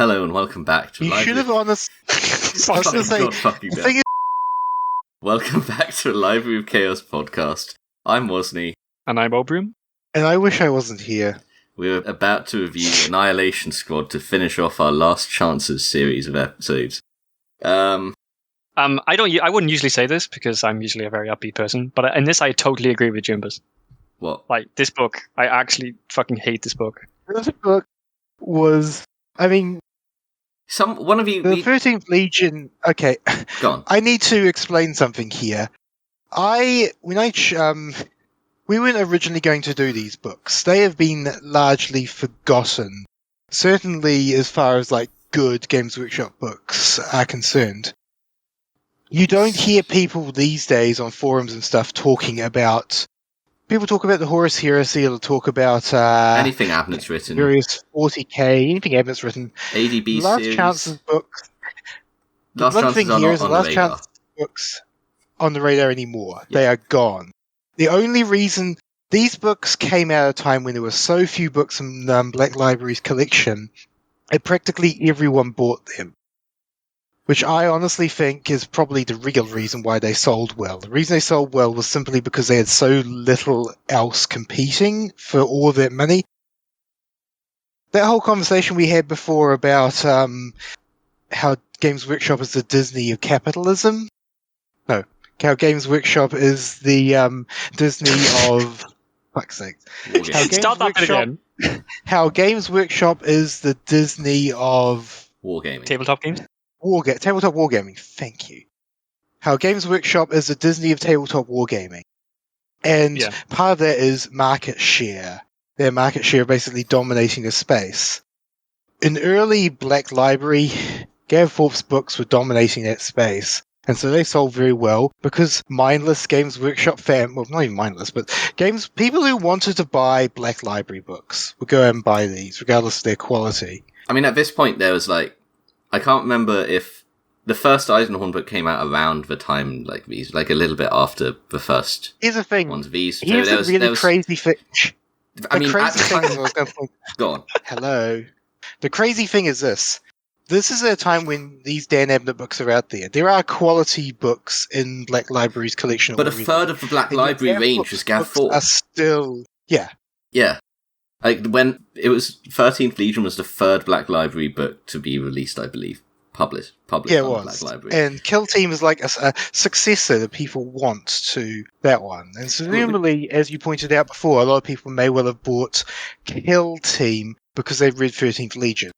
Hello and welcome back to You Live should have with... honest. I was going to say, God fucking the damn. thing is, Welcome back to Library of Chaos podcast. I'm Wasni. And I'm Obrium. and I wish I wasn't here. We're about to review Annihilation Squad to finish off our Last Chances series of episodes. I wouldn't usually say this because I'm usually a very upbeat person, but in this I totally agree with Jimbus. What? Like, this book, I actually fucking hate this book. This book was, One of you... the 13th Legion. Okay, Go on. I need to explain something here. We weren't originally going to do these books. They have been largely forgotten. Certainly, as far as like good Games Workshop books are concerned. You don't hear people these days on forums and stuff talking about. People talk about the Horus Heresy, or talk about Anything Abnett's written. various 40k, anything Abnett's written. ADB Last series. Chances books. The Last one Chances thing are here not is the on the Last radar. Chances books on the radar anymore. Yeah. They are gone. The only reason these books came out at a time when there were so few books in Black Library's collection, that practically everyone bought them. Which I honestly think is probably the real reason why they sold well. The reason they sold well was simply because they had so little else competing for all of that money. That whole conversation we had before about how Games Workshop is the Disney of capitalism. No, how Games Workshop is the Disney of... Fuck's sake. Start that bit again. How Games Workshop is the Disney of... Wargaming. Tabletop games? Tabletop wargaming, thank you. How Games Workshop is the Disney of tabletop wargaming. And Yeah. part of that is market share. Their market share basically dominating the space. In early Black Library, Gav Thorpe's books were dominating that space. And so they sold very well because mindless Games Workshop well, not even mindless, but people who wanted to buy Black Library books would go and buy these, regardless of their quality. I mean, at this point, there was like... I can't remember if the first Eisenhorn book came out around the time like these, like a little bit after the first Here's the thing. ones of these. So Here's there a was, really there was, crazy thing. I mean, The at crazy the thing time... is, I was going to point. Go on. Hello. The crazy thing is this. This is a time when these Dan Abnett books are out there. There are quality books in Black Library's collection. But a already. third of the Black And Library Gav range was Gav books are Thorpe. still... Yeah. Yeah. Like, when it was 13th Legion was the third Black Library book to be released, I believe. Published Yeah, it on was. Black Library. And Kill Team is like a successor that people want to that one. And so presumably, as you pointed out before, a lot of people may well have bought Kill Team because they've read 13th Legion.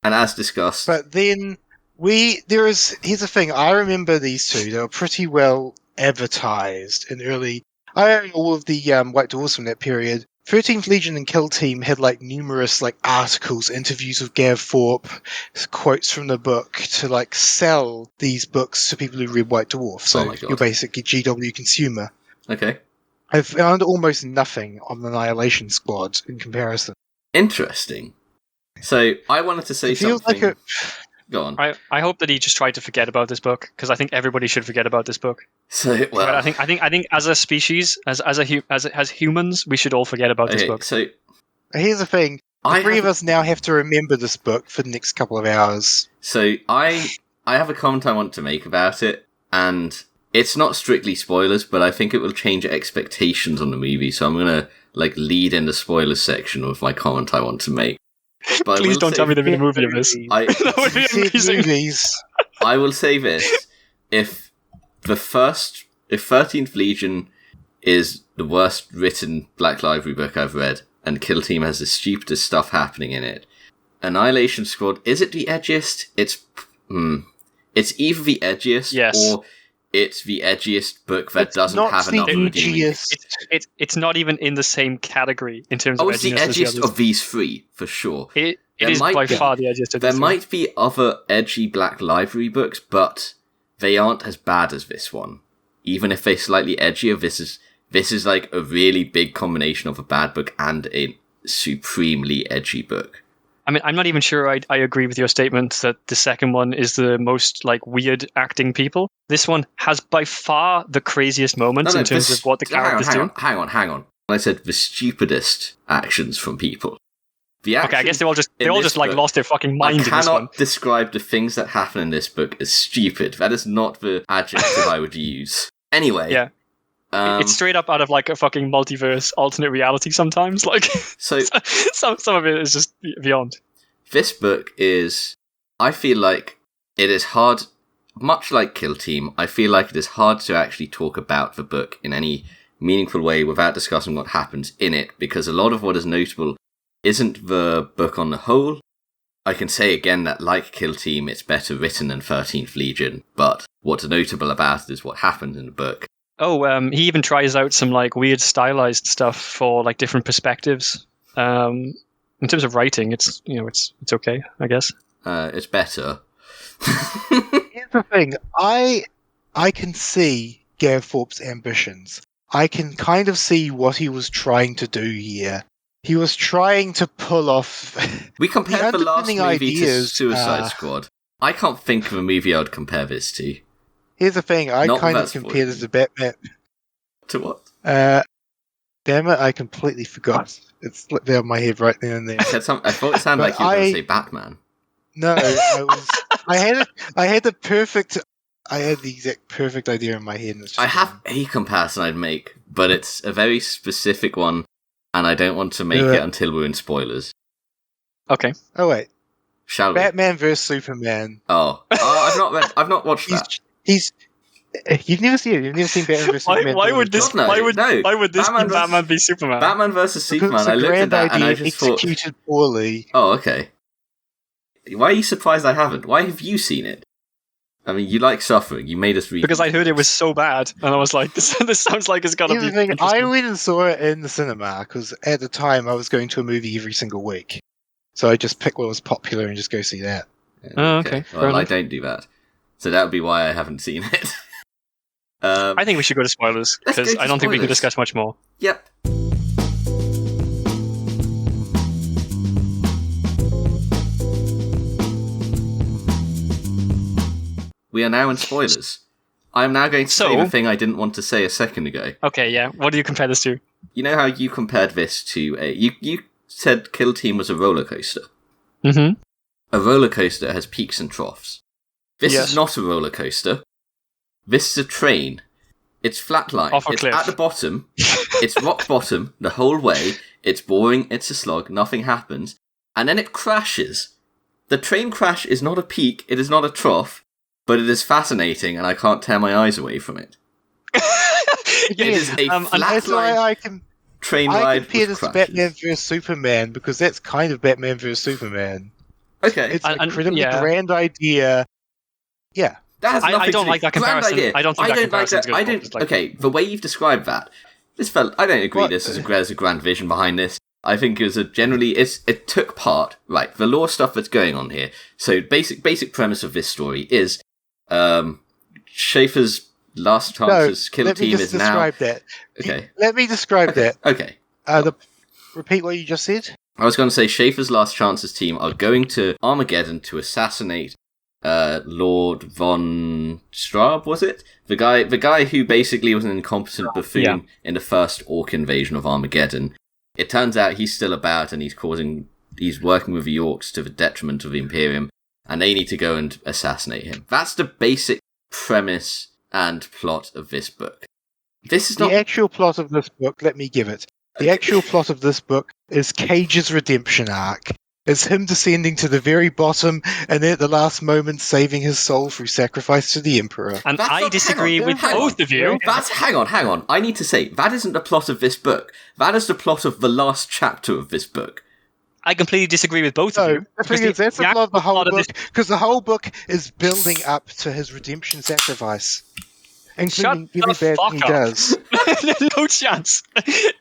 And as discussed... But then here's the thing, I remember these two, they were pretty well advertised in early, I own all of the White Dwarfs from that period. 13th Legion and Kill Team had like numerous like articles, interviews with Gav Thorpe, quotes from the book to like sell these books to people who read White Dwarf. So Oh my God. you're basically GW consumer. Okay. I've found almost nothing on the Annihilation Squad in comparison. Interesting. So, I wanted to say It feels something... like Go on. I hope that he just tried to forget about this book because I think everybody should forget about this book. So, But well... I think as a species, as humans, we should all forget about this Okay, book. so... Here's the thing. The I three of have- us now have to remember this book for the next couple of hours. So, I have a comment I want to make about it, and it's not strictly spoilers, but I think it will change expectations on the movie, so I'm gonna, like, lead in the spoilers section with my comment I want to make. But Please don't tell me the movie of this. That would be amazing. Movies. I will say this. If 13th Legion is the worst written Black Library book I've read, and Kill Team has the stupidest stuff happening in it, Annihilation Squad, is it the edgiest? It's either the edgiest, Yes. or it's the edgiest book that It's doesn't not have the enough redeeming. edgiest. It's not even in the same category in terms of Oh, it's the edginess as edgiest others. of these three, for sure. It There is might by be- far the edgiest of There these might be other edgy Black Library books, but they aren't as bad as this one. Even if they're slightly edgier, this is like a really big combination of a bad book and a supremely edgy book. I mean, I'm not even sure I agree with your statement that the second one is the most like weird acting people. This one has by far the craziest moments in terms of what the characters do. Hang on. I said the stupidest actions from people. Okay, I guess they all just like lost their fucking mind in this one. I cannot describe the things that happen in this book as stupid. That is not the adjective I would use. Anyway. Yeah. It's straight up out of like a fucking multiverse alternate reality sometimes. Like, so some of it is just beyond. This book is, I feel like it is hard, much like Kill Team, I feel like it is hard to actually talk about the book in any meaningful way without discussing what happens in it, because a lot of what is notable isn't the book on the whole. I can say again that, like Kill Team, it's better written than 13th Legion, but what's notable about it is what happens in the book. Oh, he even tries out some like weird stylized stuff for like different perspectives. In terms of writing, it's okay, I guess. It's better. Here's the thing: I can see Gareth Thorpe's ambitions. I can kind of see what he was trying to do here. He was trying to pull off. We compared the last movie to Suicide Squad. I can't think of a movie I would compare this to. Here's the thing: I kind of compared it to Batman. To what? Damn it! I completely forgot. It slipped out of my head right there and there. I thought it sounded like you were going to say Batman. No, I had the exact perfect idea in my head. And I have a comparison I'd make, but it's a very specific one, and I don't want to make it until we're in spoilers. Okay. Oh wait. Shall we? Batman vs Superman. Oh, I've not watched that. You've never seen it. You've never seen Batman vs Superman. Why would this be Batman v Superman? Batman vs Superman. I looked at that and I just thought, executed poorly. Oh, okay. Why are you surprised I haven't? Why have you seen it? I mean, you like suffering. You made us read. Because I heard it was so bad, and I was like, "This sounds like it's gonna be." Interesting. I went and saw it in the cinema because at the time I was going to a movie every single week, so I just picked what was popular and just go see that. Oh, okay. Well, I don't do that, so that would be why I haven't seen it. I think we should go to spoilers because I don't think we can discuss much more. Yep. We are now in spoilers. I am now going to say the thing I didn't want to say a second ago. Okay, yeah. What do you compare this to? You know how you compared this to a... You said Kill Team was a roller coaster. Mm-hmm. A roller coaster has peaks and troughs. This is not a roller coaster. This is a train. It's flatline. Off a it's cliff. At the bottom. It's rock bottom the whole way. It's boring. It's a slog. Nothing happens. And then it crashes. The train crash is not a peak. It is not a trough. But it is fascinating, and I can't tear my eyes away from it. It is a flatline train ride. I compare this to Batman vs Superman because that's kind of Batman vs Superman. Okay, it's an incredibly grand idea. Yeah, I don't like that comparison. I don't think that comparison is good. Okay, the way you've described that, I don't agree. This is a grand vision behind this. I think it was it took part, right, the lore stuff that's going on here. So basic premise of this story is Schaefer's last chances kill team is now... Let me describe that. Okay. Let me describe that. Okay. Repeat what you just said. I was going to say Schaefer's last chances team are going to Armageddon to assassinate Lord von Straub, was it? The guy who basically was an incompetent buffoon in the first Orc invasion of Armageddon. It turns out he's still about and he's working with the Orcs to the detriment of the Imperium, and they need to go and assassinate him. That's the basic premise and plot of this book. This is not... The actual plot of this book, let me give it. The actual plot of this book is Cage's redemption arc. It's him descending to the very bottom and at the last moment saving his soul through sacrifice to the Emperor. And I disagree with both of you. Hang on. I need to say, that isn't the plot of this book. That is the plot of the last chapter of this book. I completely disagree with both of you. The thing is, that's the plot of the whole book, because the whole book is building up to his redemption sacrifice. Including every bad thing he does. No chance.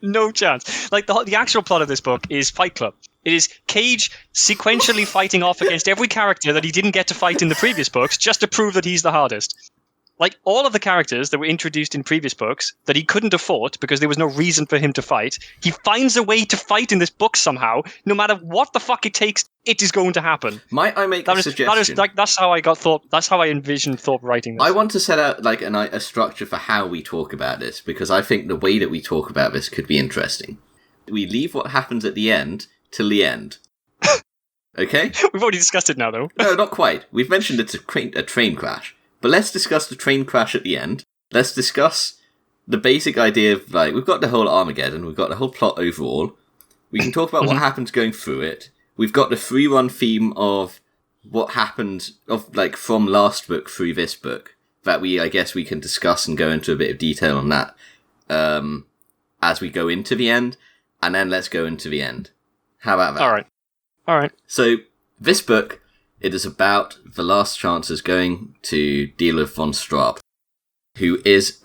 No chance. Like, the actual plot of this book is Fight Club. It is Cage sequentially fighting off against every character that he didn't get to fight in the previous books, just to prove that he's the hardest. Like, all of the characters that were introduced in previous books that he couldn't have fought because there was no reason for him to fight, he finds a way to fight in this book somehow. No matter what the fuck it takes, it is going to happen. Might I make a suggestion? That's how I got Thorpe. That's how I envisioned Thorpe writing this. I want to set out like a structure for how we talk about this, because I think the way that we talk about this could be interesting. We leave what happens at the end till the end. Okay? We've already discussed it now, though. No, not quite. We've mentioned it's a train crash. But let's discuss the train crash at the end. Let's discuss the basic idea of, like, we've got the whole Armageddon, we've got the whole plot overall. We can talk about what happened going through it. We've got the free-run theme of what happened, from last book through this book, that I guess we can discuss and go into a bit of detail on that as we go into the end, and then let's go into the end. How about that? All right. So, this book, it is about the last chances going to deal with von Straub, who is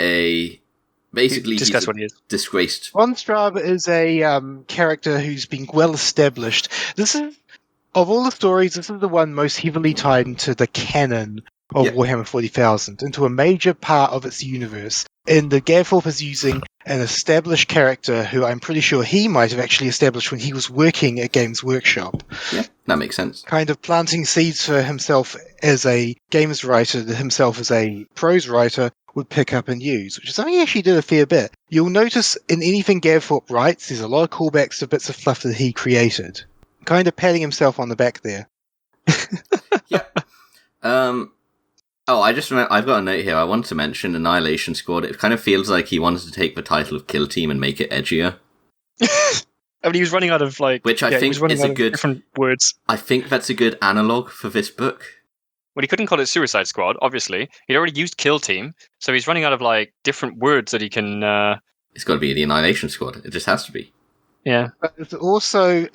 basically discuss what he is. Disgraced. Von Straub is a character who's been well established. This is, of all the stories, this is the one most heavily tied into the canon of Warhammer 40,000, into a major part of its universe. And the Gav Thorpe is using an established character who I'm pretty sure he might have actually established when he was working at Games Workshop. Yeah, that makes sense. Kind of planting seeds for himself as a games writer, himself as a prose writer, would pick up and use, which is something he actually did a fair bit. You'll notice in anything Gav Thorpe writes, there's a lot of callbacks to bits of fluff that he created. Kind of patting himself on the back there. Yeah. I just remember, I've got a note here. I wanted to mention Annihilation Squad. It kind of feels like he wanted to take the title of Kill Team and make it edgier. I mean, he was running out of, which I think is a good... different words. I think that's a good analogue for this book. Well, he couldn't call it Suicide Squad, obviously. He'd already used Kill Team, so he's running out of, different words that he can... It's got to be the Annihilation Squad. It just has to be. Yeah. But it's also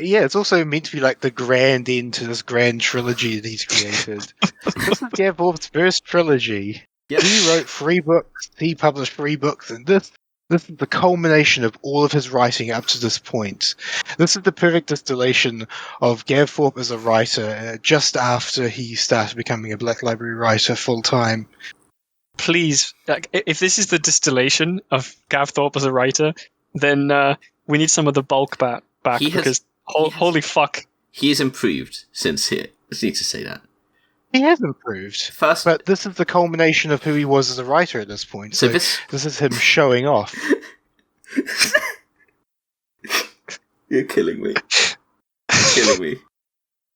meant to be the grand end to this grand trilogy that he's created. This is Gav Thorpe's first trilogy. Yep. He wrote 3 books, he published 3 books, and this is the culmination of all of his writing up to this point. This is the perfect distillation of Gav Thorpe as a writer, just after he started becoming a Black Library writer full-time. Please, if this is the distillation of Gav Thorpe as a writer, then we need some of the bulk back holy fuck. He has improved since here. I just need to say that. He has improved. But this is the culmination of who he was as a writer at this point. So this is him showing off. You're killing me.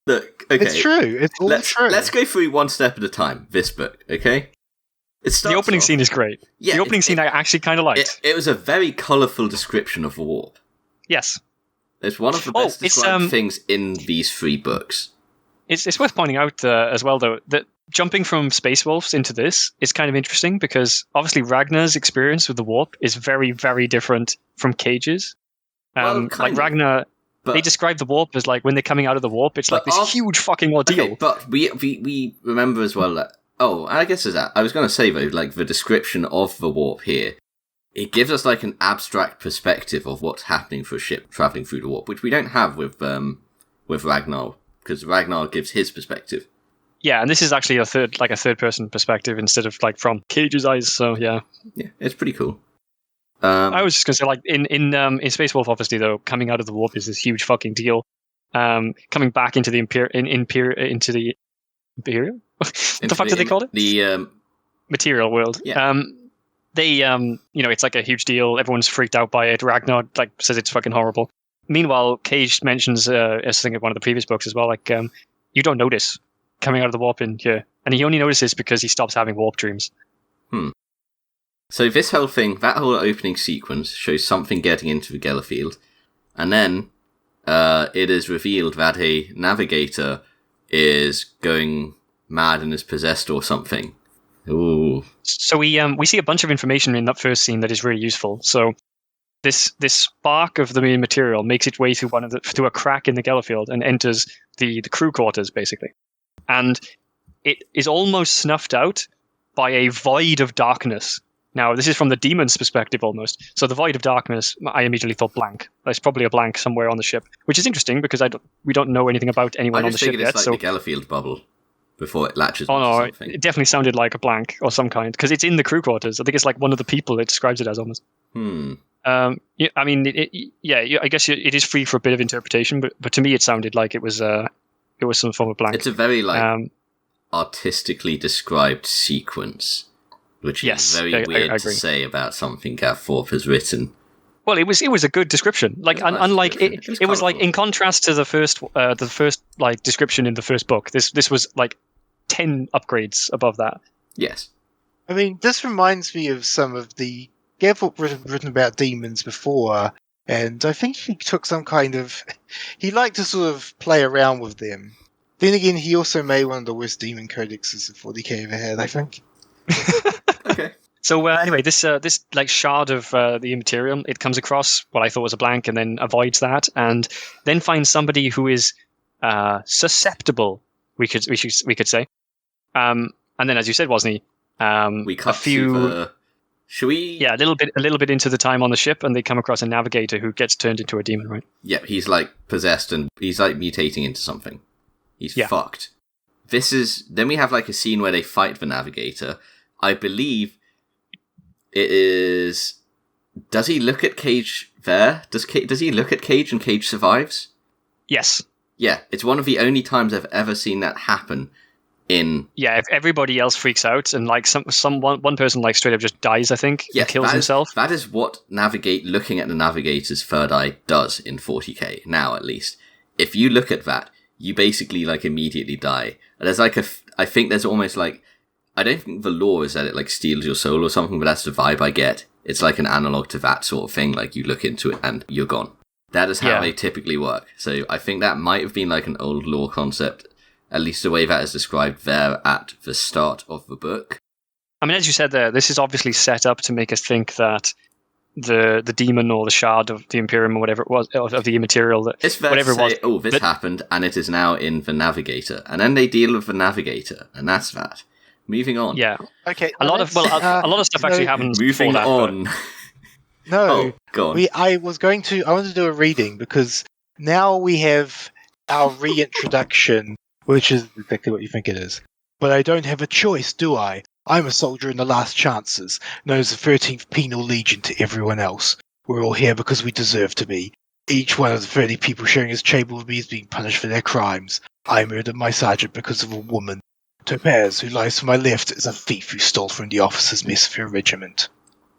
Look, okay. It's true. It's all true. Let's go through one step at a time, this book, okay? The opening scene is great. Yeah, the opening scene I actually kind of liked. It was a very colourful description of the warp. Yes. It's one of the best described things in these 3 books. It's worth pointing out as well, though, that jumping from Space Wolves into this is kind of interesting because obviously Ragnar's experience with the warp is very, very different from Cage's. Ragnar, they describe the warp as when they're coming out of the warp, it's this huge fucking ordeal. Okay, but we remember as well that... Oh, I guess there's that. I was going to say, though, the description of the warp here, it gives us, an abstract perspective of what's happening for a ship travelling through the warp, which we don't have with Ragnar, because Ragnar gives his perspective. Yeah, and this is actually a third-person perspective instead of, from Cage's eyes, so, yeah. Yeah, it's pretty cool. I was just going to say, in Space Wolf, obviously, though, coming out of the warp is this huge fucking deal. Coming back into the into the Imperial? What the fuck did they call it? The material world. Yeah. They it's a huge deal. Everyone's freaked out by it. Ragnar says it's fucking horrible. Meanwhile, Cage mentions as I think in one of the previous books as well, you don't notice coming out of the warp in here, and he only notices because he stops having warp dreams. So this whole thing, that whole opening sequence, shows something getting into the Gellerfield, and then it is revealed that a navigator is going mad and is possessed or something. Ooh. So we see a bunch of information in that first scene that is really useful. So this spark of the material makes its way through through a crack in the Gellerfield and enters the crew quarters, basically. And it is almost snuffed out by a void of darkness. Now, this is from the demon's perspective almost. So the void of darkness, I immediately thought blank. There's probably a blank somewhere on the ship, which is interesting because we don't know anything about anyone on the ship yet. It's the Gellerfield bubble before it latches onto something. It definitely sounded like a blank or some kind because it's in the crew quarters. I think it's one of the people it describes it as almost. I mean, I guess it is free for a bit of interpretation, but to me it sounded like it was some form of blank. It's a very artistically described sequence, which is very weird to say about something Gav Thorpe has written. Well, it was a good description. Like, unlike it was like in contrast to the first like description in the first book. This was like 10 upgrades above that. Yes. I mean, this reminds me of some of the Thorpe written about demons before, and I think he took some kind of... He liked to sort of play around with them. Then again, he also made one of the worst demon codexes of 40k ever had, I think. Okay. So anyway, this like shard of the immaterium, it comes across what I thought was a blank, and then avoids that, and then finds somebody who is susceptible. We could say, and then as you said, wasn't he? We cut a few. to the... Should we? Yeah, a little bit into the time on the ship, and they come across a navigator who gets turned into a demon, right? Yeah, he's like possessed and he's like mutating into something. He's fucked. Then we have like a scene where they fight the navigator. I believe it is... Does he look at Cage there? Does he look at Cage and Cage survives? Yes. Yeah, it's one of the only times I've ever seen that happen in... Yeah, if everybody else freaks out and like one person like straight up just dies, I think, and kills himself. That is what looking at the navigator's third eye does in 40k, now at least. If you look at that, you basically like immediately die. And there's like I think there's almost like... I don't think the law is that it like steals your soul or something, but that's the vibe I get. It's like an analog to that sort of thing, like you look into it and you're gone. That is how they typically work. So I think that might have been like an old lore concept, at least the way that is described there at the start of the book. I mean, as you said there, this is obviously set up to make us think that the demon or the shard of the Imperium or whatever it was, of the immaterial, whatever it was. Oh, this happened and it is now in the Navigator. And then they deal with the Navigator, and that's that. Moving on. Yeah. Okay. A lot of stuff actually happens. Moving on. No. Oh, go on. I wanted to do a reading because now we have our reintroduction, which is exactly what you think it is. But I don't have a choice, do I? I'm a soldier in the last chances, known as the 13th Penal Legion to everyone else. We're all here because we deserve to be. Each one of the 30 people sharing his chamber with me is being punished for their crimes. I murdered my sergeant because of a woman. Topaz, who lies to my left, is a thief who stole from the officers' mess of your regiment.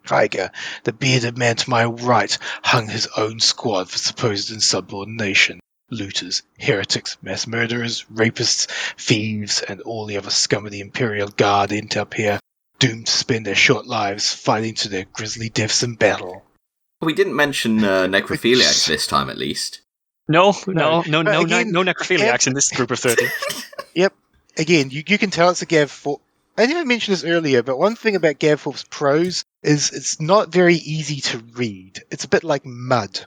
Tiger, the bearded man to my right, hung his own squad for supposed insubordination. Looters, heretics, mass murderers, rapists, thieves, and all the other scum of the Imperial Guard end up here, doomed to spend their short lives fighting to their grisly deaths in battle. We didn't mention necrophiliacs this time, at least. No necrophiliacs in this group of 30. Yep. Again, you can tell it's a Gav Thorpe. I didn't mention this earlier, but one thing about Gav Thorpe's prose is it's not very easy to read. It's a bit like mud.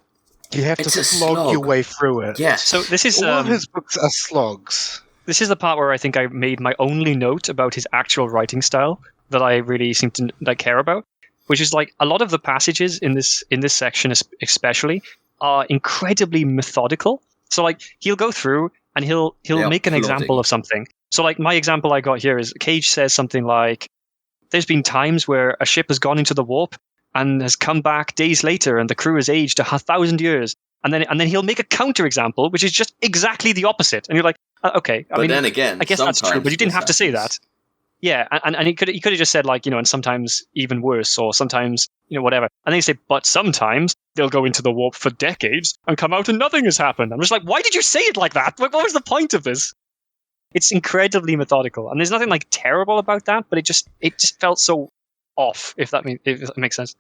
You have to slog your way through it. Yes. So this is all of his books are slogs. This is the part where I think I made my only note about his actual writing style that I really seem to care about, which is like a lot of the passages in this section especially are incredibly methodical. So like he'll go through and he'll make an example of something. So like my example I got here is Cage says something like, there's been times where a ship has gone into the warp and has come back days later and the crew has aged 1,000 years. And then he'll make a counter example, which is just exactly the opposite. And you're like, okay. But then again, I guess that's true, but you didn't have to say that. Yeah, and he could have just said like, and sometimes even worse, or sometimes, whatever. And then you say, but sometimes they'll go into the warp for decades and come out and nothing has happened. I'm just like, why did you say it like that? What was the point of this? It's incredibly methodical, and there's nothing like terrible about that, but it just felt so off. If that makes sense.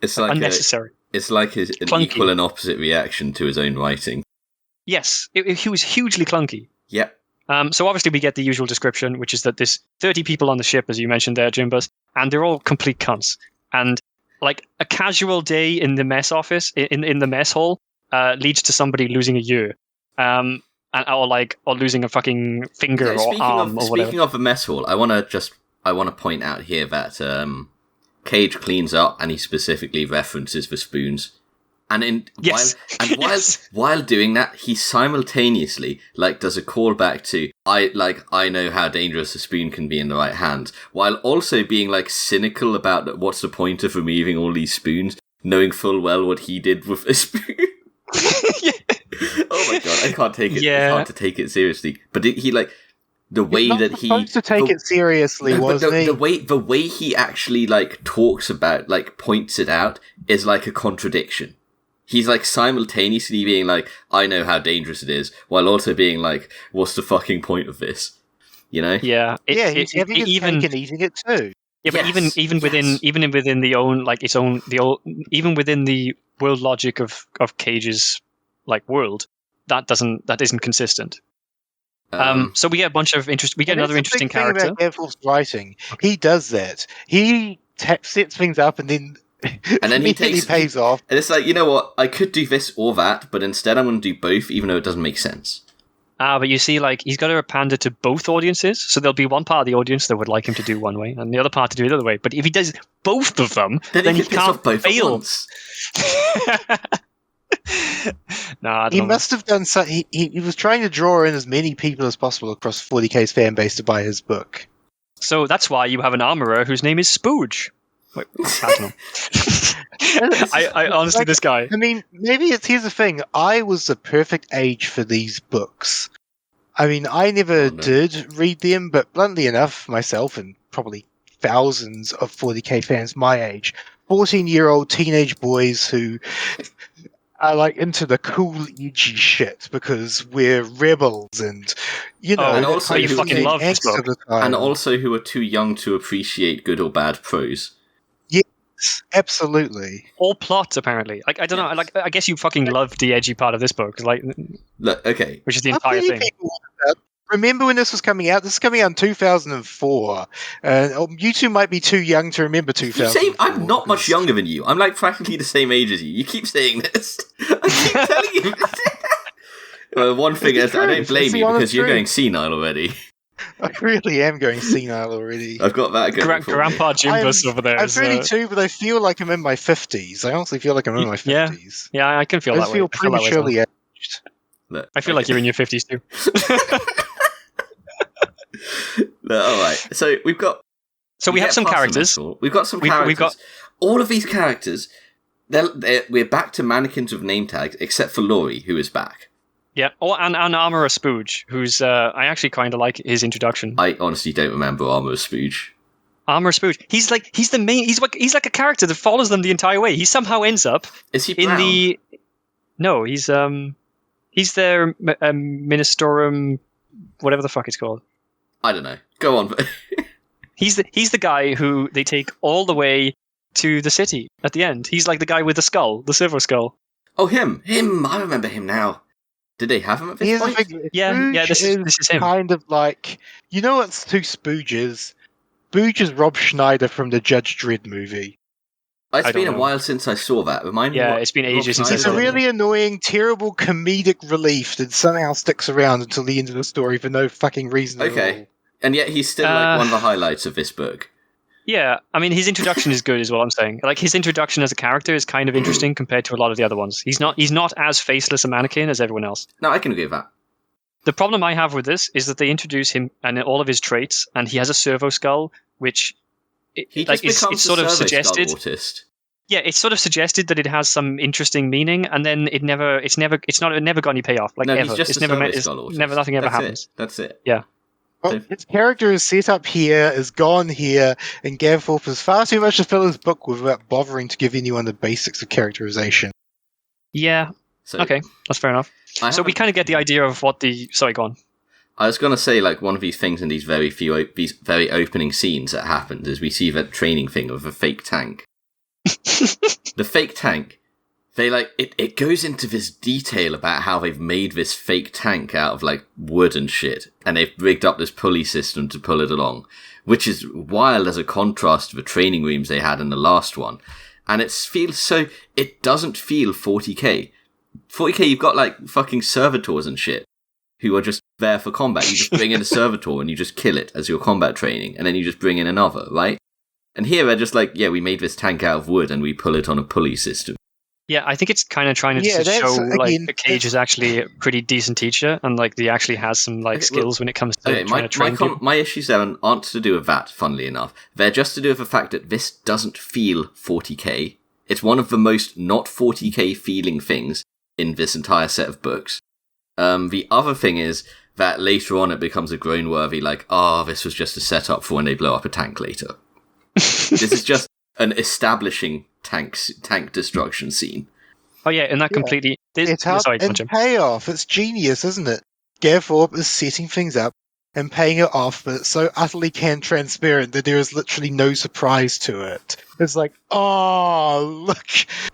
It's like unnecessary. It's like an equal and opposite reaction to his own writing. Yes, he was hugely clunky. Yep. So obviously we get the usual description, which is that there's 30 people on the ship, as you mentioned there, Jimbus, and they're all complete cunts. And like a casual day in the mess office, in the mess hall, leads to somebody losing a ear. Or losing a fucking finger or arm or whatever. Speaking of the mess hall, I want to point out here that Cage cleans up and he specifically references the spoons. And while doing that, he simultaneously does a callback to I know how dangerous a spoon can be in the right hands, while also being cynical about what's the point of removing all these spoons, knowing full well what he did with a spoon. Yeah. Oh my god, I can't take it. Yeah. It's hard to take it seriously. But the way that he supposed to take it seriously, wasn't he? The way he actually talks about, points it out is like a contradiction. he's like simultaneously being like, I know how dangerous it is, while also being like, what's the fucking point of this? You know? Yeah, he's having his cake and eating it too. Yeah, but even within the own like its own even within the world logic of Cage's like world, that isn't consistent. So we get a bunch of another interesting character. Thing about Gavforth's writing, he does that. He sets things up and then he pays off. And it's like, you know what? I could do this or that, but instead I'm going to do both, even though it doesn't make sense. But you see, like, he's got to pander to both audiences, so there'll be one part of the audience that would like him to do one way, and the other part to do it the other way. But if he does both of them, then he can't both fail. He must have done so. He was trying to draw in as many people as possible across 40K's fan base to buy his book. So that's why you have an armorer whose name is Spooge. Wait, I don't know. I honestly, this guy. I mean, maybe here's the thing. I was the perfect age for these books. I mean, I never did read them, but bluntly enough, myself and probably thousands of 40K fans my age, 14-year-old teenage boys who are like into the cool, edgy shit because we're rebels and, you know, and also you fucking love this book. And also who are too young to appreciate good or bad prose. Yes, absolutely. All plot, apparently. Like, I don't know. Like, I guess you fucking love the edgy part of this book. Like, look, okay, which is the entire thing. Remember when this was coming out? This is coming out in 2004. You two might be too young to remember 2004. I'm not much younger than you. I'm like practically the same age as you. You keep saying this. I keep telling you. Well, one thing is, I don't blame you because you're going senile already. I really am going senile already. I've got that going for Grandpa Jimbus over there. I'm 32, but I feel like I'm in my 50s. I honestly feel like I'm in my 50s. Yeah, I can feel that way. I feel prematurely aged. Look, I feel like you're in your 50s too. All right, so we have some characters. We've got some characters. We've got all of these characters. We're back to mannequins with name tags, except for Laurie, who is back. Yeah, and Armourer Spooge, who's I actually kind of like his introduction. I honestly don't remember Armourer Spooge. Armourer Spooge. He's the main. He's like a character that follows them the entire way. He somehow ends up. Is he brown? No, he's their Ministorum, whatever the fuck it's called. I don't know. Go on. He's the guy who they take all the way to the city at the end. He's like the guy with the skull, the silver skull. Oh, him. I remember him now. Did they have him at this point? Yeah. This is him. Kind of like, you know what's two Spooges? Spooge is Rob Schneider from the Judge Dredd movie. It's been a while since I saw that. Remind me. Yeah, it's been ages since I saw it. He's a really annoying, terrible comedic relief that somehow sticks around until the end of the story for no fucking reason at all. And yet he's still like one of the highlights of this book. Yeah, I mean, his introduction is good, is what I'm saying. Like, his introduction as a character is kind of interesting compared to a lot of the other ones. He's not as faceless a mannequin as everyone else. No, I can agree with that. The problem I have with this is that they introduce him and all of his traits, and he has a servo skull, which it's sort of suggested. Yeah, it's sort of suggested that it has some interesting meaning, and then it never got any payoff. Like, no, ever. He's just it's a never nothing ever happens. That's it. Yeah. Well, his character is set up here, is gone here, and Gav Thorpe has far too much to fill his book with without bothering to give anyone the basics of characterization. Yeah. Okay, that's fair enough. So we kind of get the idea of what the... Sorry, go on. I was going to say, like, one of these things in these very opening scenes that happens is we see that training thing of a fake tank. The fake tank, it goes into this detail about how they've made this fake tank out of, like, wood and shit, and they've rigged up this pulley system to pull it along, which is wild as a contrast to the training rooms they had in the last one. And it doesn't feel 40k. 40k, you've got, like, fucking servitors and shit, who are just there for combat. You just bring in a servitor and you just kill it as your combat training, and then you just bring in another, right? And here they're just like, yeah, we made this tank out of wood and we pull it on a pulley system. Yeah, I think it's kind of trying to show like Cage is actually a pretty decent teacher, and like he actually has some like skills when it comes to trying to train people. My issues there aren't to do with that, funnily enough. They're just to do with the fact that this doesn't feel 40k. It's one of the most not 40k feeling things in this entire set of books. The other thing is that later on it becomes a groan-worthy, like, this was just a setup for when they blow up a tank later. This is just an establishing tank destruction scene. Oh yeah, and that Yeah. completely. It's out Sorry, and Jim. payoff. It's genius, isn't it? Gav Thorpe is setting things up and paying it off, but it's so utterly transparent that there is literally no surprise to it. It's like, oh, look,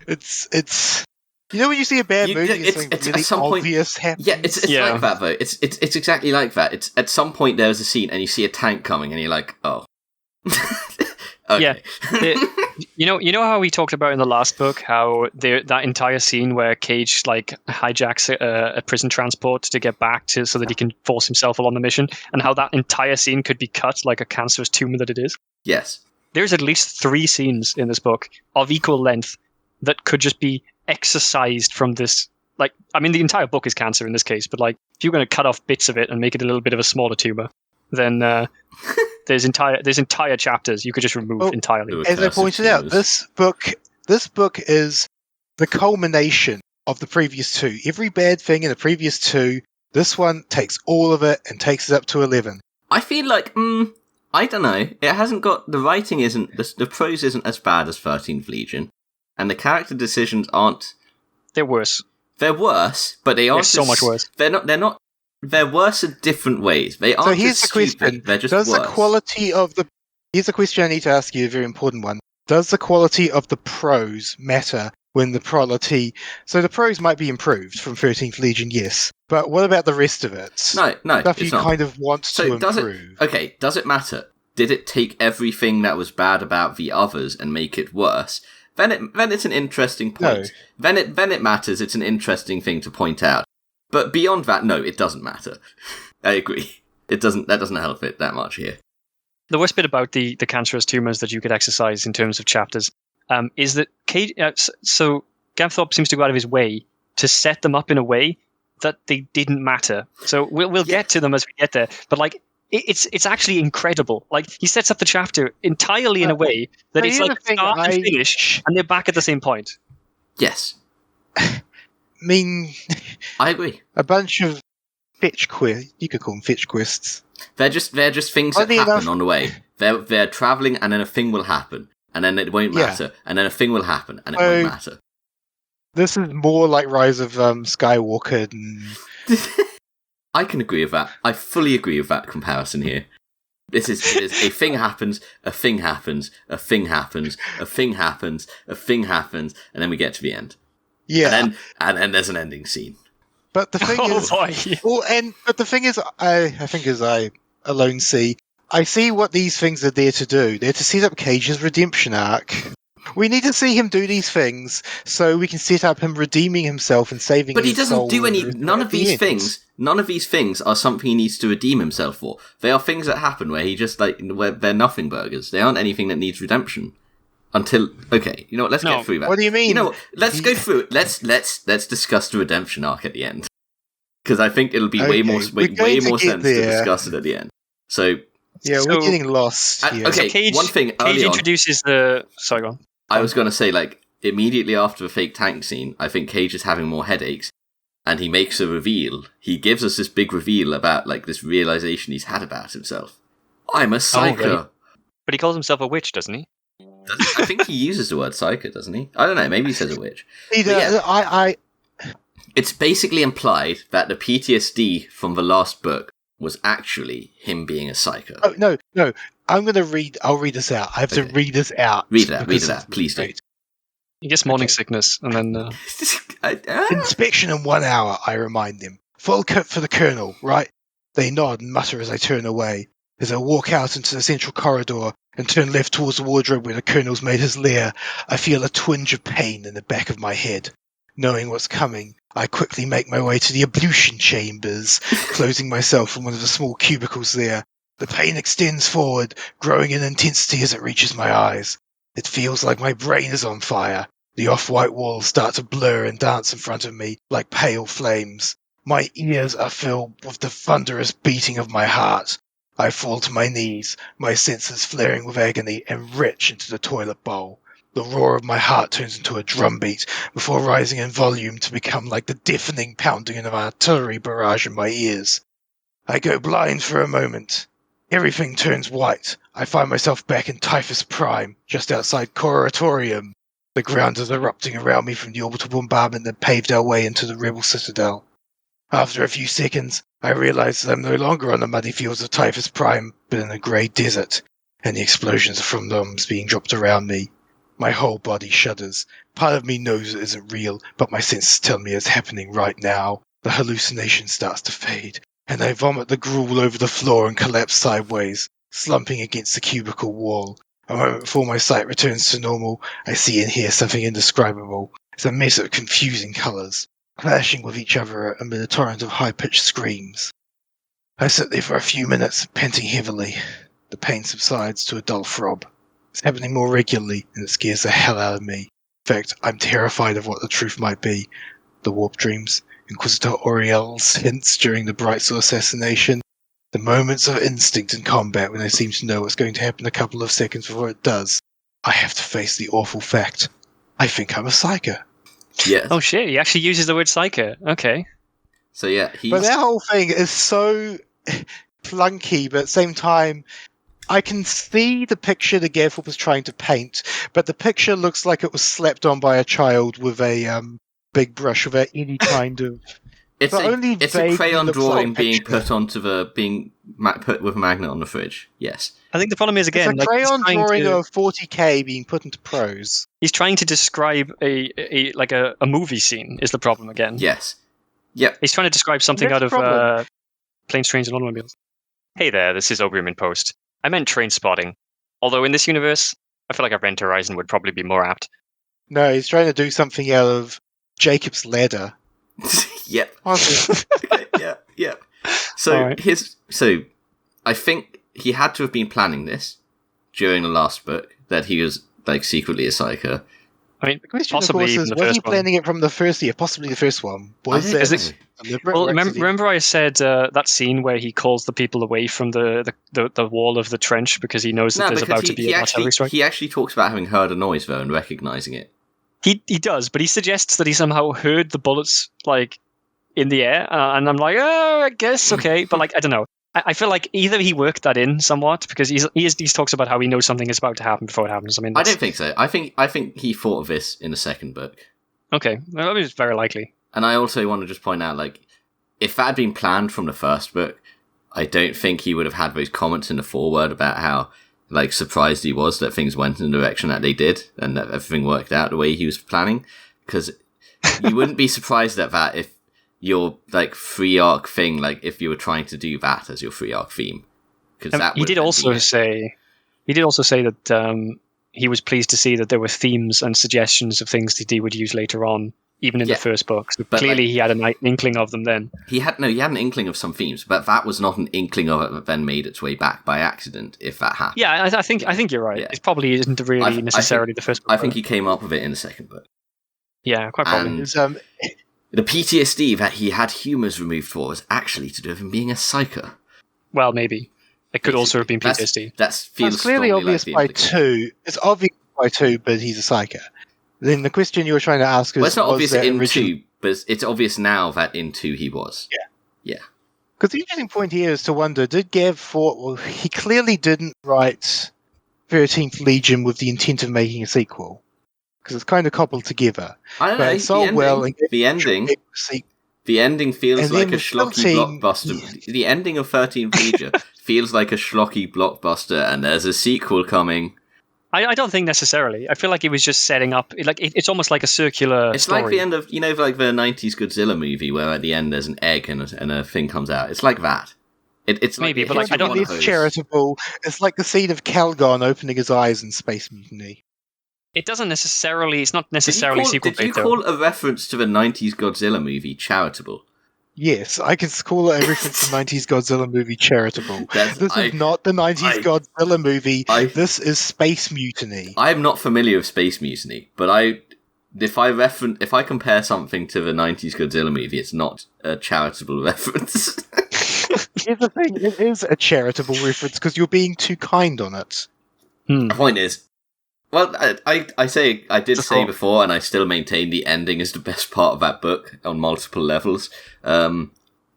it's. You know when you see a bad movie and something it's really at some point. obvious happens? Yeah, it's Yeah. like that though. It's exactly like that. It's at some point there's a scene and you see a tank coming and you're like, oh. Okay. Yeah. You know how we talked about in the last book how that entire scene where Cage like hijacks a prison transport to get back to so that he can force himself along the mission, and how that entire scene could be cut like a cancerous tumor that it is. Yes. There's at least 3 scenes in this book of equal length that could just be exercised from this. Like, I mean, the entire book is cancer in this case, but like, if you're going to cut off bits of it and make it a little bit of a smaller tumor, then there's entire chapters you could just remove entirely. As I pointed out, this book is the culmination of the previous 2. Every bad thing in the previous 2, this one takes all of it and takes it up to 11. I feel like, I don't know. It hasn't got the writing isn't the prose isn't as bad as 13th Legion, and the character decisions aren't. They're worse. They're worse, but they aren't so much worse. They're not. They're worse in different ways. They aren't. So here's just the question: stupid, they're just does worse. the quality of the? Here's the question I need to ask you. A very important one. Does the quality of the prose matter when the quality? So the prose might be improved from 13th Legion, yes, but what about the rest of it? No, Stuff it's you not. kind of want to Does improve. does it matter? Did it take everything that was bad about the others and make it worse? Then it's an interesting point. No. Then it matters. It's an interesting thing to point out. But beyond that, no, it doesn't matter. I agree. It doesn't. That doesn't help it that much here. The worst bit about the cancerous tumors that you could exercise in terms of chapters is that so Gav Thorpe seems to go out of his way to set them up in a way that they didn't matter. So we'll get to them as we get there. But like it's actually incredible. Like he sets up the chapter entirely in a way that it's like start and finish, and they're back at the same point. Yes. I mean, I agree. A bunch of fetch quests. You could call them fetch quests. They're just things that happen on the way. They're traveling, and then a thing will happen, and then it won't matter, and then a thing will happen, and it won't matter. This is more like Rise of Skywalker. I can agree with that. I fully agree with that comparison here. It is a thing happens, a thing happens, a thing happens, a thing happens, a thing happens, and then we get to the end. Yeah, and then there's an ending scene. But the thing but the thing is, I think as I alone see, I see what these things are there to do. They're to set up Cage's redemption arc. We need to see him do these things so we can set up him redeeming himself and saving. But he his doesn't soul do any. None of these things. None of these things are something he needs to redeem himself for. They are things that happen where he just where they're nothing burgers. They aren't anything that needs redemption. Until okay, you know what? Let's get through that. What do you mean? You know what? Let's go through it. Let's discuss the redemption arc at the end, because I think it'll be way more sense to discuss it at the end. So we're getting lost. Okay, so Cage, one thing. Cage introduces the. Sorry, go on. I was going to say, immediately after the fake tank scene, I think Cage is having more headaches, and he makes a reveal. He gives us this big reveal about this realization he's had about himself. I'm a psycho. Oh, really? But he calls himself a witch, doesn't he? I think he uses the word psycho, doesn't he? I don't know. Maybe he says a witch. It's basically implied that the PTSD from the last book was actually him being a psycho. Oh, no. I'm going to read. I'll read this out. I have to read this out. Read it out. Please do. He gets morning sickness, and then... Inspection in 1 hour, I remind them. Full cut for the Colonel, right? They nod and mutter as I turn away. As I walk out into the central corridor and turn left towards the wardrobe where the Colonel's made his lair, I feel a twinge of pain in the back of my head. Knowing what's coming, I quickly make my way to the ablution chambers, closing myself in one of the small cubicles there. The pain extends forward, growing in intensity as it reaches my eyes. It feels like my brain is on fire. The off-white walls start to blur and dance in front of me like pale flames. My ears are filled with the thunderous beating of my heart. I fall to my knees, my senses flaring with agony, and retch into the toilet bowl. The roar of my heart turns into a drumbeat before rising in volume to become like the deafening pounding of an artillery barrage in my ears. I go blind for a moment. Everything turns white. I find myself back in Typhus Prime, just outside Coratorium. The ground is erupting around me from the orbital bombardment that paved our way into the rebel citadel. After a few seconds, I realized that I'm no longer on the muddy fields of Typhus Prime, but in a grey desert, and the explosions from bombs being dropped around me. My whole body shudders. Part of me knows it isn't real, but my senses tell me it's happening right now. The hallucination starts to fade, and I vomit the gruel over the floor and collapse sideways, slumping against the cubicle wall. A moment before my sight returns to normal, I see and hear something indescribable. It's a mess of confusing colours, clashing with each other amid a torrent of high-pitched screams. I sit there for a few minutes, panting heavily. The pain subsides to a dull throb. It's happening more regularly, and it scares the hell out of me. In fact, I'm terrified of what the truth might be. The warp dreams, Inquisitor Auriel's hints during the Brightsaw assassination, the moments of instinct in combat when I seem to know what's going to happen a couple of seconds before it does. I have to face the awful fact. I think I'm a psyker. Yes. Oh shit, he actually uses the word psycho. Okay. So yeah, But that whole thing is so clunky, but at the same time, I can see the picture that Thorpe was trying to paint, but the picture looks like it was slapped on by a child with a big brush without any kind of... it's a vaguely crayon looks drawing like being picture. put onto put with a magnet on the fridge. Yes. I think the problem is, again, It's a crayon he's trying drawing to, of 40k being put into prose. he's trying to describe a movie scene, is the problem again. Yes. Yep. He's trying to describe something That's out the of problem. Planes, Trains, and Automobiles. Hey there, this is Ogrim in Post. I meant Train Spotting. Although in this universe, I feel like Event Horizon would probably be more apt. No, he's trying to do something out of Jacob's Ladder. Yep. Honestly. Yeah. So Alright. I think he had to have been planning this during the last book, that he was like secretly a psycho. I mean, The question, possibly of course, even is the was he first one. planning it from the first year? Possibly the first one. Was I it don't know. deliberate Well, or accidental? remember I said that scene where he calls the people away from the wall of the trench because he knows that No, there's because about to be an artillery strike? he actually talks about having heard a noise though and recognizing it. He does, but he suggests that he somehow heard the bullets like in the air, and I'm like, oh, I guess okay, but like I don't know. I feel like either he worked that in somewhat because he talks about how he knows something is about to happen before it happens. I mean, I don't think so. I think he thought of this in the second book. Okay, well, that is very likely. And I also want to just point out, like, if that had been planned from the first book, I don't think he would have had those comments in the foreword about how, like, surprised he was that things went in the direction that they did and that everything worked out the way he was planning. Because you wouldn't be surprised at that if your, like, 3-arc thing, like, if you were trying to do that as your 3-arc theme. Because that He did also say that he was pleased to see that there were themes and suggestions of things that he would use later on, even in the first book. So but clearly he had an inkling of them then. He had an inkling of some themes, but that was not an inkling of it that then made its way back by accident, if that happened. Yeah, I think you're right. Yeah. It probably isn't really necessarily the first book. I think he came up with it in the second book. Yeah, quite probably. And It's, the PTSD that he had humours removed for was actually to do with him being a psycho. Well, maybe. It could also have been PTSD. That feels it's clearly strongly obvious like by the implication. 2. It's obvious by 2, but he's a psycho. Then the question you were trying to ask is, Well, it's not was obvious that in original... 2, but it's obvious now that in 2 he was. Yeah. Because the interesting point here is to wonder, did Gav Thorpe... Well, he clearly didn't write 13th Legion with the intent of making a sequel. Because it's kind of cobbled together. I don't But know, it's so the ending feels And like then a the schlocky team- blockbuster. The ending of 13th Legion feels like a schlocky blockbuster, and there's a sequel coming. I don't think necessarily. I feel like it was just setting up. It's almost like a circular It's story. like the end of, like the 90s Godzilla movie, where at the end there's an egg and a thing comes out. It's like that. It's Maybe, like, but, like, I don't- It's charitable. It's like the scene of Calgon opening his eyes in Space Mutiny. It doesn't necessarily. It's not Did necessarily sequel you bait, though. call a reference to the 90s Godzilla movie charitable? Yes, I can call it a reference to the 90s Godzilla movie charitable. That's- This is not the 90s Godzilla movie. I- This is Space Mutiny. I'm not familiar with Space Mutiny, but if I compare something to the 90s Godzilla movie, it's not a charitable reference. Here's the thing, it is a charitable reference because you're being too kind on it. The point is, well, I did say Sure. before, and I still maintain the ending is the best part of that book on multiple levels.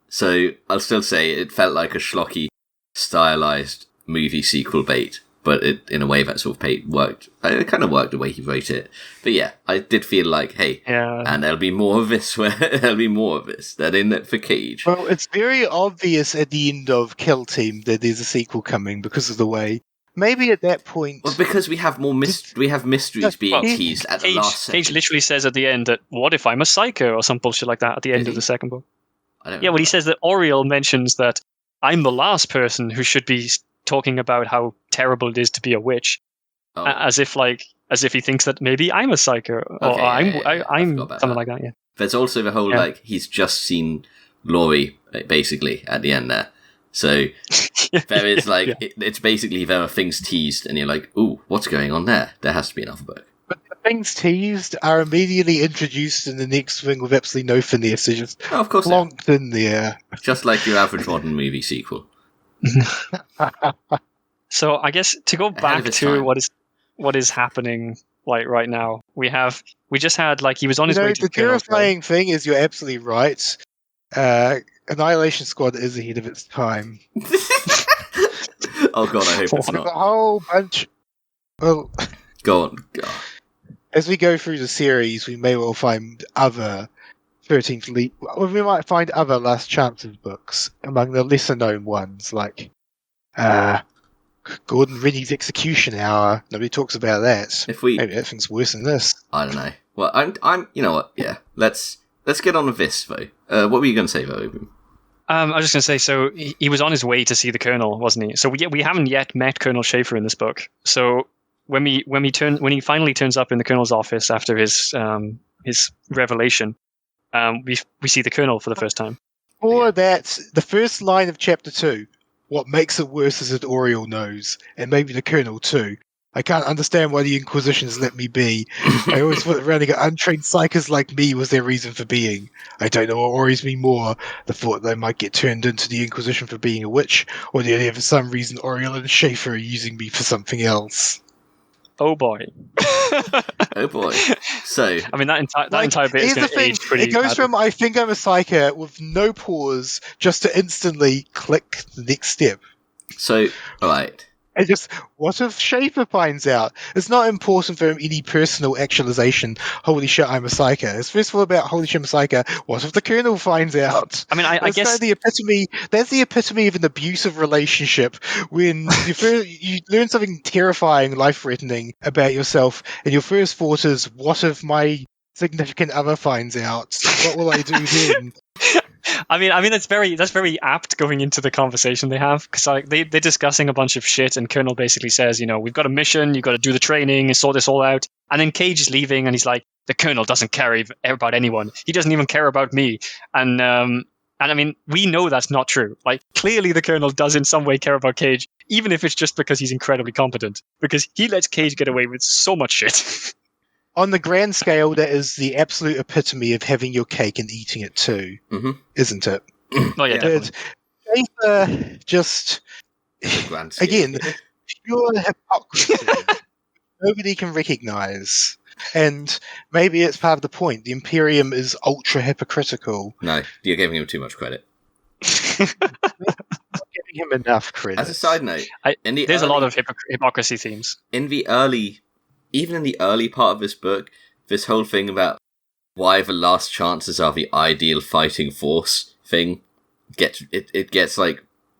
So I'll still say it felt like a schlocky, stylized movie sequel bait. but in a way that sort of worked. It kind of worked the way he wrote it. But yeah, I did feel like, hey, and there'll be more of this. There'll be more of this. That in it for Cage. Well, it's very obvious at the end of Kill Team that there's a sequel coming because of the way. Maybe at that point... Well, because we have more mysteries being teased at the last second. Cage literally says at the end that, what if I'm a psycho, or some bullshit like that at the end of the second book. He says that Oriel mentions that I'm the last person who should be talking about how terrible it is to be a witch, as if he thinks that maybe I'm a psycho, or I'm something like that. Yeah. There's also the whole he's just seen Laurie basically at the end there, so there is it's basically there are things teased, and you're like, ooh, what's going on there? There has to be another book. But the things teased are immediately introduced in the next thing with absolutely no finesse. They're just plonked in there, just like your average modern movie sequel. So I guess to go back to what is happening right now, we just had he was on his way to the terrifying thing is you're absolutely right. Annihilation Squad is ahead of its time. Oh god, I hope it's not. A whole bunch. Well, go on. As we go through the series, we may well find other 13th League. Well, we might find other Last Chances books among the lesser known ones, like Gordon Rennie's Execution Hour. Nobody talks about that. Maybe that thing's worse than this. I don't know. Well, I'm. You know what? Yeah, let's get on with this though. What were you going to say, though? I was just going to say, so he was on his way to see the Colonel, wasn't he? So we haven't yet met Colonel Schaefer in this book. So when he finally turns up in the Colonel's office after his revelation, we see the Colonel for the first time. Or that the first line of chapter 2. What makes it worse is that Oriel knows, and maybe the Colonel too. I can't understand why the Inquisitions let me be. I always thought running untrained psychers like me was their reason for being. I don't know what worries me more, the thought that I might get turned into the Inquisition for being a witch, or the idea for some reason Oriel and Schaefer are using me for something else. Oh boy. Oh boy. So I mean that entire bit is going to age pretty. It goes badly. from I think I'm a psycho with no pause just to instantly click the next step. So alright. And just, what if Schaefer finds out? It's not important for him any personal actualization. Holy shit, I'm a psycho. It's first of all about holy shit, I'm a psycho. What if the Colonel finds out? I mean, I guess the epitome. That's the epitome of an abusive relationship when you learn something terrifying, life-threatening about yourself, and your first thought is, what if my significant other finds out? What will I do then? I mean that's very apt going into the conversation they have, because they're discussing a bunch of shit, and Colonel basically says, we've got a mission, you've got to do the training and sort this all out, and then Cage is leaving and he's like, the Colonel doesn't care about anyone, he doesn't even care about me, and I mean we know that's not true. Clearly the Colonel does in some way care about Cage, even if it's just because he's incredibly competent, because he lets Cage get away with so much shit. On the grand scale, that is the absolute epitome of having your cake and eating it too, isn't it? Oh yeah, definitely. Schaefer just, again, pure hypocrisy. Nobody can recognise. And maybe it's part of the point. The Imperium is ultra hypocritical. No, you're giving him too much credit. Not giving him enough credit. As a side note, there's a lot of hypocrisy themes. Even in the early part of this book, this whole thing about why the Last Chances are the ideal fighting force thing gets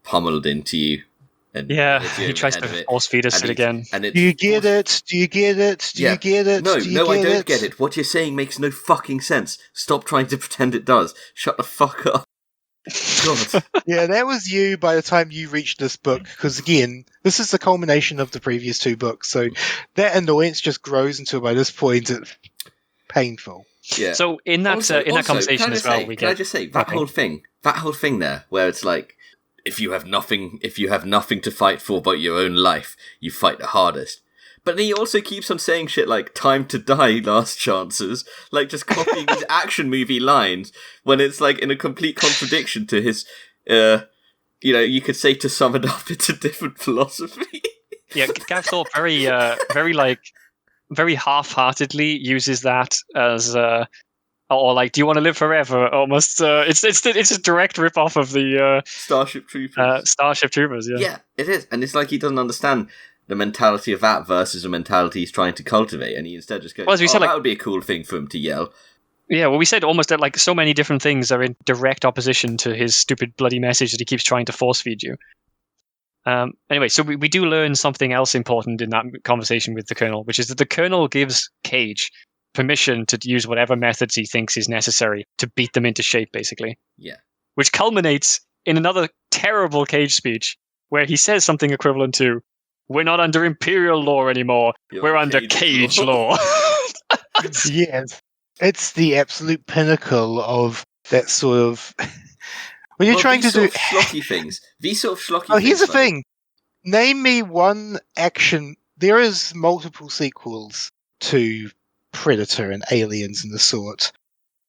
pummeled into you. And he tries to force feed us it again. Do you get it? Do you get it? Do you get it? No, I don't get it. What you're saying makes no fucking sense. Stop trying to pretend it does. Shut the fuck up. God. Yeah, that was you by the time you reached this book, because again, this is the culmination of the previous 2 books, so that annoyance just grows until by this point it's painful. Yeah. So in that conversation as well, can I just say that whole thing there, where it's like, if you have nothing to fight for but your own life, you fight the hardest. But then he also keeps on saying shit like, time to die, last chances, just copying his action movie lines, when it's in a complete contradiction to his, you could say, to sum it up, it's a different philosophy. Yeah, Gav Thorpe very half-heartedly uses that as, do you want to live forever? Almost, it's a direct rip-off of the Starship Troopers. Starship Troopers, yeah. Yeah, it is, and it's like he doesn't understand the mentality of that versus a mentality he's trying to cultivate, and he instead just goes, Well, as we said, that would be a cool thing for him to yell. Yeah, well, we said almost that like so many different things are in direct opposition to his stupid bloody message that he keeps trying to force feed you. Anyway, so we do learn something else important in that conversation with the Colonel, which is that the Colonel gives Cage permission to use whatever methods he thinks is necessary to beat them into shape, basically. Yeah. Which culminates in another terrible Cage speech where he says something equivalent to, "We're not under Imperial law anymore. We're under Cage law." Yes. It's the absolute pinnacle of that sort of... when you're trying to do... schlocky things. These sort of schlocky things. Oh, here's the thing. Name me one action... There is multiple sequels to Predator and Aliens and the sort.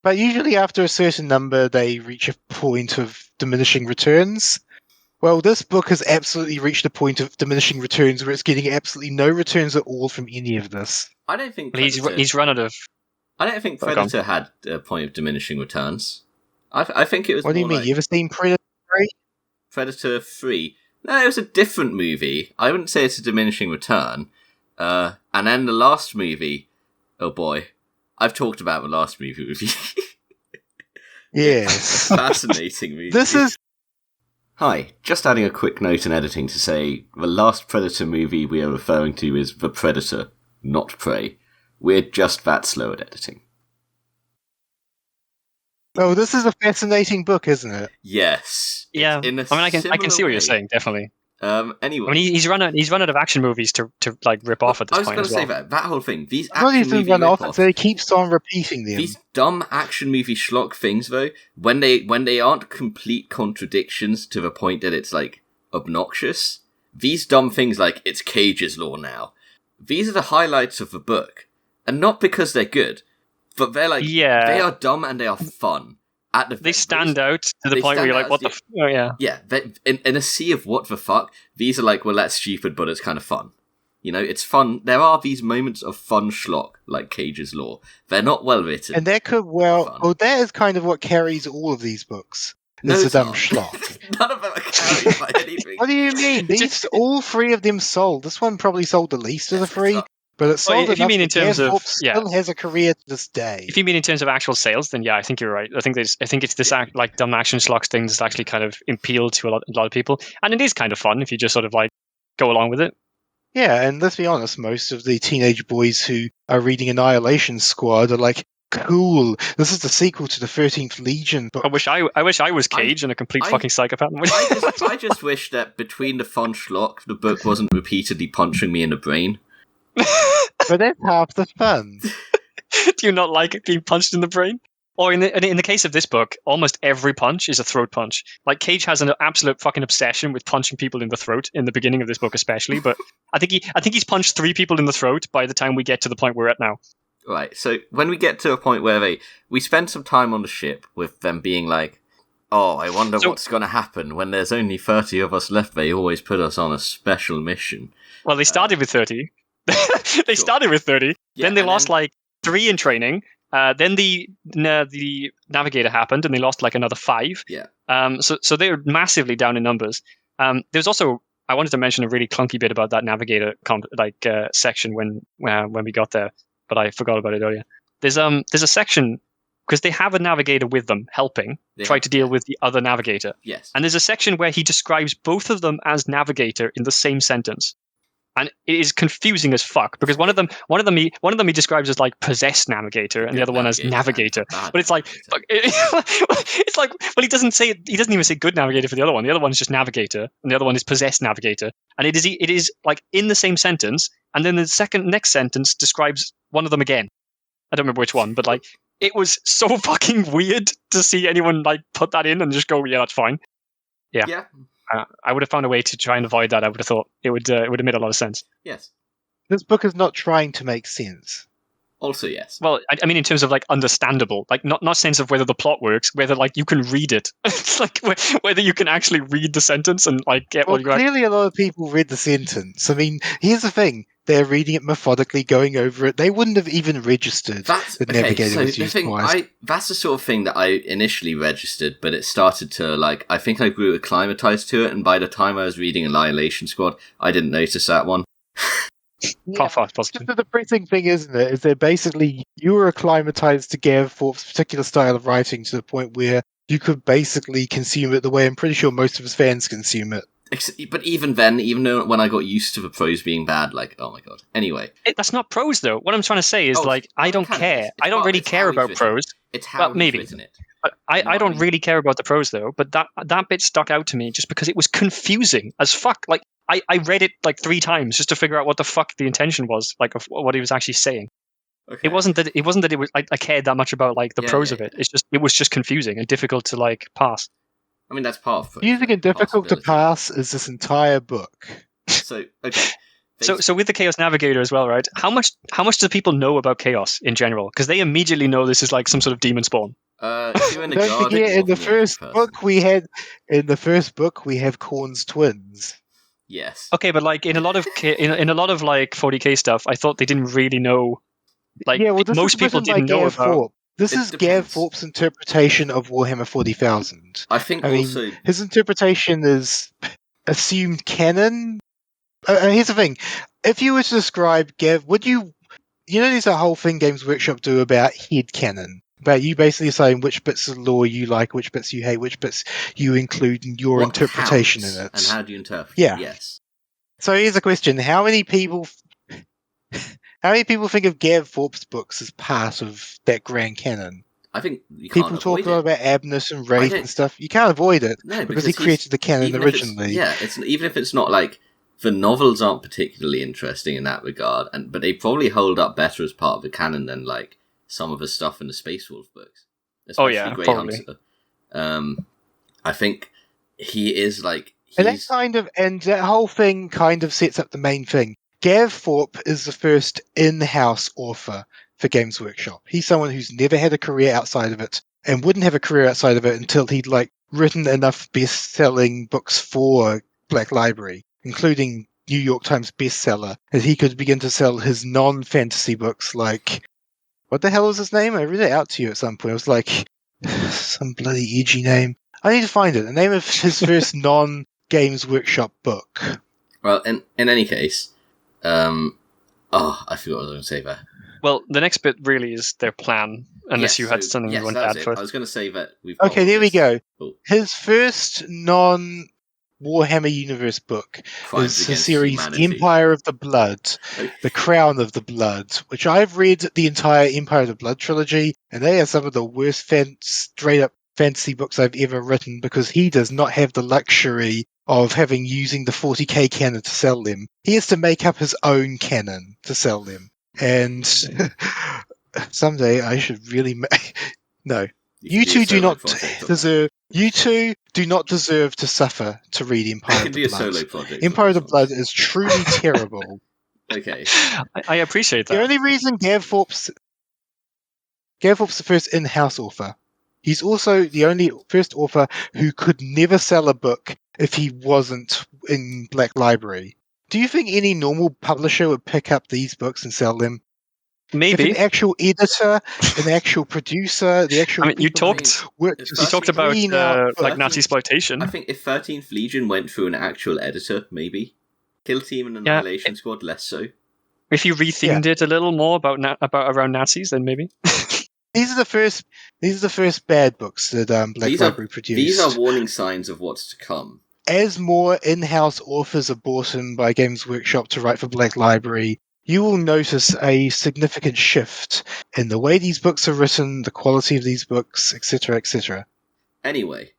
But usually after a certain number, they reach a point of diminishing returns. Well, this book has absolutely reached a point of diminishing returns where it's getting absolutely no returns at all from any of this. I don't think he's run out of... I don't think Predator had a point of diminishing returns. I think it was. What do you mean? You ever seen Predator 3? Predator 3? No, it was a different movie. I wouldn't say it's a diminishing return. And then the last movie, oh boy, I've talked about the last movie with you. Yes. Fascinating movie. This is... Hi, just adding a quick note in editing to say the last Predator movie we are referring to is The Predator, not Prey. We're just that slow at editing. Oh, this is a fascinating book, isn't it? Yes. Yeah. I can see what you're saying, definitely. Anyway, I mean, he's run out of action movies to like rip off at this point. I was going to say that whole thing. These not action even run off. They keeps on repeating them. These dumb action movie schlock things, though, when they aren't complete contradictions to the point that it's like obnoxious. These dumb things, like it's Cage's law now. These are the highlights of the book, and not because they're good, but they're like they are dumb and they are fun. They stand out to the point where you're like, what the oh yeah. Yeah, in a sea of what the fuck, these are like, well, that's stupid, but it's kind of fun. You know, it's fun. There are these moments of fun schlock, like Cage's Law. They're not well written. And that could that is kind of what carries all of these books. It's a dumb schlock. None of them are carried by anything. What do you mean? All three of them sold. This one probably sold the least of the three. But it's sold if you mean in terms of still has a career to this day. If you mean in terms of actual sales, then yeah, I think you're right. I think it's this like dumb action schlocks thing that's actually kind of appealed to a lot of people, and it is kind of fun if you just sort of like go along with it. Yeah, and let's be honest, most of the teenage boys who are reading Annihilation Squad are like, cool, this is the sequel to the 13th Legion. But I wish I was Cage and a complete fucking psychopath. I just wish that between the fun schlock, the book wasn't repeatedly punching me in the brain. But that's half the fun. Do you not like it being punched in the brain? Or in the case of this book, almost every punch is a throat punch. Like Cage has an absolute fucking obsession with punching people in the throat in the beginning of this book, especially. But I think he's punched 3 people in the throat by the time we get to the point we're at now. Right. So when we get to a point where we spend some time on the ship with them being like, oh, I wonder what's going to happen when there's only 30 of us left. They always put us on a special mission. Well, they started with 30. They started with 30. Yeah, then they lost like 3 in training. Then the navigator happened, and they lost like another 5. Yeah. So they were massively down in numbers. There's also, I wanted to mention a really clunky bit about that navigator section when we got there, but I forgot about it earlier. There's a section because they have a navigator with them helping try to deal with the other navigator. Yes. And there's a section where he describes both of them as navigator in the same sentence. And it is confusing as fuck because one of them he describes as like possessed navigator, and the other one as navigator. But it's like, well, he doesn't say it. He doesn't even say good navigator for the other one. The other one is just navigator, and the other one is possessed navigator. And it is like in the same sentence, and then the next sentence describes one of them again. I don't remember which one, but like it was so fucking weird to see anyone like put that in and just go, yeah, that's fine. Yeah. I would have found a way to try and avoid that. I would have thought it would have made a lot of sense. Yes. This book is not trying to make sense. Also, yes. Well, I mean, in terms of like understandable, like not sense of whether the plot works, whether like you can read it. It's like whether you can actually read the sentence and like get what you're. Clearly, a lot of people read the sentence. I mean, here's the thing: they're reading it methodically, going over it. They wouldn't have even registered that navigator was used twice. That's the sort of thing that I initially registered, but it started to like. I think I grew acclimatized to it, and by the time I was reading Annihilation Squad, I didn't notice that one. Far Just possibly. the depressing thing, isn't it? Is that basically you were acclimatized to Gav Thorpe's particular style of writing to the point where you could basically consume it the way I'm pretty sure most of his fans consume it. But even then, even though when I got used to the prose being bad, like, oh my god. Anyway. That's not prose, though. What I'm trying to say is, I don't care. I don't really care about prose. It's how he's maybe. written it. But I don't really care about the prose, though. But that bit stuck out to me just because it was confusing as fuck. Like, I read it like 3 times just to figure out what the fuck the intention was, like, of what he was actually saying. Okay. It wasn't that I cared that much about like the prose of it. It was just confusing and difficult to like pass. I mean, that's part of Using it difficult to pass is this entire book. So, okay. So with the Chaos Navigator as well, right? How much do people know about Chaos in general? Because they immediately know this is like some sort of demon spawn. If you're in the Don't forget, in the first book we have Korn's twins. Yes. Okay, but like in a lot of like 40k stuff, I thought they didn't really know. Like, most people didn't know about. Thorpe. This is Gav Thorpe's interpretation of Warhammer 40,000. I think his interpretation is assumed canon. Here's the thing: if you were to describe Gav, would you? There's a whole thing Games Workshop do about head canon, about you basically saying which bits of lore you like, which bits you hate, which bits you include in your interpretation in it, and how do you interpret? Yeah. It? Yes. So here's a question: How many people think of Gav Thorpe's books as part of that grand canon? I think you can't people talk about Abnus and Wraith and stuff. You can't avoid it because he created the canon originally. It's even if it's not like the novels aren't particularly interesting in that regard, but they probably hold up better as part of the canon than like some of the stuff in the Space Wolf books. Especially Grey Hunter. I think he is like, and that whole thing kind of sets up the main thing. Gav Thorpe is the first in-house author for Games Workshop. He's someone who's never had a career outside of it and wouldn't have a career outside of it until he'd like written enough best-selling books for Black Library, including New York Times bestseller, that he could begin to sell his non-fantasy books like... What the hell was his name? I read it out to you at some point. It was like some bloody edgy name. I need to find it. The name of his first non-Games Workshop book. Well, in any case... I forgot what I was going to say there. Well, the next bit really is their plan, unless you had something you wanted to add first. I was going to say that we've... Okay, there we go. Cool. His first non-Warhammer Universe book is the series Empire of the Blood, The Crown of the Blood, which I've read the entire Empire of the Blood trilogy, and they are some of the worst straight-up fantasy books I've ever written, because he does not have the luxury of using the 40k canon to sell them. He has to make up his own canon to sell them. And someday I should really no. You two do not deserve to suffer to read Empire of the Blood. Empire of the Blood is truly terrible. Okay. I appreciate that. The only reason Gav Thorpe's the first in-house author. He's also the only first author who could never sell a book if he wasn't in Black Library. Do you think any normal publisher would pick up these books and sell them? Maybe. If an actual editor, an actual producer, the actual... you talked about like Nazi exploitation. I think if 13th Legion went through an actual editor, maybe. Kill Team and Annihilation Squad, less so. If you rethemed it a little more about around Nazis, then maybe. These are the first bad books that Black Library produced. These are warning signs of what's to come. As more in-house authors are brought in by Games Workshop to write for Black Library, you will notice a significant shift in the way these books are written, the quality of these books, etc., etc. Anyway,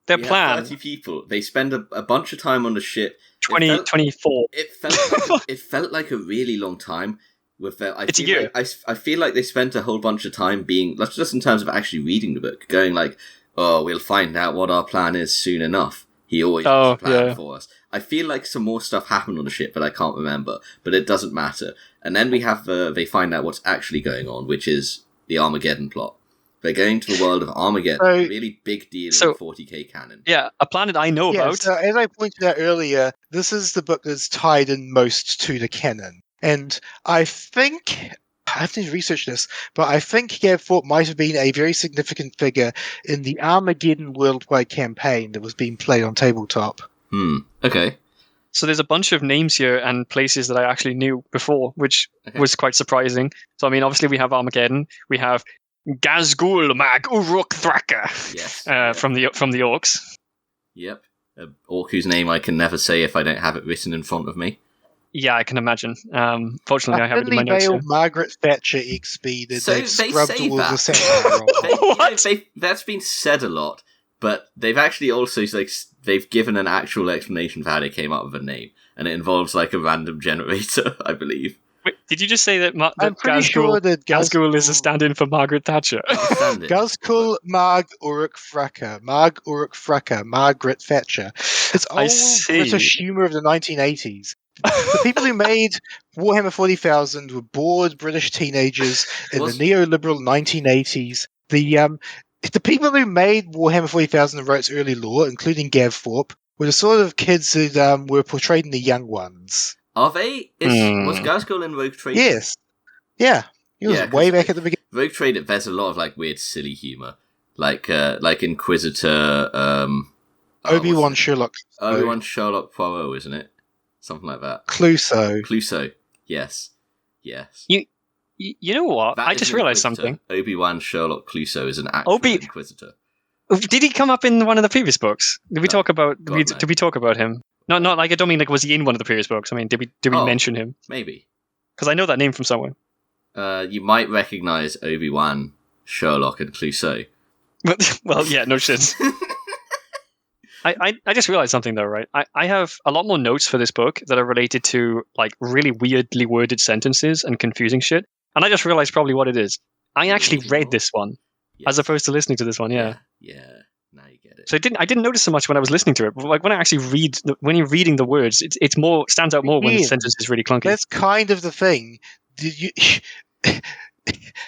their plan. 30 people. They spend a bunch of time on the ship. 24. It felt like a really long time. It's a year. I feel like they spent a whole bunch of time being, just in terms of actually reading the book, going like, oh, we'll find out what our plan is soon enough. He always has a plan for us. I feel like some more stuff happened on the ship, but I can't remember. But it doesn't matter. And then we have they find out what's actually going on, which is the Armageddon plot. They're going to the world of Armageddon, a really big deal in 40k canon. Yeah, a planet I know about. So as I pointed out earlier, this is the book that's tied in most to the canon. And I think... I have to research this, but I think Gav Thorpe might have been a very significant figure in the Armageddon worldwide campaign that was being played on tabletop. Okay. So there's a bunch of names here and places that I actually knew before, which was quite surprising. So I mean, obviously we have Armageddon, we have Gazgul Mag Uruk Thraka from the Orcs. Yep, an orc whose name I can never say if I don't have it written in front of me. Yeah, I can imagine. Fortunately, I have it in my notes here. Margaret Thatcher XP that So they've scrubbed say all that. the satire off. That's been said a lot, but they've actually also they've given an actual explanation for how they came up with a name, and it involves like a random generator, I believe. Wait, did you just say that, I'm pretty sure that Gazgul is a stand-in for Margaret Thatcher? Gazgul Mag Uruk Thraka. Margaret Thatcher. It's old British humour of the 1980s. The people who made Warhammer 40,000 were bored British teenagers in the neoliberal 1980s. The people who made Warhammer 40,000 and wrote its early lore, including Gav Thorpe, were the sort of kids who were portrayed in The Young Ones. Are they? Was Gazgul in Rogue Trader? Yes. Yeah. He was way back at the beginning. Rogue Trader, there's a lot of like weird, silly humour. Like Inquisitor... Obi-Wan Sherlock. Obi-Wan Sherlock Poirot, isn't it? Something like that. Cluso. Yes. You know what? I just realised something. Obi-Wan Sherlock Cluso is an actual Inquisitor. Did he come up in one of the previous books? Did we talk about? Did we talk about him? Not like I don't mean like was he in one of the previous books? I mean, did we mention him? Maybe. Because I know that name from somewhere. You might recognise Obi-Wan, Sherlock, and Cluso. Well, yeah, no shit. I just realized something though, right? I have a lot more notes for this book that are related to like really weirdly worded sentences and confusing shit. And I just realized probably what it is. I actually read this one as opposed to listening to this one. Yeah. Now you get it. So I didn't notice so much when I was listening to it. But like when I actually when you're reading the words, it's more stands out more when the sentence is really clunky. That's kind of the thing.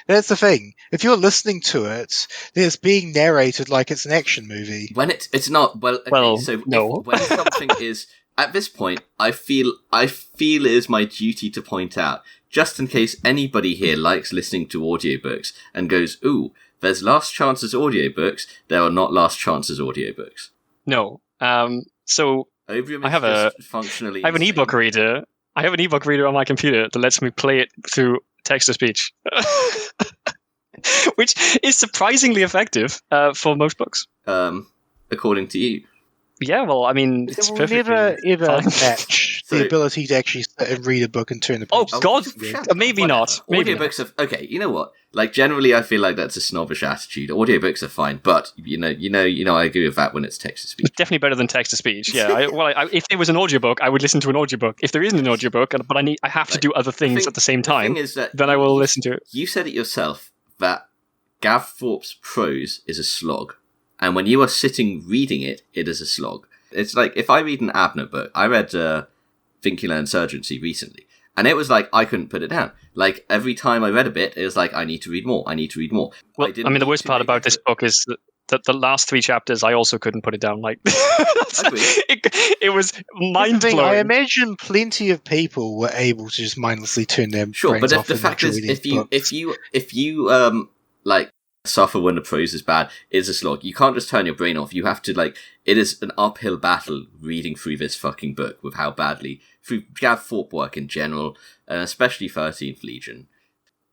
That's the thing. If you're listening to it, it's being narrated like it's an action movie. When it's not, no. When something is at this point, I feel it is my duty to point out, just in case anybody here likes listening to audiobooks and goes, "Ooh, there's Last Chances audiobooks." There are not Last Chances audiobooks. No. So Obrium I have an ebook reader. I have an ebook reader on my computer that lets me play it through text-to-speech, which is surprisingly effective for most books. According to you. Yeah, well, I mean, it's will perfectly never ever fine. match the ability to actually sit and read a book and turn the pages. Oh God, maybe not. Maybe audiobooks are okay. You know what? Like generally, I feel like that's a snobbish attitude. Audiobooks are fine, but you know, I agree with that when it's text to speech. It's definitely better than text to speech. Yeah. If there was an audiobook, I would listen to an audiobook. If there isn't an audiobook, but I have to do other things at the same time, then I will listen to it. You said it yourself that Gav Thorpe's prose is a slog, and when you are sitting reading it, it is a slog. It's like if I read an Abner book. I read Vincula Insurgency recently, and it was like I couldn't put it down. Like every time I read a bit, it was like I need to read more. Well, I mean, the worst part about this book is that the last 3 chapters, I also couldn't put it down. Like it was mind blowing. I imagine plenty of people were able to just mindlessly turn their brains off. But the fact is, if you like suffer when the prose is bad, it's a slog. You can't just turn your brain off. You have to it is an uphill battle reading through this fucking book with how badly through Gav Thorpe work in general, and especially 13th Legion.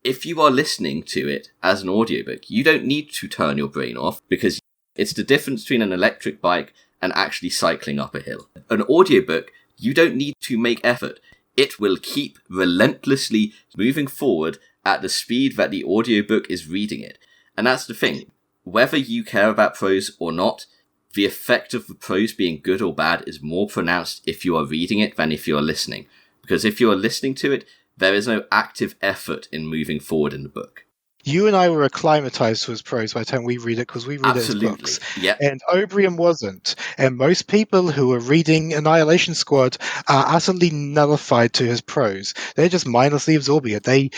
If you are listening to it as an audiobook, you don't need to turn your brain off because it's the difference between an electric bike and actually cycling up a hill. An audiobook, you don't need to make effort. It will keep relentlessly moving forward at the speed that the audiobook is reading it. And that's the thing. Whether you care about prose or not, the effect of the prose being good or bad is more pronounced if you are reading it than if you are listening. Because if you are listening to it, there is no active effort in moving forward in the book. You and I were acclimatized to his prose by the time we read it, because we read it as books. Yep. And Obrium wasn't. And most people who are reading Annihilation Squad are utterly nullified to his prose. They're just mindlessly absorbing it.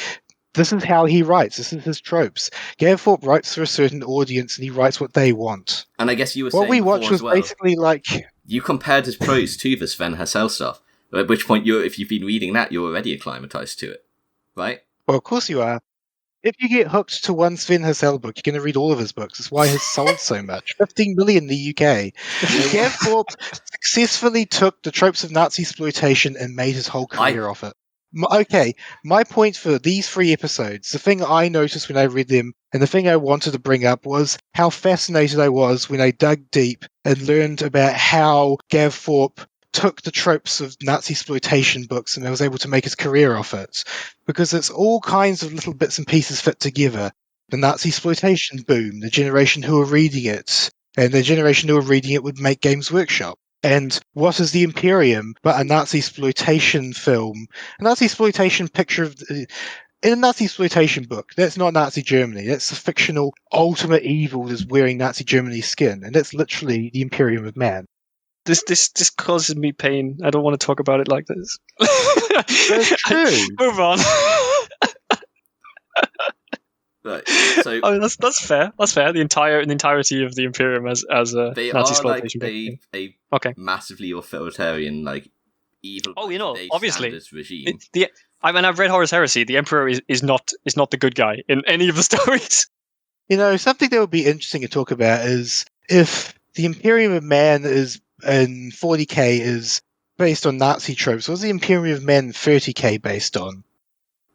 This is how he writes. This is his tropes. Gav Thorpe writes for a certain audience, and he writes what they want. And I guess you were saying what we watched was basically like you compared his prose to the Sven Hassel stuff. At which point, if you've been reading that, you're already acclimatized to it, right? Well, of course you are. If you get hooked to one Sven Hissel book, you're going to read all of his books. That's why he's sold so much. 15 million in the UK. Gav Thorpe successfully took the tropes of Nazi exploitation and made his whole career off it. Okay, my point for these 3 episodes, the thing I noticed when I read them, and the thing I wanted to bring up was how fascinated I was when I dug deep and learned about how Gav Thorpe took the tropes of Nazi exploitation books and was able to make his career off it. Because it's all kinds of little bits and pieces fit together. The Nazi exploitation boom, the generation who were reading it, and the generation who were reading it would make Games Workshop. And what is the Imperium but a Nazi exploitation film? A Nazi exploitation picture of... in a Nazi exploitation book, that's not Nazi Germany. That's the fictional ultimate evil that's wearing Nazi Germany's skin. And that's literally the Imperium of Man. This causes me pain. I don't want to talk about it like this. That's true. Move on. Right. So that's fair. That's fair. The entirety of the Imperium as a they Nazi are like exploitation. a massively authoritarian, like evil. Obviously, regime. I've read Horus Heresy. The Emperor is not the good guy in any of the stories. Something that would be interesting to talk about is if the Imperium of Man is in 40k is based on Nazi tropes. What's the Imperium of Men 30k based on?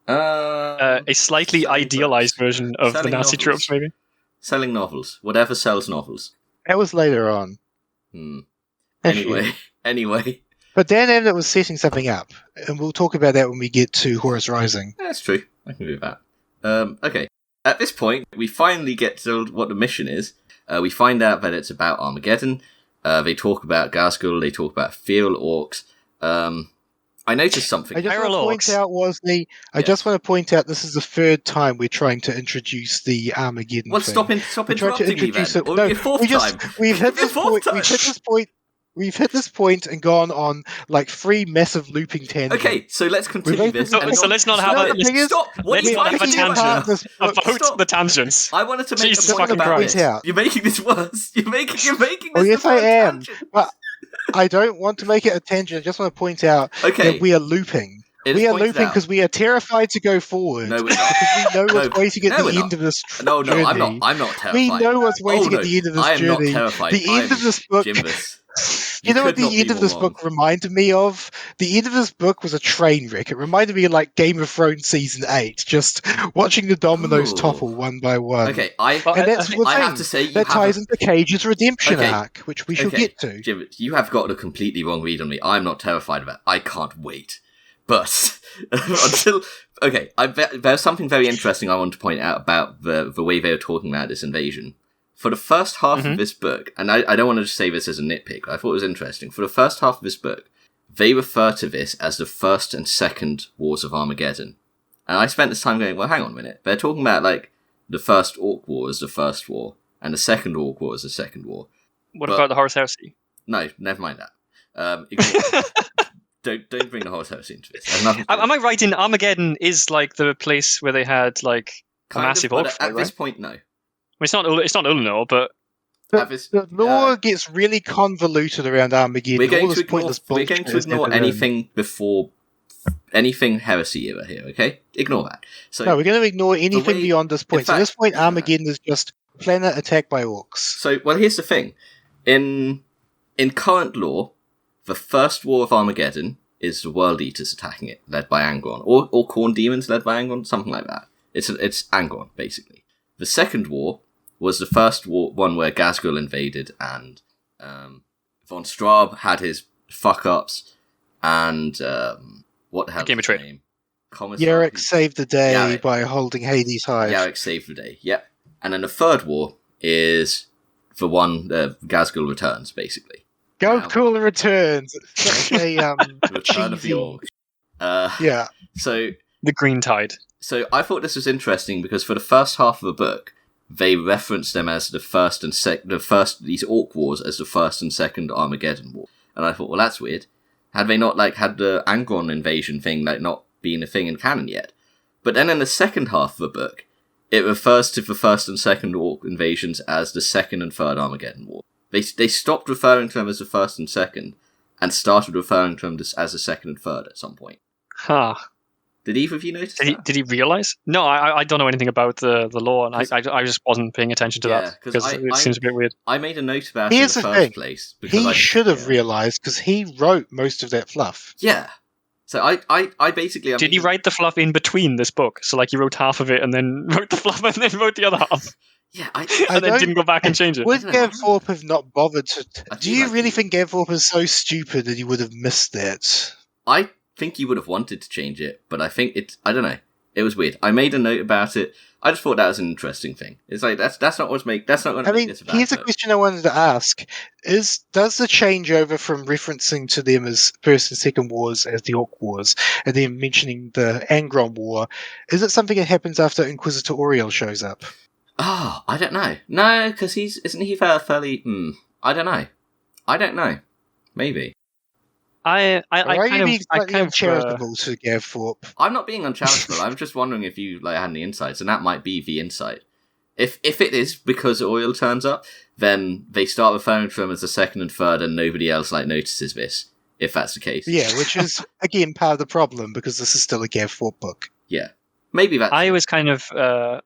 A slightly idealized version of the Nazi tropes, maybe. Selling novels. Whatever sells novels. That was later on. Anyway. But Dan Abnett was setting something up, and we'll talk about that when we get to Horus Rising. That's true. I can do that. Okay. At this point, we finally get to what the mission is. We find out that it's about Armageddon. They talk about Ghazghkull. They talk about feral orcs. I noticed something. I just want to point out this is the 3rd time we're trying to introduce the Armageddon. Well, stop interrupting me then. No, We've hit this point and gone on like 3 massive looping tangents. Okay, so let's continue this. So let's not have a tangent about the tangents. I wanted to make a point about it. You're making this worse. You're making this. Oh yes, I am. But I don't want to make it a tangent. I just want to point out that we are looping. We are looping because we are terrified to go forward. No, we're not. Because we know what's waiting at the end of this journey. I'm not terrified. We know what's waiting at the end of this journey. I am not terrified. The end of this book... Jimbus. You know what the end of this book reminded me of? The end of this book was a train wreck. It reminded me of like Game of Thrones Season 8, just watching the dominoes topple one by one. Okay, I have to say... That ties into Cage's redemption arc, which we shall get to. Jimbus, you have got a completely wrong read on me. I'm not terrified of it. I can't wait. But until... Okay, there's something very interesting I want to point out about the way they were talking about this invasion. For the first half of this book, and I don't want to just say this as a nitpick, I thought it was interesting. For the first half of this book, they refer to this as the first and second Wars of Armageddon. And I spent this time going, well, hang on a minute. They're talking about, like, the first Orc War as the first war, and the second Orc War as the second war. What about the Horus Heresy? No, never mind that. Don't bring the Horus Heresy into this. Am I right in Armageddon is, like, the place where they had, like, a massive Orc fight, at this point, no. It's not Ulnor, but... The lore gets really convoluted around Armageddon. We're going to ignore anything before... anything Heresy era here, okay? Ignore that. So, no, we're going to ignore anything beyond this point. At this point, Armageddon is just planet attacked by orcs. So, well, here's the thing. In current lore, the first War of Armageddon is the World Eaters attacking it, led by Angron. Or Khorne Demons led by Angron, something like that. It's Angron, basically. The second war was the first one where Ghazghkull invaded and von Straub had his fuck-ups and what the hell Game is his name? Yarrick saved the day by holding Hades high. Yarrick saved the day, yep. And then the third war is the one Ghazghkull returns, basically. Ghazghkull returns! It's such a Return of the Orc. Yeah. So... The Green Tide. So I thought this was interesting because for the first half of the book, they referenced them as the first and these Orc Wars as the first and second Armageddon War. And I thought, well, that's weird. Had they not, like, had the Angron invasion thing, like, not been a thing in canon yet? But then in the second half of the book, it refers to the first and second Orc invasions as the second and third Armageddon War. They stopped referring to them as the first and second, and started referring to them as the second and third at some point. Huh. Did either of you notice that? Did he realize? No, I don't know anything about the law, and I just wasn't paying attention to that because it seems a bit weird. I made a note about Here's it in the the first thing. place. Because He should have realised because he wrote most of that fluff. Yeah. So I basically... Did he write the fluff in between this book? So like he wrote half of it and then wrote the fluff and then wrote the other half? Yeah, and then didn't go back and change it. Would Gav Thorpe have not bothered to... Do you really think Gav Thorpe is so stupid that he would have missed that? I think he would have wanted to change it, but I think I don't know. It was weird. I made a note about it. I just thought that was an interesting thing. It's like that's not going to make this a bad here's a question I wanted to ask: does the changeover from referencing to them as First and Second Wars as the Orc Wars, and then mentioning the Angron War, is it something that happens after Inquisitor Auriel shows up? Oh, I don't know. No, because isn't he fairly? I don't know. Maybe. I kind of charitable to Gav Thorpe. I'm not being uncharitable. I'm just wondering if you had any insights, and that might be the insight. If it is because Auriel turns up, then they start referring to him as the second and third, and nobody else notices this. If that's the case, yeah, which is again part of the problem because this is still a Gav Thorpe book. Yeah, maybe that. I was kind of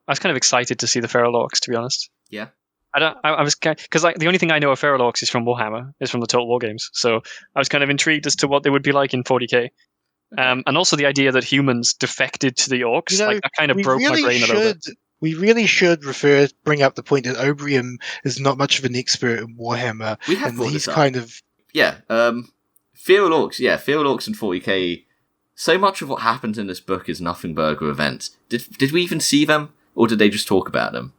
excited to see the Feral Orcs, to be honest. Yeah. I was because the only thing I know of Feral Orcs is from Warhammer, is from the Total War games. So I was kind of intrigued as to what they would be like in 40k, and also the idea that humans defected to the Orcs, that kind of broke my brain a little bit. We really should bring up the point that Obrium is not much of an expert in Warhammer, and he's kind of Feral Orcs. Feral Orcs in 40k. So much of what happens in this book is nothing burger events. Did we even see them, or did they just talk about them?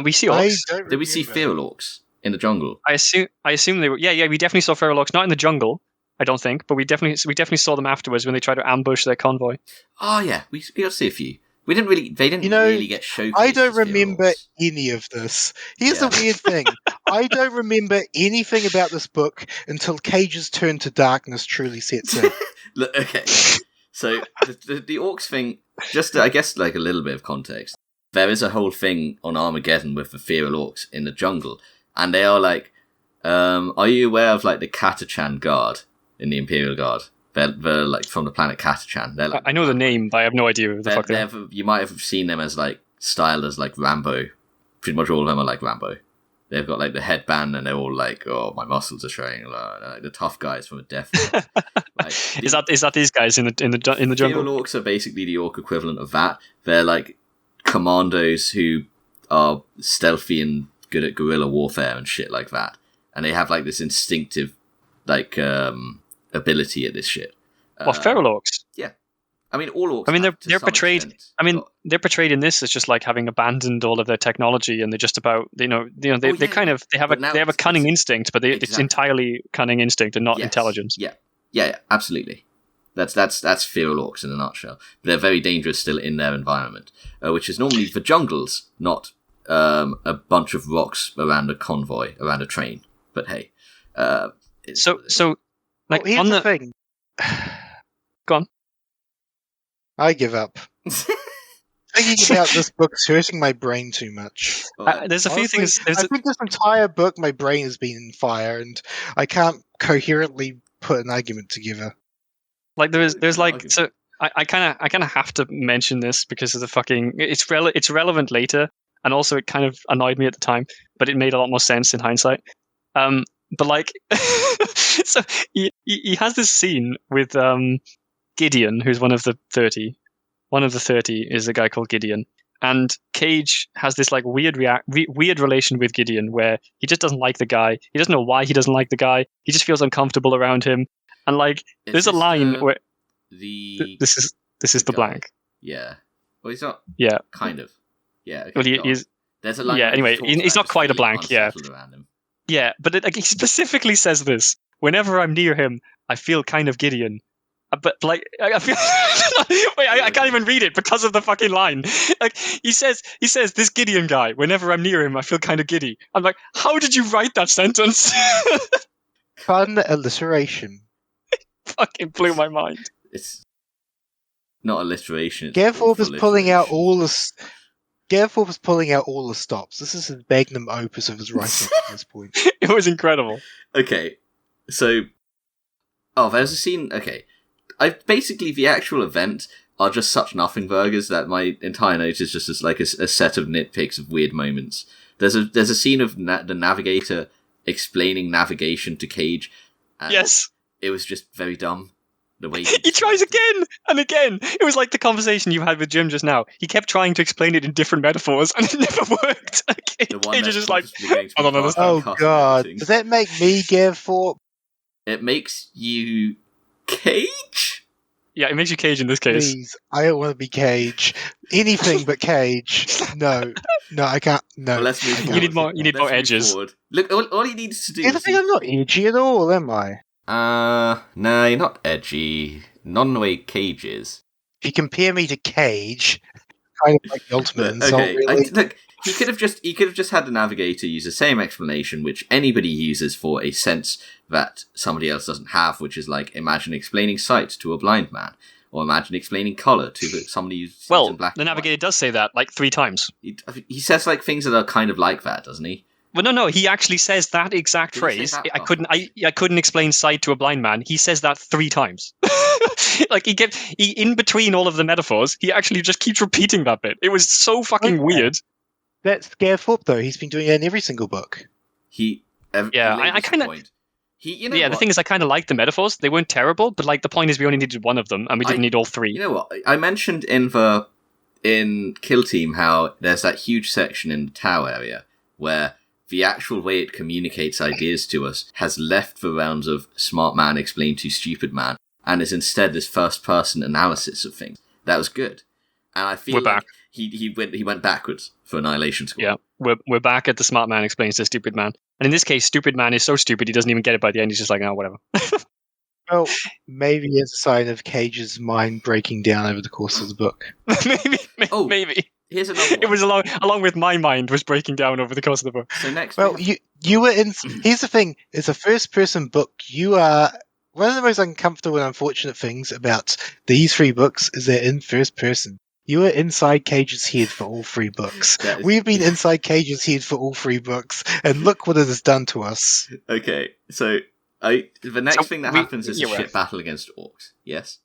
We see orcs. Did we see feral orcs in the jungle? I assume they were. Yeah. We definitely saw feral orcs. Not in the jungle, I don't think, but we definitely saw them afterwards when they tried to ambush their convoy. Oh yeah, we got to see a few. They didn't really get showcased. I don't remember any of this. Here's the weird thing: I don't remember anything about this book until Cage's Turn to Darkness truly sets in. Look, okay, so the orcs thing. Just I guess a little bit of context. There is a whole thing on Armageddon with the feral orcs in the jungle, and they are are you aware of the Catachan Guard in the Imperial Guard? They're from the planet Catachan. I know the name, but I have no idea who the fuck they are. You might have seen them as styled as Rambo. Pretty much all of them are like Rambo. They've got the headband, and they're all oh, my muscles are showing. The tough guys from a death. Is that these guys in the jungle? Feral orcs are basically the orc equivalent of that. They're commandos who are stealthy and good at guerrilla warfare and shit like that, and they have this instinctive ability at this shit. Feral orcs? Yeah, I mean all orcs. I mean they're portrayed. They're portrayed in this as just having abandoned all of their technology, and they're just about they have a cunning instinct, but it's entirely cunning instinct and not intelligence. Yeah, absolutely. That's feral orcs in a nutshell. They're very dangerous still in their environment, which is normally the jungles, not a bunch of rocks around a convoy, around a train. But hey, here's the thing. Go on. I give up. Thinking about this book's hurting my brain too much. There's a few things. I think this entire book, my brain has been in fire, and I can't coherently put an argument together. So I kind of have to mention this because of the fucking it's relevant later, and also it kind of annoyed me at the time, but it made a lot more sense in hindsight. But so he has this scene with Gideon, who's one of the 30. One of the 30 is a guy called Gideon, and Cage has this weird relation with Gideon where he just doesn't like the guy. He doesn't know why he doesn't like the guy. He just feels uncomfortable around him. And there's a line where this is the blank. Yeah. Well, he's not. Yeah. Kind of. Yeah. Okay, well, there's a line. Yeah. Anyway, he's not quite a blank. Yeah. Him. Yeah, but he specifically says this: whenever I'm near him, I feel kind of Gideon. But I feel. Wait, I can't even read it because of the fucking line. He says this Gideon guy. Whenever I'm near him, I feel kind of giddy. I'm like, how did you write that sentence? Fun alliteration. Fucking blew my mind. It's not alliteration. Gav Thorpe is pulling out all the stops. This is his magnum opus of his writing at this point. It was incredible. Okay, so there's a scene. Okay, basically the actual event. are just such nothing burgers that my entire note is just as like a set of nitpicks of weird moments. There's a scene of the navigator explaining navigation to Cage. And Yes. it was just very dumb. The way He tries again and again. It was like the conversation you had with Jim just now. He kept trying to explain it in different metaphors, and it never worked. The one Cage is that's just like, constantly going to I be don't understand. fast Oh and cuss and god, everything. does that make me Gav Thorpe? It makes you Cage? Yeah, it makes you Cage in this case. Please, I don't want to be Cage. Anything but Cage. No, I can't. No, Well, let's move I forward. You need more- you need Let's more move edges. forward. Look, all he needs to do You is... think I'm not edgy at all, am I? No, you're not edgy. Not in the way Cage is. If you compare me to Cage, kind of like the ultimate insult, Okay, really. look, he could have just had the navigator use the same explanation which anybody uses for a sense that somebody else doesn't have, which is like, imagine explaining sight to a blind man, or imagine explaining colour to somebody who's in Well, black the and white. navigator does say that like 3 times. He says like things that are kind of like that, doesn't he? Well, no, he actually says that exact Did he say phrase. that? I couldn't explain sight to a blind man. He says that 3 times. Like he in between all of the metaphors, he actually just keeps repeating that bit. It was so fucking Okay. weird. That's Gav Thorpe, though. He's been doing it in every single book. He Yeah, labours I the kinda- point. You know Yeah, what? the thing is, I kind of liked the metaphors. They weren't terrible, but like the point is, we only needed one of them, and we didn't need all 3. You know what? I mentioned in Kill Team how there's that huge section in the Tau area where the actual way it communicates ideas to us has left the realms of smart man explained to stupid man, and is instead this first-person analysis of things. That was good, and I feel We're like back. he went backwards for Annihilation Squad. Yeah, we're back at the smart man explains to stupid man, and in this case, stupid man is so stupid he doesn't even get it by the end. He's just like, oh, whatever. Well, maybe it's a sign of Cage's mind breaking down over the course of the book. Maybe. Here's another one. It was along with my mind was breaking down over the course of the book. So next, Well, we have- you were in. Here's the thing: it's a first-person book. You are one of the most uncomfortable and unfortunate things about these 3 books is they're in first person. You were inside Cage's head for all 3 books. That is- We've been inside Cage's head for all 3 books, and look what it has done to us. Okay, so the next So thing that we- happens is a yeah, well. ship battle against orcs. Yes.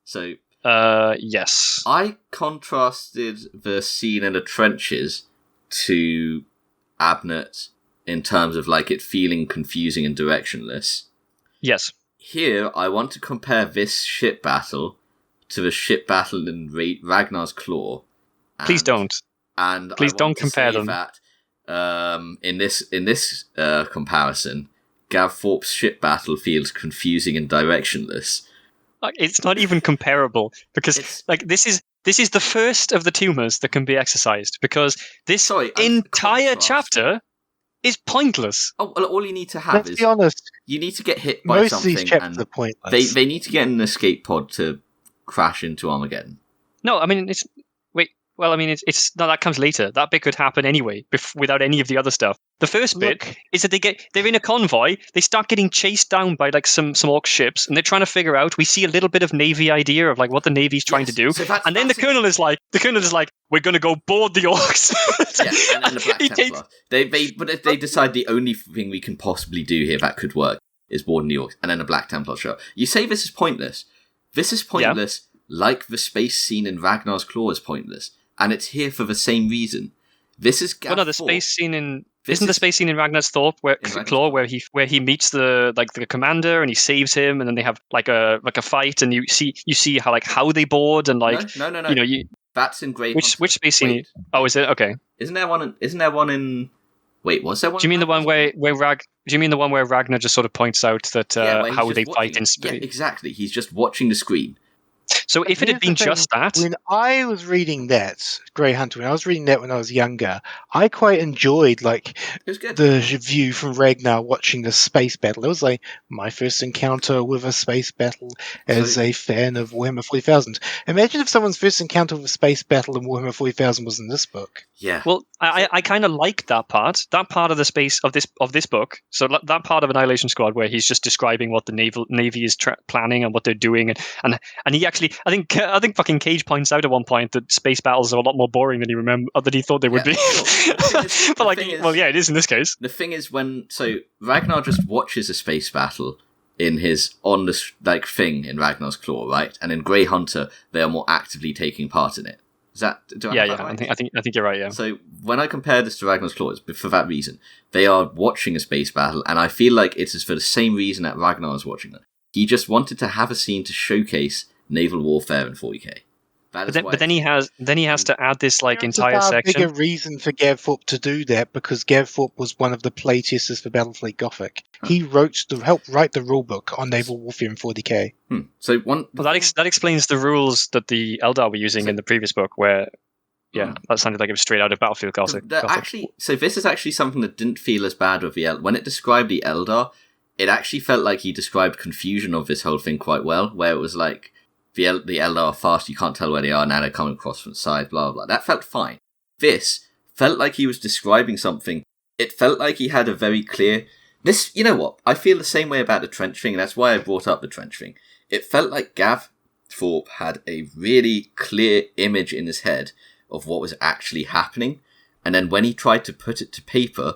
So Yes. I contrasted the scene in the trenches to Abnett in terms of like it feeling confusing and directionless. Yes. Here, I want to compare this ship battle to the ship battle in Ragnar's Claw. Please don't. And Please I don't want to compare say them. That in this comparison, Gav Thorpe's ship battle feels confusing and directionless. Like, it's not even comparable because It's- like this is the first of the tumors that can be exercised because this Sorry, entire contrast. chapter is pointless. Oh, well, all you need to have Let's is be honest. you need to get hit by Most of something, these chapters and are pointless. they need to get in an escape pod to crash into Armageddon. No, I mean it's well, I mean it's no, that comes later. That bit could happen anyway without any of the other stuff. The first bit Look, is that they're in a convoy. They start getting chased down by like some orc ships, and they're trying to figure out. We see a little bit of Navy idea of like what the Navy's trying to do, So that's- and then the that's colonel is like, we're going to go board the orcs. Yeah, and then the Black He Templar. But if they decide the only thing we can possibly do here that could work is board New York, and then the Black Templar show up. You say this is pointless. This is pointless, like the space scene in Ragnar's Claw is pointless, and it's here for the same reason. This is Well, no, the Gav space scene in This isn't the is- space scene in Ragnar's Thorpe where In Ragnar's Claw Thorpe. where he meets the commander and he saves him, and then they have like a fight, and you see how they board and like no. you know That's in Grey which Hunter. space scene? Wait, Oh, is it okay? Isn't there one in? Wait, was there one? Do you mean the in one Do you mean the one where Ragnar just sort of points out that Yeah, where he's how just they watching fight it. in space? Yeah, exactly. He's just watching the screen. So if it had here's the been thing, just that, when I was reading that Grey Hunter, when I was reading that when I was younger, I quite enjoyed like It was good. the view from Ragnar watching the space battle. It was like my first encounter with a space battle as So- a fan of Warhammer 40,000. Imagine if someone's first encounter with a space battle in Warhammer 40,000 was in this book. Yeah. well, I kind of like that part of the space of this book. So that part of Annihilation Squad where he's just describing what the Navy is planning and what they're doing, and he actually I think fucking Cage points out at one point that space battles are a lot more boring than he thought they would Yeah, be. sure. The thing is- But the like, thing is- well, yeah, it is in this case. The thing is, Ragnar just watches a space battle in his on the thing in Ragnar's Claw, right? And in Grey Hunter, they are more actively taking part in it. Is that do I have that right? I think you're right. Yeah. So when I compare this to Ragnar's Claw, it's for that reason. They are watching a space battle, and I feel like it is for the same reason that Ragnar is watching it. He just wanted to have a scene to showcase naval warfare in 40k. But then he has to add this like There's entire a far section. bigger reason for Gav Thorpe to do that, because Gav Thorpe was one of the playtesters for Battlefleet Gothic. He helped write the rulebook on naval warfare in 40k. So that explains the rules that the Eldar were using in the previous book, where that sounded like it was straight out of Battlefield Gothic. So this is actually something that didn't feel as bad with the when it described the Eldar. It actually felt like he described confusion of this whole thing quite well, where it was like the Eldar are fast, you can't tell where they are, now they're coming across from the side, blah, blah, blah. That felt fine. This felt like he was describing something. It felt like he had a very clear... you know what? I feel the same way about the trench thing, and that's why I brought up the trench thing. It felt like Gav Thorpe had a really clear image in his head of what was actually happening, and then when he tried to put it to paper,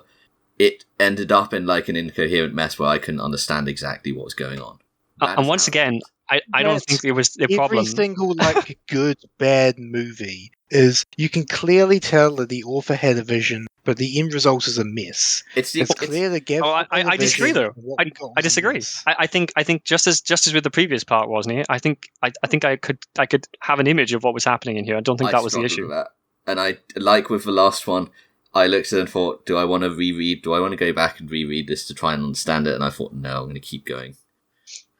it ended up in like an incoherent mess where I couldn't understand exactly what was going on. And once again, I don't think it was the problem. Every single like good, bad movie is you can clearly tell that the author had a vision, but the end result is a mess. It's clear that Gav. I disagree though. I disagree. I think just as with the previous part, wasn't it? I think I could have an image of what was happening in here. I don't think that was the issue. With that. And I like with the last one, I looked at it and thought, do I want to reread? Do I want to go back and reread this to try and understand it? And I thought, no, I'm going to keep going.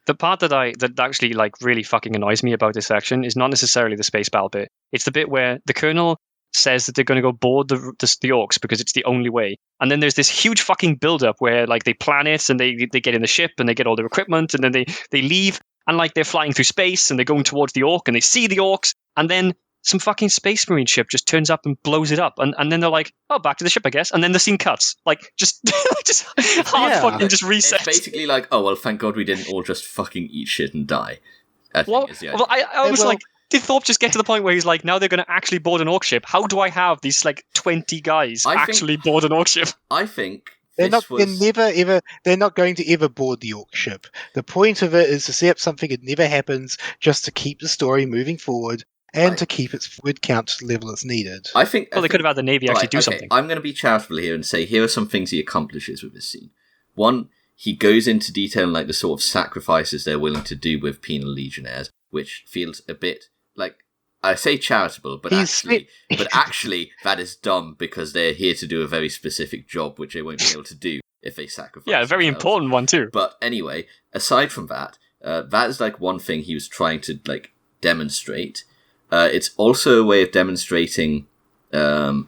The part that actually like really fucking annoys me about this section is not necessarily the space battle bit. It's the bit where the Colonel says that they're going to go board the orcs because it's the only way. And then there's this huge fucking build-up where like they plan it and they get in the ship and they get all their equipment and then they leave and like they're flying through space and they're going towards the orc and they see the orcs and then some fucking space marine ship just turns up and blows it up and then they're like, oh, back to the ship, I guess. And then the scene cuts. Like, just fucking just resets. It's basically like, oh, well, thank God we didn't all just fucking eat shit and die. I was like, did Thorpe just get to the point where he's like, now they're going to actually board an orc ship? How do I have these like 20 guys actually board an orc ship? I think they're not going to ever board the orc ship. The point of it is to set up something that never happens, just to keep the story moving forward. And to keep its word count to the level it's needed. They could have had the Navy actually do something. I'm going to be charitable here and say, here are some things he accomplishes with this scene. One, he goes into detail in like the sort of sacrifices they're willing to do with penal legionnaires, which feels a bit like, I say charitable, but actually that is dumb because they're here to do a very specific job, which they won't be able to do if they sacrifice. Yeah, a very important one too. But anyway, aside from that, that is like one thing he was trying to like demonstrate. It's also a way of demonstrating the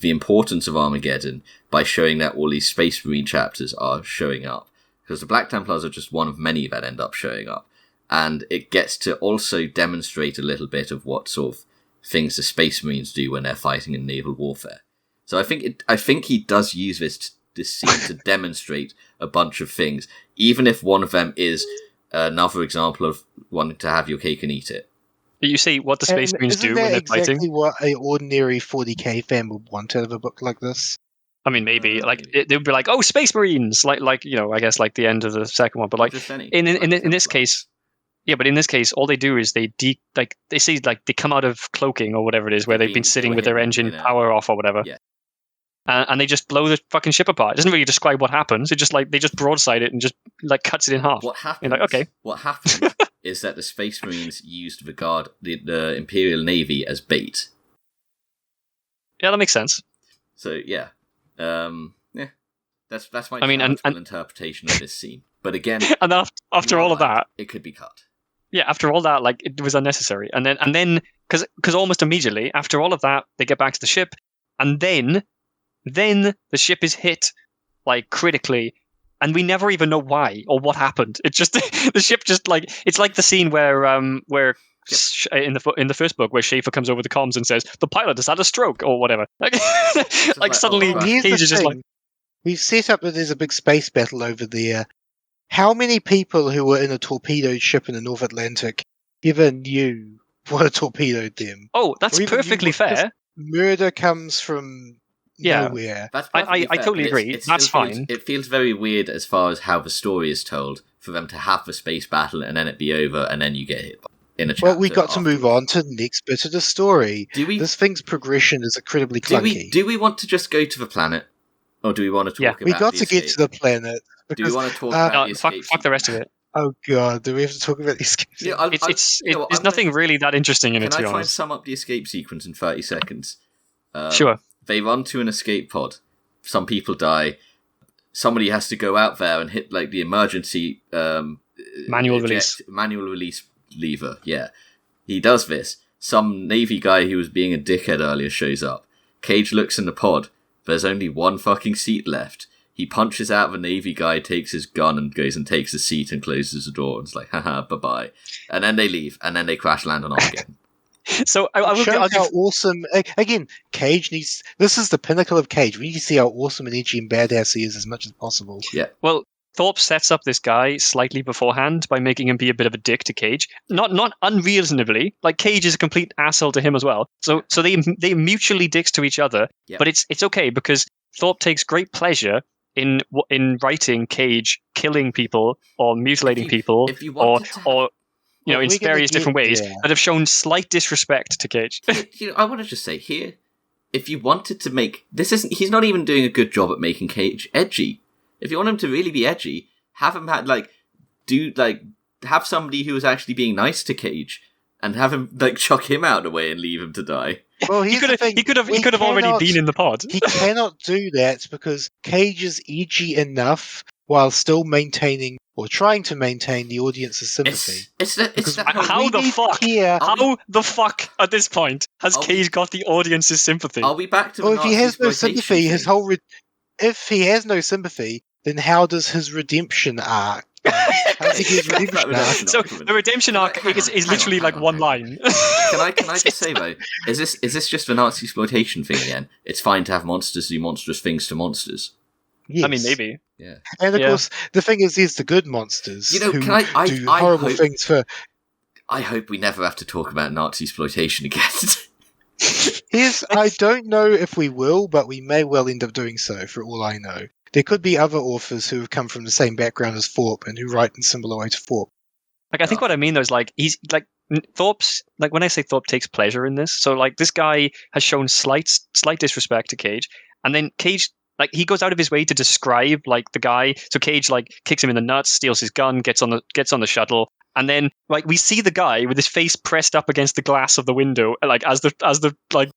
importance of Armageddon by showing that all these Space Marine chapters are showing up. Because the Black Templars are just one of many that end up showing up. And it gets to also demonstrate a little bit of what sort of things the Space Marines do when they're fighting in naval warfare. So I think he does use this scene to demonstrate a bunch of things, even if one of them is another example of wanting to have your cake and eat it. You see what the Space Marines do when they're fighting? Exactly what an ordinary 40k fan would want out of a book like this. I mean, maybe like they would be like, "Oh, Space Marines!" Like you know, I guess like the end of the second one. But like in this case, yeah. But in this case, all they do is they say they come out of cloaking or whatever it is, where they've been sitting with their engine power off or whatever. Yeah. And they just blow the fucking ship apart. It doesn't really describe what happens. It just they just broadside it and just like cuts it in half. What happens? You're like, okay. What happens is that the Space Marines used the Imperial Navy as bait. Yeah, that makes sense. So yeah, that's my interpretation of this scene. But again, and after all of that, it could be cut. Yeah, after all that, like it was unnecessary. And then because almost immediately after all of that, they get back to the ship, and then the ship is hit like critically, and we never even know why or what happened. It just the ship just like it's like the scene where in the first book where Schaefer comes over the comms and says the pilot has had a stroke or whatever. Like suddenly Cage is just like, we've set up that there's a big space battle over there. How many people who were in a torpedoed ship in the North Atlantic ever knew what torpedoed them? Oh, that's perfectly fair. Murder comes from Yeah. nowhere. That's I perfectly fair, totally but agree. it That's still feels, fine. It feels very weird as far as how the story is told, for them to have the space battle and then it be over and then you get hit in a chapter. Well, we got to move afterwards. on to the next bit of the story. Do we? This thing's progression is incredibly clunky. Do we want to just go to the planet, or do we want to talk about? We got the to get escape? to the planet. Do Because, we want to talk about the fuck escape? the rest of it. Oh god, do we have to talk about the escape? Yeah, There's nothing really that interesting in it, Can to I be try and honest. sum up the escape sequence in 30 seconds? Sure. They run to an escape pod. Some people die. Somebody has to go out there and hit like the emergency Manual release lever. Yeah, he does this. Some Navy guy who was being a dickhead earlier shows up. Cage looks in the pod. There's only one fucking seat left. He punches out the Navy guy, takes his gun, and goes and takes a seat and closes the door. And it's like, haha, bye-bye. And then they leave, and then they crash land on Armageddon. So I'll how awesome. Again, Cage needs. This is the pinnacle of Cage. We need to see how awesome and edgy and badass he is as much as possible. Yeah. Well, Thorpe sets up this guy slightly beforehand by making him be a bit of a dick to Cage. Not unreasonably. Like, Cage is a complete asshole to him as well. So they mutually dicks to each other. Yep. But it's okay because Thorpe takes great pleasure in writing Cage killing people or mutilating people or in various different ways that have shown slight disrespect to Cage. I want to just say here, if you wanted to make he's not even doing a good job at making Cage edgy. If you want him to really be edgy, have him have somebody who is actually being nice to Cage and have him chuck him out of the way and leave him to die. Well, he could have already been in the pod. He cannot do that because Cage is edgy enough while still maintaining or trying to maintain the audience's sympathy. How the fuck at this point has Cage got the audience's sympathy? Are we back to the if he has no sympathy, thing? If he has no sympathy, then how does his redemption arc? How does he get his redemption arc? So the redemption arc is literally one line. Can I just say though, is this just the Nazi exploitation thing again? It's fine to have monsters do monstrous things to monsters. Yes. I mean, maybe. Yeah. And of course, the thing is, there's the good monsters who do horrible things for. I hope we never have to talk about Nazi exploitation again. I don't know if we will, but we may well end up doing so, for all I know. There could be other authors who have come from the same background as Thorpe and who write in similar way to Thorpe. I think what I mean though is he's Thorpe's when I say Thorpe takes pleasure in this, so this guy has shown slight disrespect to Cage, and then Cage he goes out of his way to describe the guy. So Cage kicks him in the nuts, steals his gun, gets on the shuttle, and then we see the guy with his face pressed up against the glass of the window, as the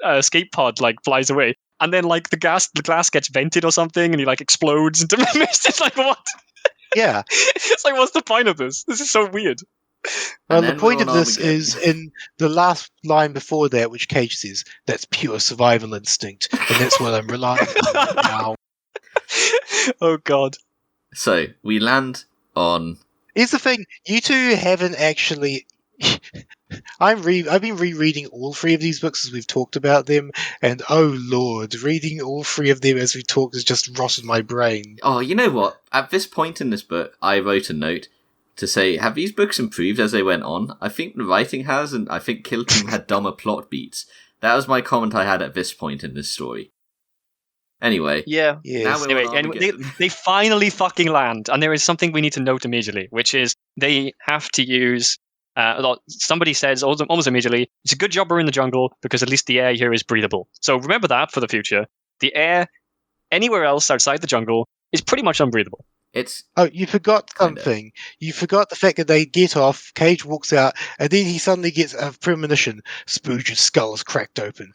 escape pod flies away, and then the glass gets vented or something, and he explodes into mist. It's what? Yeah. It's what's the point of this? This is so weird. Well, the point of this is in the last line before that, which Cage says, that's pure survival instinct, and that's what I'm relying on now. Oh, God. So, we land on... Here's the thing, you two haven't actually... I've been rereading all three of these books as we've talked about them, and oh lord, reading all three of them as we talk has just rotted my brain. Oh, you know what? At this point in this book, I wrote a note to say, have these books improved as they went on? I think the writing has, and I think Kill Team had dumber plot beats. That was my comment I had at this point in this story. Anyway. Yeah. Yes. They finally fucking land, and there is something we need to note immediately, which is they have to use... somebody says almost immediately, it's a good job we're in the jungle, because at least the air here is breathable. So remember that for the future. The air anywhere else outside the jungle is pretty much unbreathable. You forgot something. You forgot the fact that they get off, Cage walks out, and then he suddenly gets a premonition. Spooge's skull is cracked open.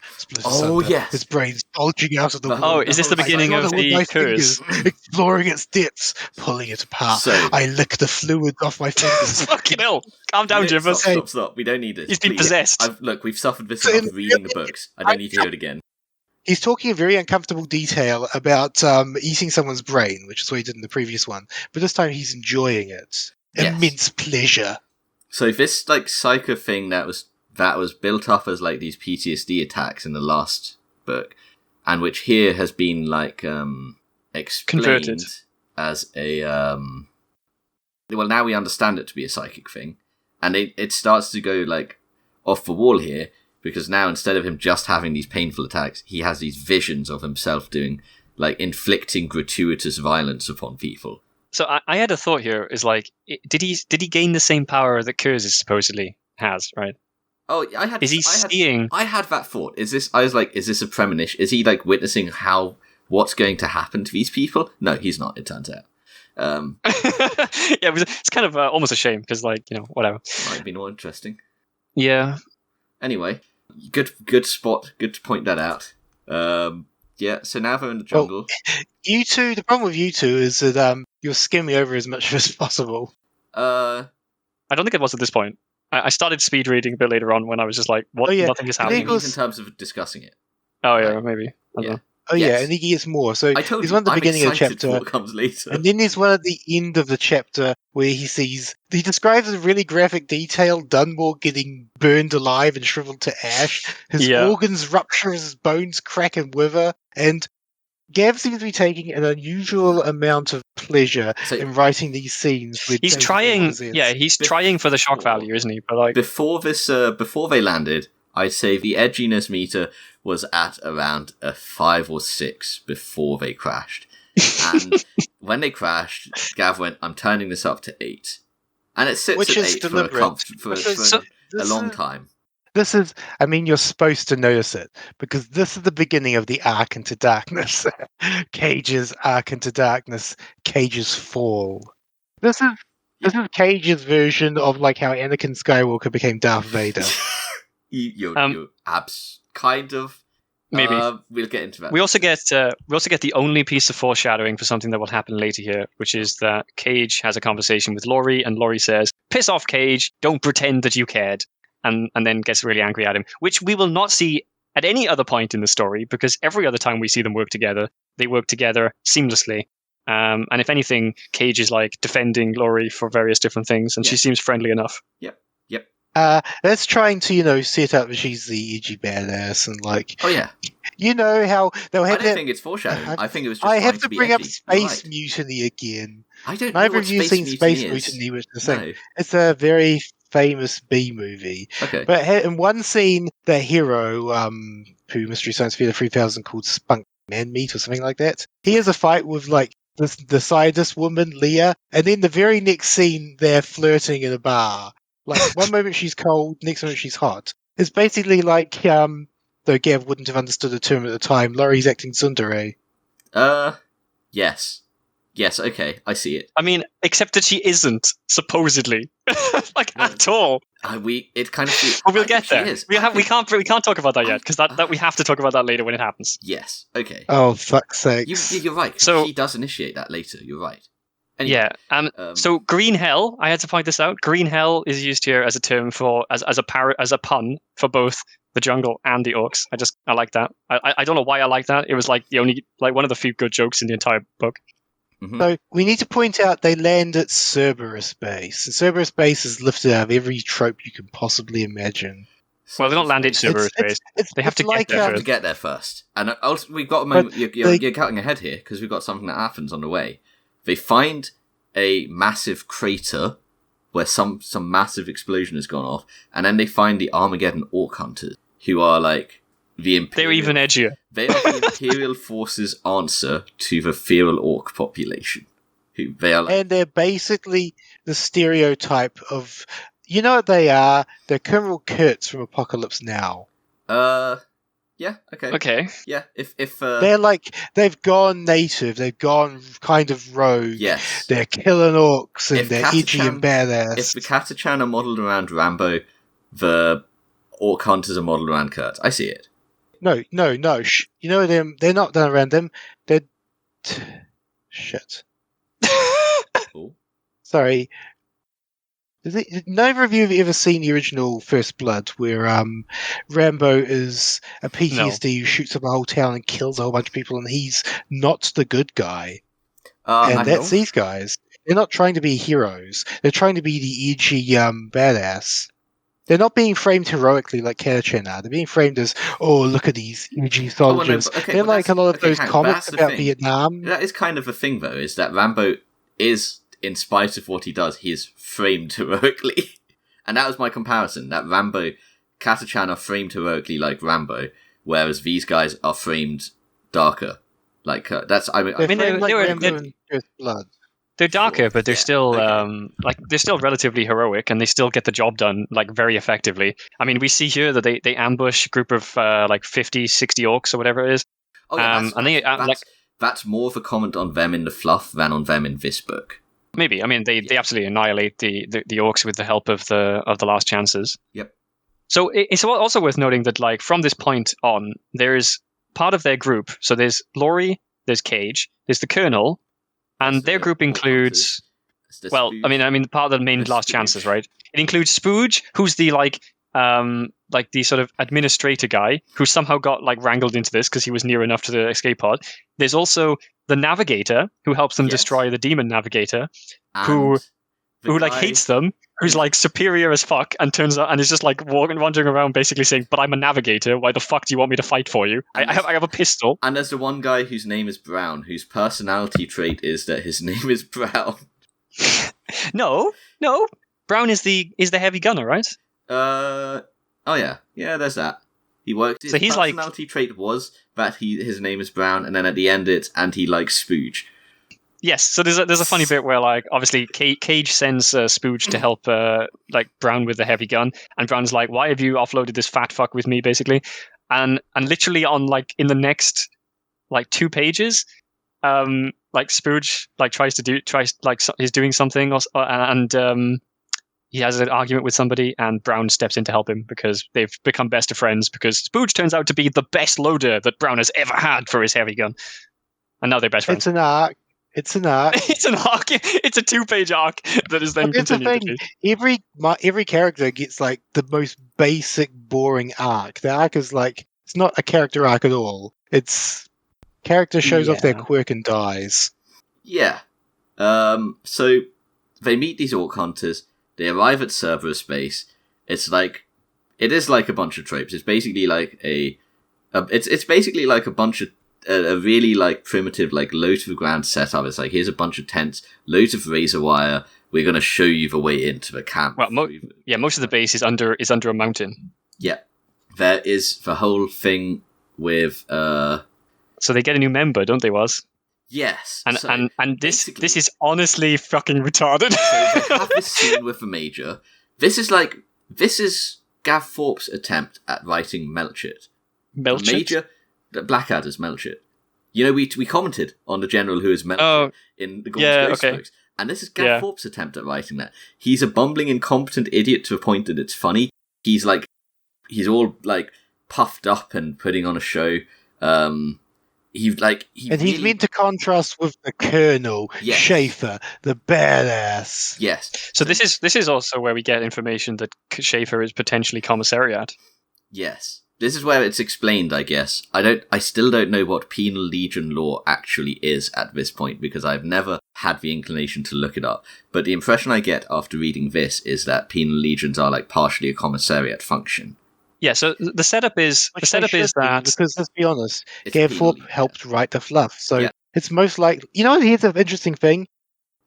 Yes. His brain's bulging out of the wall. Oh, is this the beginning of the curse? Exploring its depths, pulling it apart. I lick the fluid off my fingers. Fucking hell. Calm down, Jimbus. Stop. We don't need this. He's been possessed. Look, we've suffered this enough reading the books. I don't need to hear it again. He's talking in very uncomfortable detail about eating someone's brain, which is what he did in the previous one. But this time he's enjoying it. Yes. Immense pleasure. So this psycho thing that was built up as these PTSD attacks in the last book, and which here has been explained converted as a well, now we understand it to be a psychic thing, and it starts to go off the wall here. Because now, instead of him just having these painful attacks, he has these visions of himself doing, like, inflicting gratuitous violence upon people. So I had a thought here. Is like, did he gain the same power that Kurz supposedly has? Right? Oh, I had that thought. Is this a premonition? Is he, like, witnessing what's going to happen to these people? No, he's not, it turns out. Yeah, it's kind of almost a shame, because, like, whatever. Might be more interesting. Yeah. Anyway, good spot. Good to point that out. Yeah, so now they're in the jungle. Well, you two, the problem with you two is that you're skimming over as much as possible. I don't think it was at this point. I started speed reading a bit later on when I was just like, what? Oh, yeah. Nothing is happening. in terms of discussing it. Oh, yeah, maybe. I don't know. Oh, Yes. yeah, and he gets more. So I told there's you, one at the I'm beginning of the excited chapter. for what comes later. And then there's one at the end of the chapter where he describes in really graphic detail Dunmore getting burned alive and shriveled to ash. His organs rupture, his bones crack and wither. And Gav seems to be taking an unusual amount of pleasure in writing these scenes. He's trying, trying for the shock value, isn't he? But like before they landed, I'd say the edginess meter was at around a 5 or 6 before they crashed. And when they crashed, Gav went, I'm turning this up to 8. And it sits at 8 for a long time. This is, you're supposed to notice it, because this is the beginning of the arc into darkness. Cage's arc into darkness, Cage's fall. This is Cage's version of like how Anakin Skywalker became Darth Vader. You're kind of. Maybe we'll get into that. We also get the only piece of foreshadowing for something that will happen later here, which is that Cage has a conversation with Laurie, and Laurie says, "Piss off, Cage! Don't pretend that you cared." And then gets really angry at him, which we will not see at any other point in the story, because every other time we see them work together, they work together seamlessly. And if anything, Cage is like defending Laurie for various different things, and she seems friendly enough. Yep. That's trying to, set up that she's the edgy badass and like. Oh yeah. You know how they'll have. I don't think it's foreshadowing. I think it was just. I have to bring up edgy. Space Mutiny again. I don't know Neither what of you seen Space Mutiny, which is no. It's a very famous B movie. Okay. But in one scene, the hero, who Mystery Science Theater 3000 called Spunk Man Meat or something like that, he has a fight with like the scientist woman Leah, and then the very next scene they're flirting in a bar. Like one moment she's cold, next moment she's hot. It's basically like though Gav wouldn't have understood the term at the time, Laurie's acting tsundere. Yes. Yes, okay, I see it. Except that she isn't, supposedly. At all. It kind of... Well, we'll get there. We can't talk about that yet, because that we have to talk about that later when it happens. Yes, okay. Oh, fuck's sakes. You're right, so she does initiate that later, you're right. Anyway, yeah, so Green Hell, I had to point this out, Green Hell is used here as a term for, as a pun for both the jungle and the orcs. I like that. I don't know why I like that. It was like one of the few good jokes in the entire book. Mm-hmm. So we need to point out they land at Cerberus Base. And Cerberus Base is lifted out of every trope you can possibly imagine. Well, they don't land at Cerberus Base. They have to get there first. And also, we've got a moment. You're cutting ahead here because we've got something that happens on the way. They find a massive crater where some massive explosion has gone off, and then they find the Armageddon Orc Hunters, who are like the Imperial. They're even edgier. They are the Imperial Force's answer to the feral orc population. And they're basically the stereotype of, you know what they are? They're Colonel Kurtz from Apocalypse Now. Yeah, okay. Okay. Yeah, if they're like, they've gone native, they've gone kind of rogue. Yes. They're killing orcs and they're edgy and badass. If the Catachan are modelled around Rambo, the Orc Hunters are modelled around Kurt. I see it. No. You know them, they're not done around them. They're... Shit. Cool. Sorry. Neither of you have ever seen the original First Blood, where Rambo is a PTSD who shoots up a whole town and kills a whole bunch of people, and he's not the good guy. And that's these guys. They're not trying to be heroes. They're trying to be the edgy badass. They're not being framed heroically like Catachan are. They're being framed as, oh, look at these edgy soldiers. They're like a lot of those comics about Vietnam. That is kind of the thing, though, is that Rambo is... in spite of what he does, he is framed heroically. And that was my comparison, that Rambo Katachan are framed heroically like Rambo, whereas these guys are framed darker. Like that's I mean, They're framed like they were- Rambo and First Blood. They're darker, but they're Yeah, still okay. they're still relatively heroic, and they still get the job done like very effectively. I mean, we see here that they ambush a group of like 50, 60 orcs or whatever it is. Oh yeah, And they that's more of a comment on them in the fluff than on them in this book. maybe. I mean, they absolutely annihilate the orcs with the help of the last chances. Yep. So it's also worth noting that like from this point on, there's part of their group. So there's Laurie, there's Cage, there's the Colonel, and their group includes. Well, I mean, part of the main last chances, right? It includes Spooge, who's the like the sort of administrator guy who somehow got like wrangled into this because he was near enough to the escape pod. There's also the navigator who helps them destroy the demon navigator, who like hates them, who's like superior as fuck, and turns out and is just like wandering around basically saying, "But I'm a navigator. Why the fuck do you want me to fight for you? I have a pistol." And there's the one guy whose name is Brown, whose personality trait is that his name is Brown. No. Brown is the heavy gunner, right? Oh yeah, there's that. He worked. His personality trait was that his name is Brown, and then at the end it's and he likes Spooge. Yes, so there's a funny bit where like obviously Cage sends Spooge to help like Brown with the heavy gun, and Brown's like, "Why have you offloaded this fat fuck with me?" Basically, and literally on like in the next like 2 pages, like Spooge like he's doing something and he has an argument with somebody, and Brown steps in to help him because they've become best of friends because Spooge turns out to be the best loader that Brown has ever had for his heavy gun, and now they're best friends. It's an arc. It's an arc. It's an arc. It's a 2-page arc that is then continued. Every character gets like the most basic, boring arc. The arc is like it's not a character arc at all. It's character shows off their quirk and dies. Yeah. So they meet these orc hunters. They arrive at Cerberus Space. It is like a bunch of tropes. It's basically like it's basically like a bunch of a really like primitive like low to the ground setup. It's like here's a bunch of tents, loads of razor wire. We're gonna show you the way into the camp. Well, most of the base is under a mountain. Yeah, there is the whole thing with So they get a new member, don't they, Was? Yes, and this is honestly fucking retarded. So they have this scene with the Major. This is Gav Thorpe's attempt at writing Melchett. Melchett? The Major, Blackadder's Melchett. You know, we commented on the general who is Melchett in the Gaunt's Ghost books. And this is Gav Thorpe's attempt at writing that. He's a bumbling, incompetent idiot to a point that it's funny. He's all like puffed up and putting on a show. He's meant to contrast with the Colonel, Schaefer, the badass. Yes. So this is also where we get information that Schaefer is potentially commissariat. Yes. This is where it's explained, I guess. I still don't know what penal legion law actually is at this point because I've never had the inclination to look it up. But the impression I get after reading this is that penal legions are like partially a commissariat function. Yeah, so the setup is that because let's be honest, Gav Thorpe helped write the fluff, so it's most like here's an interesting thing.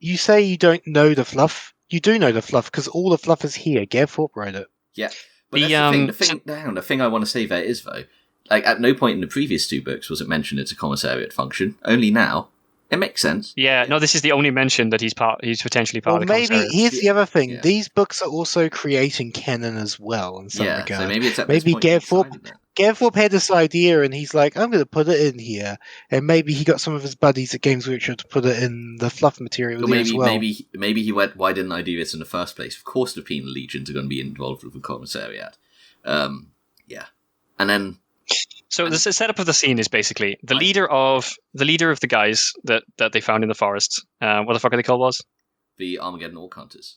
You say you don't know the fluff, you do know the fluff because all the fluff is here. Gav Thorpe wrote it. Yeah, but the thing I want to say there is though, like at no point in the previous 2 books was it mentioned it's a commissariat function. Only now. It makes sense. Yeah, no, this is the only mention that he's potentially part of the commissariat. Here's the other thing. Yeah. These books are also creating canon as well in some regard. So maybe it's at maybe Gav Thorpe had this idea and he's like, I'm going to put it in here. And maybe he got some of his buddies at Games Workshop to put it in the fluff material as well. Maybe he went, why didn't I do this in the first place? Of course the penal legions are going to be involved with the commissariat. Yeah. And then... So the setup of the scene is basically the leader of the guys that they found in the forest. What the fuck are they called? Was the Armageddon Orc Hunters?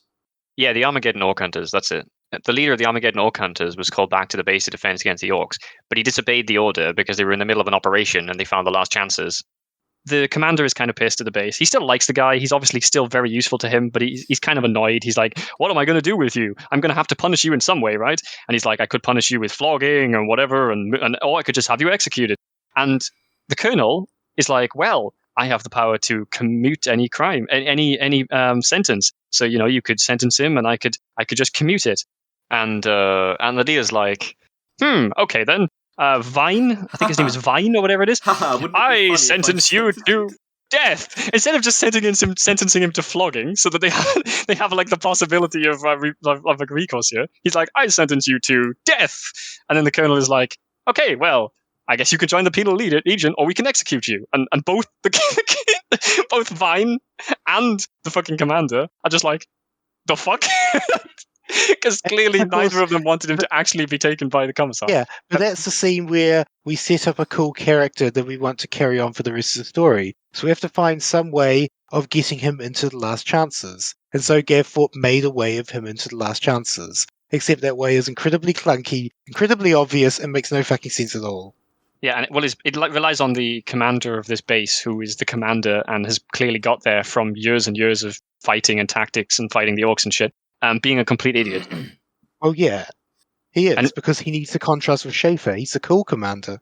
Yeah, the Armageddon Orc Hunters. That's it. The leader of the Armageddon Orc Hunters was called back to the base to defend against the orcs, but he disobeyed the order because they were in the middle of an operation and they found the last chances. The commander is kind of pissed at the base. He still likes the guy. He's obviously still very useful to him, but he's kind of annoyed. He's like, what am I going to do with you? I'm going to have to punish you in some way, right? And he's like, I could punish you with flogging or whatever, or I could just have you executed. And the colonel is like, well, I have the power to commute any crime, any sentence. So, you could sentence him and I could just commute it. And Lydia's like, okay then. Vine, I think his name is Vine or whatever it is. I sentence you to death instead of just sentencing him to flogging, so that they have like the possibility of a recourse here. He's like, I sentence you to death, and then the colonel is like, okay, well, I guess you can join the penal legion, or we can execute you. And both both Vine and the fucking commander are just like, the fuck. Because clearly neither of them wanted him to actually be taken by the commissar. Yeah, but that's the scene where we set up a cool character that we want to carry on for the rest of the story. So we have to find some way of getting him into the last chances. And so Gav Thorpe made a way of him into the last chances. Except that way is incredibly clunky, incredibly obvious, and makes no fucking sense at all. Yeah, and it relies on the commander of this base, who is the commander and has clearly got there from years and years of fighting and tactics and fighting the orcs and shit. Being a complete idiot. Oh yeah, he is, because he needs to contrast with Schaefer. He's a cool commander.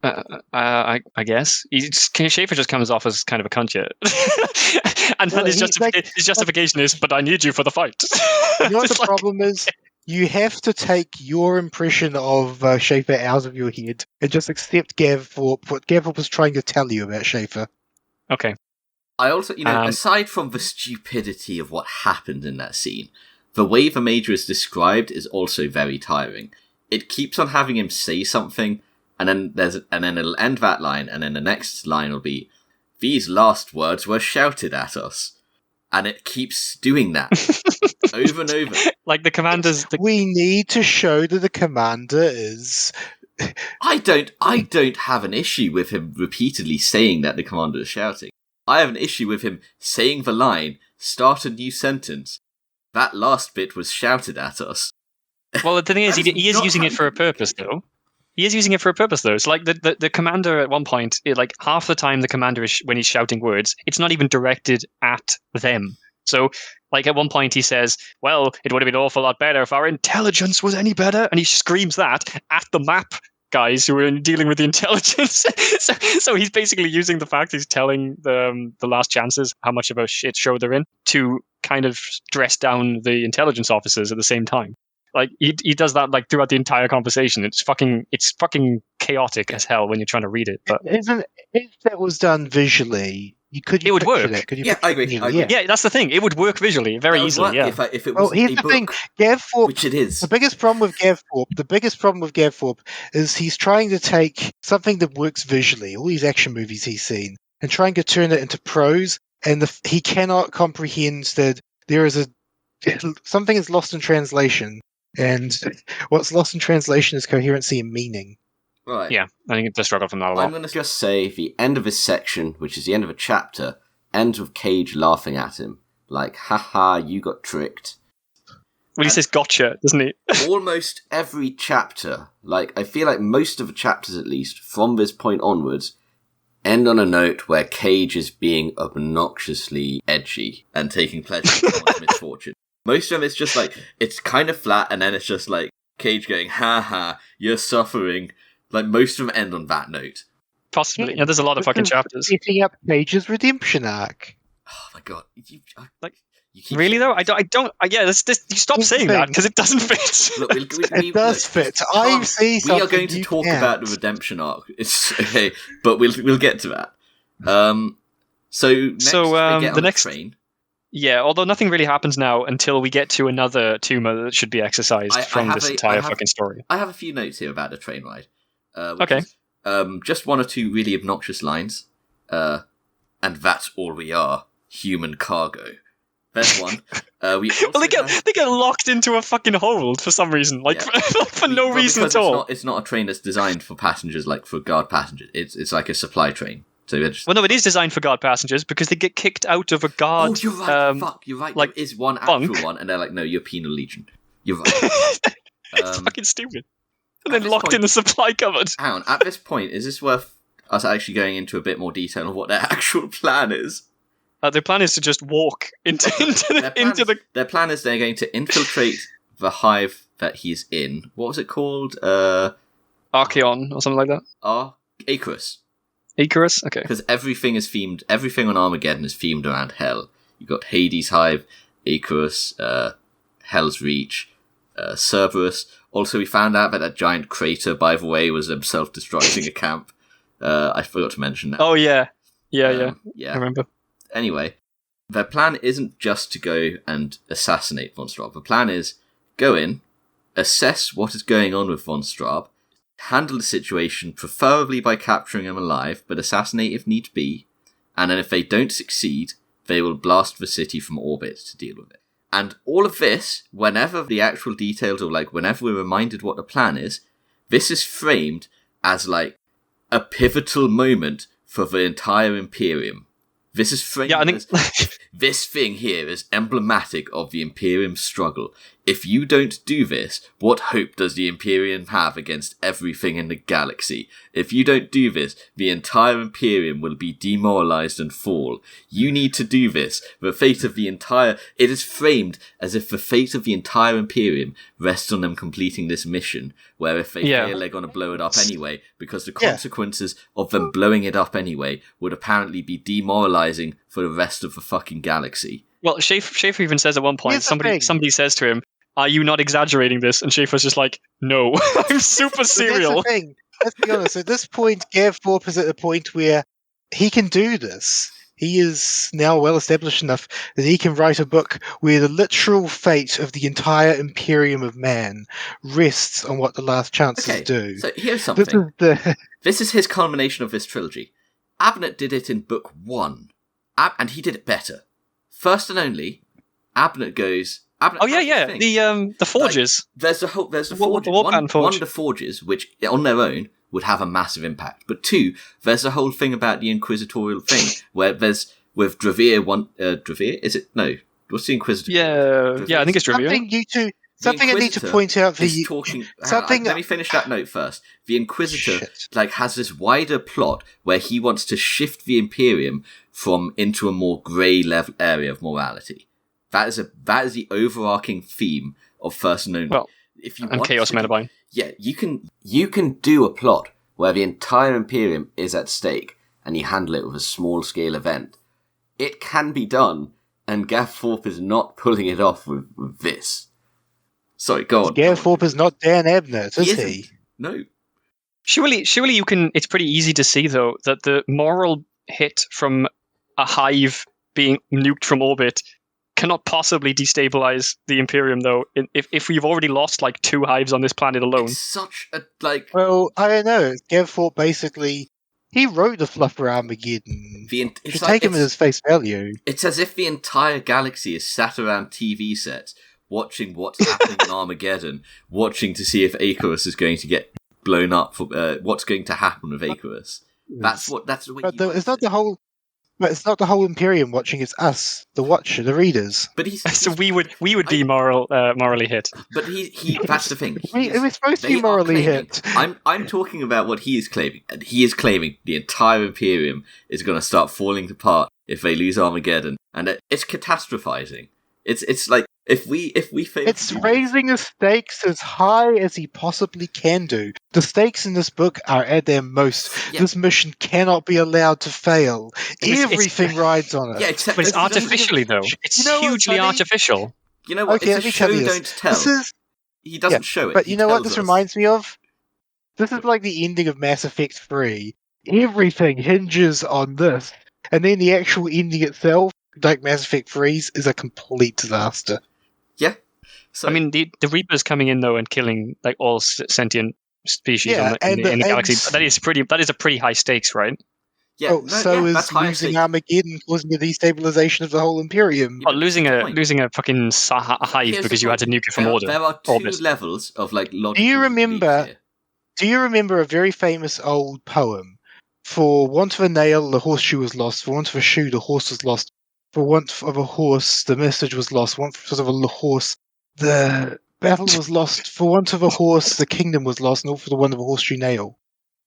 I guess Schaefer just comes off as kind of a cunt yet. And then his justification is, but I need you for the fight. You know what the problem is? You have to take your impression of Schaefer out of your head and just accept Gav Thorpe, what Gav Thorpe was trying to tell you about Schaefer. Okay. I also, aside from the stupidity of what happened in that scene, the way the Major is described is also very tiring. It keeps on having him say something, and then it'll end that line, and then the next line will be, "These last words were shouted at us." And it keeps doing that over and over. Like the commander's... We need to show that the commander is... I don't have an issue with him repeatedly saying that the commander is shouting. I have an issue with him saying the line, "Start a new sentence. That last bit was shouted at us." Well, the thing is, he is using it for a purpose, though. He is using it for a purpose, though. It's like the commander at one point, like half the time the commander is, when he's shouting words, it's not even directed at them. So, like at one point he says, well, it would have been an awful lot better if our intelligence was any better. And he screams that at the map guys who are dealing with the intelligence. so he's basically using the fact he's telling the last chances how much of a shit show they're in to kind of dress down the intelligence officers at the same time. Like he does that like throughout the entire conversation. It's fucking chaotic as hell when you're trying to read it. But if that was done visually, it would work. I agree. Yeah, that's the thing. It would work visually very easily. Yeah. If it was here's the thing, Gav Thorpe, which it is. The biggest problem with Gav Thorpe is he's trying to take something that works visually, all these action movies he's seen, and trying to turn it into prose. And he cannot comprehend that there is something is lost in translation. And what's lost in translation is coherency and meaning. Right. Yeah, I think it's a struggle from that a lot. I'm going to just say the end of this section, which is the end of a chapter, ends with Cage laughing at him. Like, haha, you got tricked. Well, he says gotcha, doesn't he? Almost every chapter, like, I feel like most of the chapters at least, from this point onwards, end on a note where Cage is being obnoxiously edgy and taking pleasure in someone's misfortune. Most of them, it's just like, it's kind of flat, and then it's just like, Cage going, haha, you're suffering. Like, most of them end on that note. Possibly. Yeah, there's a lot of fucking chapters. Setting up Cage's redemption arc. Oh my god. You really, though? I don't... Yeah, you stop saying that, because it doesn't fit. Look, it does fit. I see something. We are going to talk about the redemption arc. It's okay, but we'll get to that. So next we get on the train. Yeah, although nothing really happens now until we get to another tumor that should be exercised from this entire fucking story. I have a few notes here about the train ride. Okay. Just one or two really obnoxious lines. And that's all we are, human cargo. There's one. They get locked into a fucking hold for some reason, for no reason at all. It's not a train that's designed for passengers, like for guard passengers. It's like a supply train. So well, no, it is designed for guard passengers because they get kicked out of a guard. Oh, you're right. You're right. Like, there is one actual one, and they're like, "No, you're penal legion." You're right. It's fucking stupid. And then locked in the supply cupboard. Hang on. At this point, is this worth us actually going into a bit more detail on what their actual plan is? Their plan is to just walk into the. Their plan is they're going to infiltrate the hive that he's in. What was it called? Archeon or something like that. Icarus. Icarus? Okay. Because everything on Armageddon is themed around Hell. You've got Hades' hive, Icarus, Hell's Reach, Cerberus. Also, we found out that giant crater, by the way, was self-destructing a camp. I forgot to mention that. Oh, yeah. Yeah. I remember. Anyway, their plan isn't just to go and assassinate von Straub. The plan is go in, assess what is going on with von Straub, handle the situation, preferably by capturing him alive, but assassinate if need be, and then if they don't succeed, they will blast the city from orbit to deal with it. And all of this, whenever the actual details, or whenever we're reminded what the plan is, this is framed as a pivotal moment for the entire Imperium. This is framed as this thing here is emblematic of the Imperium's struggle. If you don't do this, what hope does the Imperium have against everything in the galaxy? If you don't do this, the entire Imperium will be demoralized and fall. You need to do this. It is framed as if the fate of the entire Imperium rests on them completing this mission, where if they fail, they're going to blow it up anyway, because the consequences of them blowing it up anyway would apparently be demoralizing for the rest of the fucking galaxy. Well, Schaefer even says at one point, somebody says to him, "Are you not exaggerating this?" And Schaefer's just like, "No, I'm super serial." That's the thing. Let's be honest. At this point, Gav Thorpe is at the point where he can do this. He is now well established enough that he can write a book where the literal fate of the entire Imperium of Man rests on what the Last Chances do. So here's something. This is his culmination of this trilogy. Abnett did it in book 1, and he did it better. First and only, Abnett goes. The forges. There's the forges. One of the forges, which on their own would have a massive impact. But 2, there's the whole thing about the inquisitorial thing, where there's with Dravir Dravir? Is it? No. What's the Inquisitor? Yeah, I think it's Dravir. Something I need to point out for you. Let me finish that note first. The Inquisitor has this wider plot where he wants to shift the Imperium into a more grey level area of morality. That is the overarching theme of First and Only. Well, and Chaos Metabine. Yeah, you can do a plot where the entire Imperium is at stake and you handle it with a small scale event. It can be done, and Gav Thorpe is not pulling it off with this. Sorry, go on. Gav Thorpe is not Dan Abnett, is he? No. Surely you can. It's pretty easy to see though that the moral hit from a hive being nuked from orbit cannot possibly destabilize the Imperium, though. If we've already lost 2 hives on this planet alone, it's such a Well, I don't know. Gav Thorpe basically he wrote the fluff for Armageddon. You should take him at his face value. It's as if the entire galaxy is sat around TV sets, watching what's happening in Armageddon, watching to see if Icarus is going to get blown up. What's going to happen with Icarus? That's what. It's not the whole. But it's not the whole Imperium watching; it's us, the watcher, the readers. But so we would be morally hit. But he that's the thing. We're supposed to be morally hit. I'm talking about what he is claiming, and he is claiming the entire Imperium is going to start falling apart if they lose Armageddon, and it's catastrophizing. It's like if we fail. It's raising the stakes as high as he possibly can do. The stakes in this book are at their most. Yeah. This mission cannot be allowed to fail. Everything rides on it. Yeah, but it's artificially though. It's hugely artificial. You know what? Okay, it's a show don't tell. He doesn't show it. But you know what this reminds me of? This is like the ending of Mass Effect 3. Everything hinges on this. And then the actual ending itself, like Mass Effect 3's, is a complete disaster. Yeah. So, I mean, the Reapers coming in though and killing all sentient species in the galaxy. That is a pretty high stakes, right? Yeah. Is losing Armageddon causing the destabilization of the whole Imperium. Well, losing a fucking hive because you had to nuke it from order. There are 2 levels of logical. Do you remember a very famous old poem? For want of a nail, the horseshoe was lost. For want of a shoe, the horse was lost. For want of a horse, the message was lost. For want of a horse, the battle was lost. For want of a horse, the kingdom was lost. And all for the want of a horseshoe nail.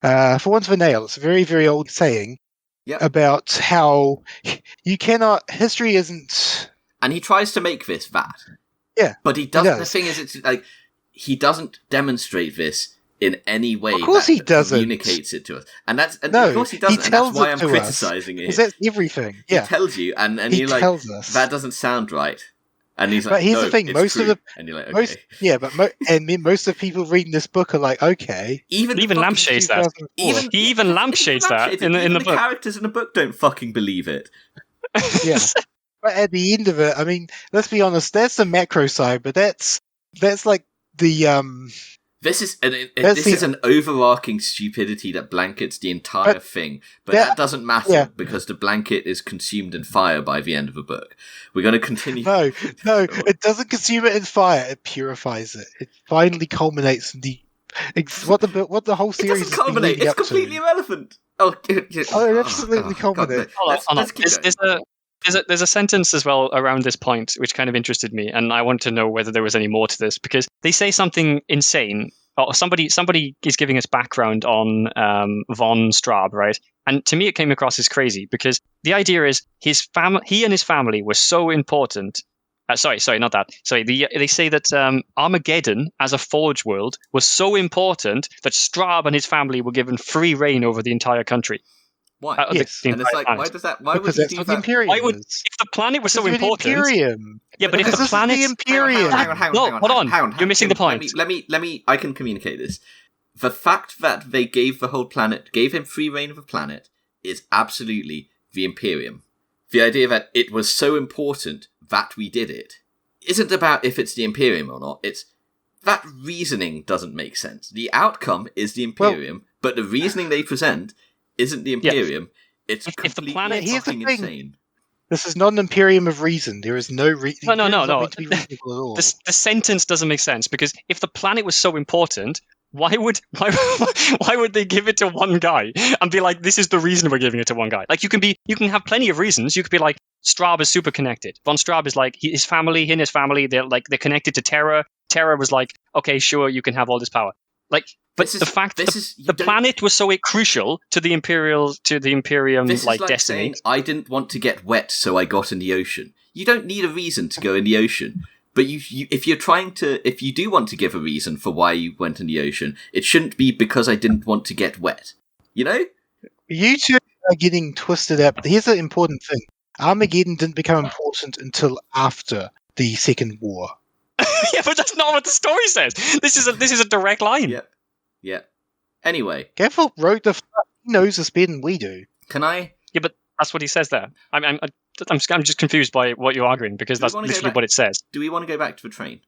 For want of a nail, it's a very, very old saying about how you cannot. History isn't. And he tries to make this that. Yeah, but he doesn't. The thing is, it's he doesn't demonstrate this in any way. Of course, he doesn't. Communicates it to us, of course he doesn't. And that's why I'm criticizing it. That's everything. Yeah, he tells you, and he you're tells us. That doesn't sound right. And he's like, But here's no, the thing: it's most true. of the and you're like, okay. most of the people reading this book are like, okay. Even lampshades that. He even lampshades that in the book. Characters in the book don't fucking believe it. Yeah. But at the end of it, I mean, let's be honest, that's the macro side, but that's like the This is an overarching stupidity that blankets the entire thing, but that doesn't matter because the blanket is consumed in fire by the end of the book. We're going to continue. No, it doesn't consume it in fire. It purifies it. It finally culminates in what the whole series. It doesn't culminate. It's completely irrelevant. It absolutely culminates. Hold on. There's a sentence as well around this point which kind of interested me, and I want to know whether there was any more to this, because they say something insane. Oh, somebody is giving us background on von Straub, right? And to me, it came across as crazy because the idea is he and his family were so important. Sorry, not that. Sorry, they say that Armageddon as a Forge world was so important that Straub and his family were given free reign over the entire country. Why? Yes. And it's like, why does that? Why because would that's what the Imperium is. If the planet was so important, Imperium. Yeah, but if the planet, the Imperium. Hang on, hold on. You're missing the point. Let me. I can communicate this. The fact that they gave him free reign of a planet, is absolutely the Imperium. The idea that it was so important that we did it isn't about if it's the Imperium or not. It's that reasoning doesn't make sense. The outcome is the Imperium, but the reasoning they present isn't the Imperium. It's if the planet, fucking insane. This is not an Imperium of reason. There is no reason. No. To be reasonable at all. The sentence doesn't make sense because if the planet was so important, why would they give it to one guy and be like, this is the reason we're giving it to one guy? Like you can have plenty of reasons. You could be like, Straub is super connected. Von Straub is like he and his family. They're connected to Terra. Terra was like, okay, sure, you can have all this power. Like, but the fact that the planet was so crucial to the Imperium this like is like destiny. Saying, I didn't want to get wet, so I got in the ocean. You don't need a reason to go in the ocean. But if you do want to give a reason for why you went in the ocean, it shouldn't be because I didn't want to get wet. You know? You two are getting twisted up. Here's the important thing. Armageddon didn't become important until after the Second War. Yeah, but that's not what the story says. This is a direct line. Yeah. Anyway. Gaffel wrote the stuff. He knows this better than we do. Can I? Yeah, but that's what he says there. I'm just confused by what you're arguing because that's literally what it says. Do we want to go back to the train?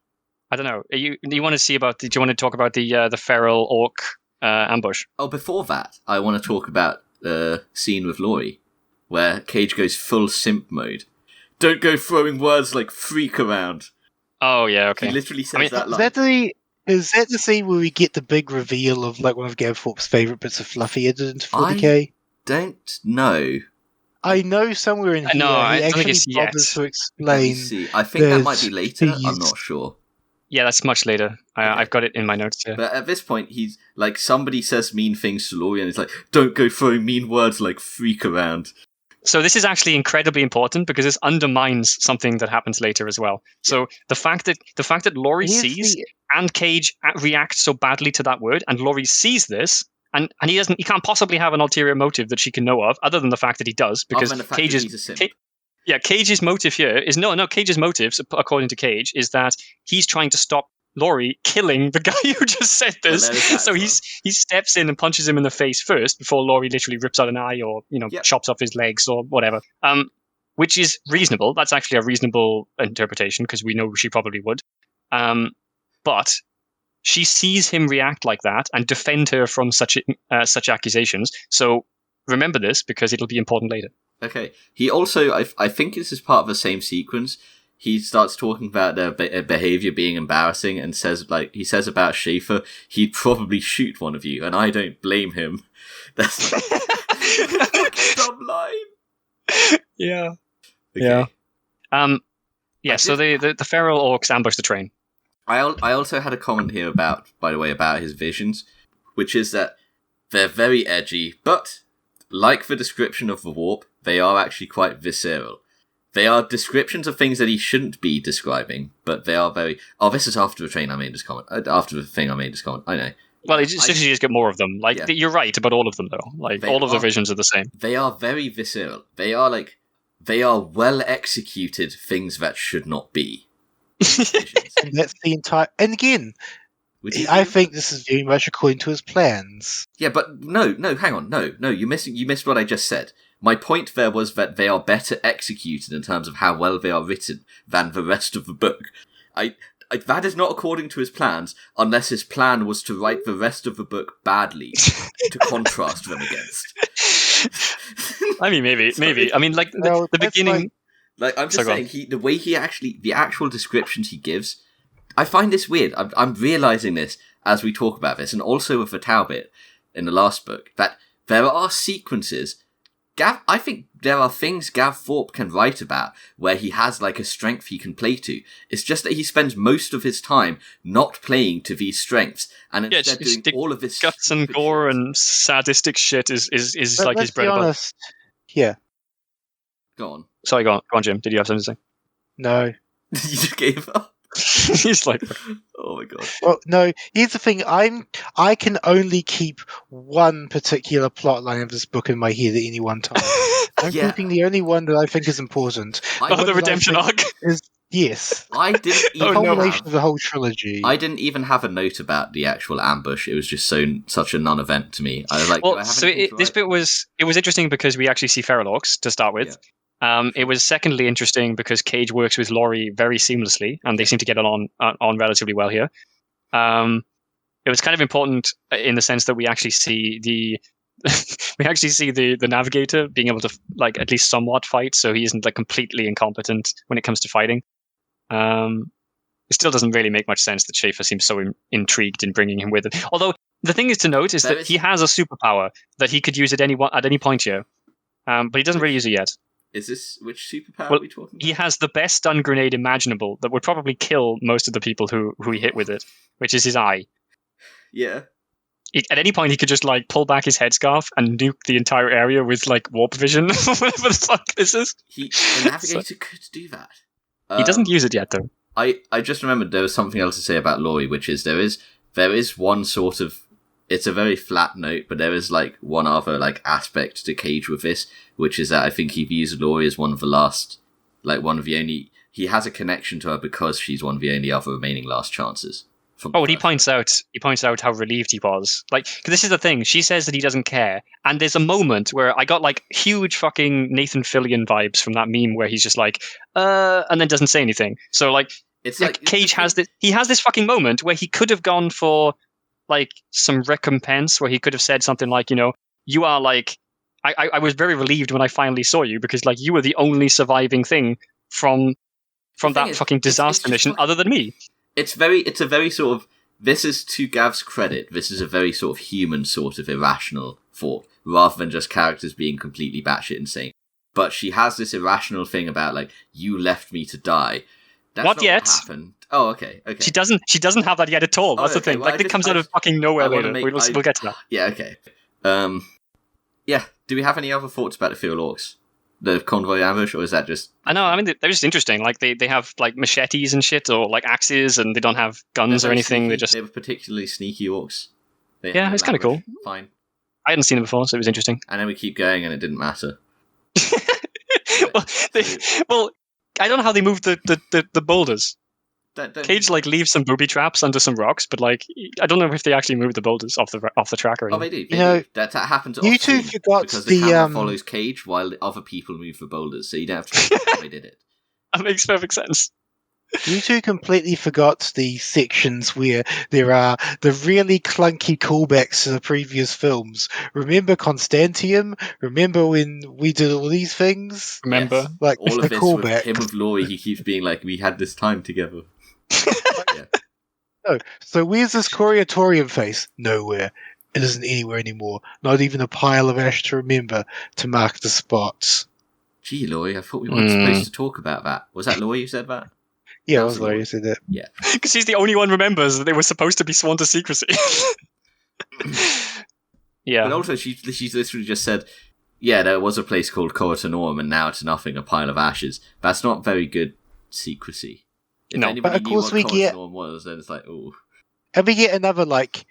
I don't know. Do you want to talk about the feral orc ambush? Oh, before that, I want to talk about the scene with Laurie, where Cage goes full simp mode. Don't go throwing words like freak around. Oh yeah, okay. He literally says that line. Is that the scene where we get the big reveal of like one of Gav Thorpe's favourite bits of Fluffy edited into 40k? Don't know. I know somewhere in here he actually bothers to explain. Let me see. I think that might be later. I'm not sure. Yeah, that's much later. Okay. I've got it in my notes here. But at this point, he's like, somebody says mean things to Laurie, and it's like, don't go throwing mean words like freak around. So this is actually incredibly important because this undermines something that happens later as well. So the fact that Laurie sees and Cage react so badly to that word, and Laurie sees this, and he can't possibly have an ulterior motive that she can know of, other than the fact that he does, because Cage's motive here is Cage's motives, according to Cage, is that he's trying to stop Laurie killing the guy who just said this. So he steps in and punches him in the face first before Laurie literally rips out an eye or chops off his legs or whatever. Which is reasonable. That's actually a reasonable interpretation because we know she probably would. But she sees him react like that and defend her from such accusations. So remember this because it'll be important later. Okay. He also, I think this is part of the same sequence. He starts talking about their behavior being embarrassing and says about Schaefer, he'd probably shoot one of you, and I don't blame him. That's dumb line. Yeah. Okay. Yeah. So the feral orcs ambush the train. I also had a comment here about his visions, which is that they're very edgy, but like the description of the warp, they are actually quite visceral. They are descriptions of things that he shouldn't be describing, but they are very... Oh, this is after the train I made this comment. After the thing I made this comment. I know. Well, you just get more of them. You're right about all of them, though. All of the visions are the same. They are very visceral. They are well-executed things that should not be. decisions. And that's the entire. And again, Would you I agree with think that? this is very much according to his plans. Yeah, but no, hang on, no, you missed what I just said. My point there was that they are better executed in terms of how well they are written than the rest of the book. That is not according to his plans, unless his plan was to write the rest of the book badly to contrast them against. I mean, maybe. I mean, like Well, the that's beginning. Like, I'm just So go on. saying, the actual descriptions he gives, I find this weird. I'm realizing this as we talk about this, and also with the Talbot in the last book, that there are sequences. I think there are things Gav Thorpe can write about where he has like a strength he can play to. It's just that he spends most of his time not playing to these strengths, and instead doing all of this guts and stupid gore shit. and sadistic shit is But like his let's bread be and butter. honest. Yeah. Go on. Sorry, go on, Jim. Did you have something to No. You just gave up. say? He's like, Oh my god. Well, no. Here's the thing. I can only keep one particular plot line of this book in my head at any one time. I'm Yeah. keeping the only one that I think is important. I oh, One the that I redemption think arc. is yes. I didn't The even culmination of have. the whole trilogy. I didn't even have a note about the actual ambush. It was just such a non-event to me. I was like, do I Well, have so anything to this write? bit was interesting because we actually see feral orcs to start with. It was secondly interesting because Cage works with Laurie very seamlessly, and they seem to get on relatively well here. It was kind of important in the sense that we actually see the the navigator being able to like at least somewhat fight, so he isn't like completely incompetent when it comes to fighting. It still doesn't really make much sense that Schaefer seems so intrigued in bringing him with it. Although the thing is to note is that he has a superpower that he could use at any point here, but he doesn't really use it yet. Is this which superpower Well, are we talking about? He has the best stun grenade imaginable that would probably kill most of the people who he hit with it, which is his eye. Yeah. At any point, he could just like pull back his headscarf and nuke the entire area with like warp vision or whatever the fuck this is. The navigator could do that. He doesn't use it yet, though. I just remembered there was something else to say about Laurie, which is there is one sort of, it's a very flat note, but there is like one other like aspect to Cage with this, which is that I think he views Laurie as one of the last, like one of the only, he has a connection to her because she's one of the only other remaining last chances. Oh, and he points out how relieved he was. Like, 'cause this is the thing. She says that he doesn't care, and there's a moment where I got like huge fucking Nathan Fillion vibes from that meme where he's just like, and then doesn't say anything. So like, It's like Cage has this. He has this fucking moment where he could have gone for like some recompense, where he could have said something like, you know, you are like, I was very relieved when I finally saw you because like you were the only surviving thing from that fucking disaster mission other than me. It's a very sort of, this is to Gav's credit, this is a very sort of human sort of irrational thought, rather than just characters being completely batshit insane. But she has this irrational thing about like, you left me to die. That's Not not yet. what happened. Oh, okay. She doesn't have that yet at all. That's the thing. Well, like, it comes out of fucking nowhere later. We'll get to that. Yeah, okay. Yeah, do we have any other thoughts about the Feral Orcs? The convoy ambush, or is that just... I know, I mean, they're just interesting. Like, they have, like, machetes and shit, or, like, axes, and they don't have guns or anything. Sneaky. They were particularly sneaky orcs. Yeah, it's kind of cool. Fine. I hadn't seen them before, so it was interesting. And then we keep going, and it didn't matter. Well, I don't know how they moved the boulders. Don't Cage like leaves some booby traps under some rocks, but like I don't know if they actually moved the boulders off the track or anything. Oh, they do. You know, do. That happens. you two forgot because the camera the follows Cage while other people move the boulders, so you don't have to think how they did it. That makes perfect sense. You two completely forgot the sections where there are the really clunky callbacks to the previous films. Remember Constantium? Remember when we did all these things? Remember? Yes. Like all the of this callback. with him with Laurie, he keeps being like, we had this time together. Yeah. Oh, so where's this Coriatorium face? Nowhere. It isn't anywhere anymore. Not even a pile of ash to remember to mark the spots. Gee, Laurie, I thought we weren't supposed to talk about that. Was that Laurie who said that? Yeah, That I was was like, you said that. Yeah. Because he's the only one remembers that they were supposed to be sworn to secrecy. Yeah. But also, she's literally just said, yeah, there was a place called Coatanorum, and now it's nothing, a pile of ashes. That's not very good secrecy. If No. anybody But of knew course what we get- Coatanorum was, then it's like, ooh. And we get another, like,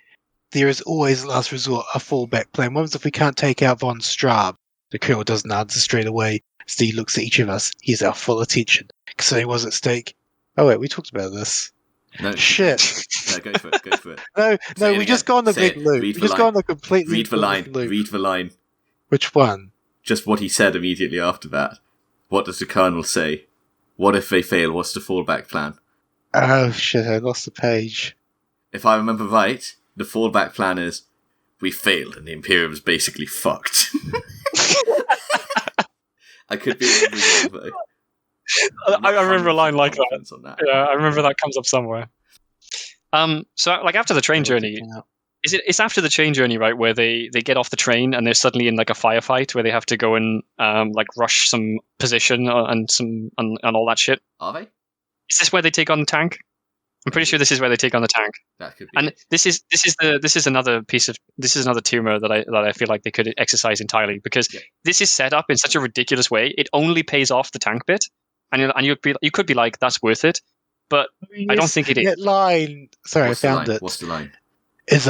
there is always last resort, a fallback plan. What if we can't take out Von Straub? The colonel doesn't answer straight away. Steve looks at each of us. He's our full attention. Because something was at stake. Oh wait, we talked about this. No. Shit. No, go for it. Go for it. No, Say it we again. just go on the Say big it. loop. Read We the just go line. on the completely Read the line. loop. Read the line. Which one? Just what he said immediately after that. What does the Colonel say? What if they fail? What's the fallback plan? Oh shit, I lost the page. If I remember right, the fallback plan is we failed and the Imperium's basically fucked. I could be remembering wrong, though. I remember a line like that. Confidence on that. Yeah, I remember that comes up somewhere. So like after the train journey, it's after the train journey, right, where they get off the train and they're suddenly in like a firefight where they have to go and like rush some position and all that shit. Are they? Is this where they take on the tank? I'm pretty sure this is where they take on the tank. That could be. And this is another tumor that I feel like they could exercise entirely, because this is set up in such a ridiculous way. It only pays off the tank bit, and you could be like, that's worth it, but I don't think it is. That line. Sorry, What's I found the line? it. What's the line? Is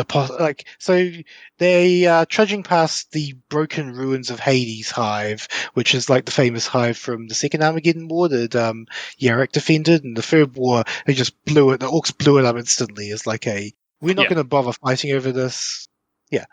so they trudging past the broken ruins of Hades Hive, which is like the famous hive from the second Armageddon War that Yarrick defended, and the third war they just blew it. The orcs blew it up instantly. It's like we're not going to bother fighting over this. Yeah,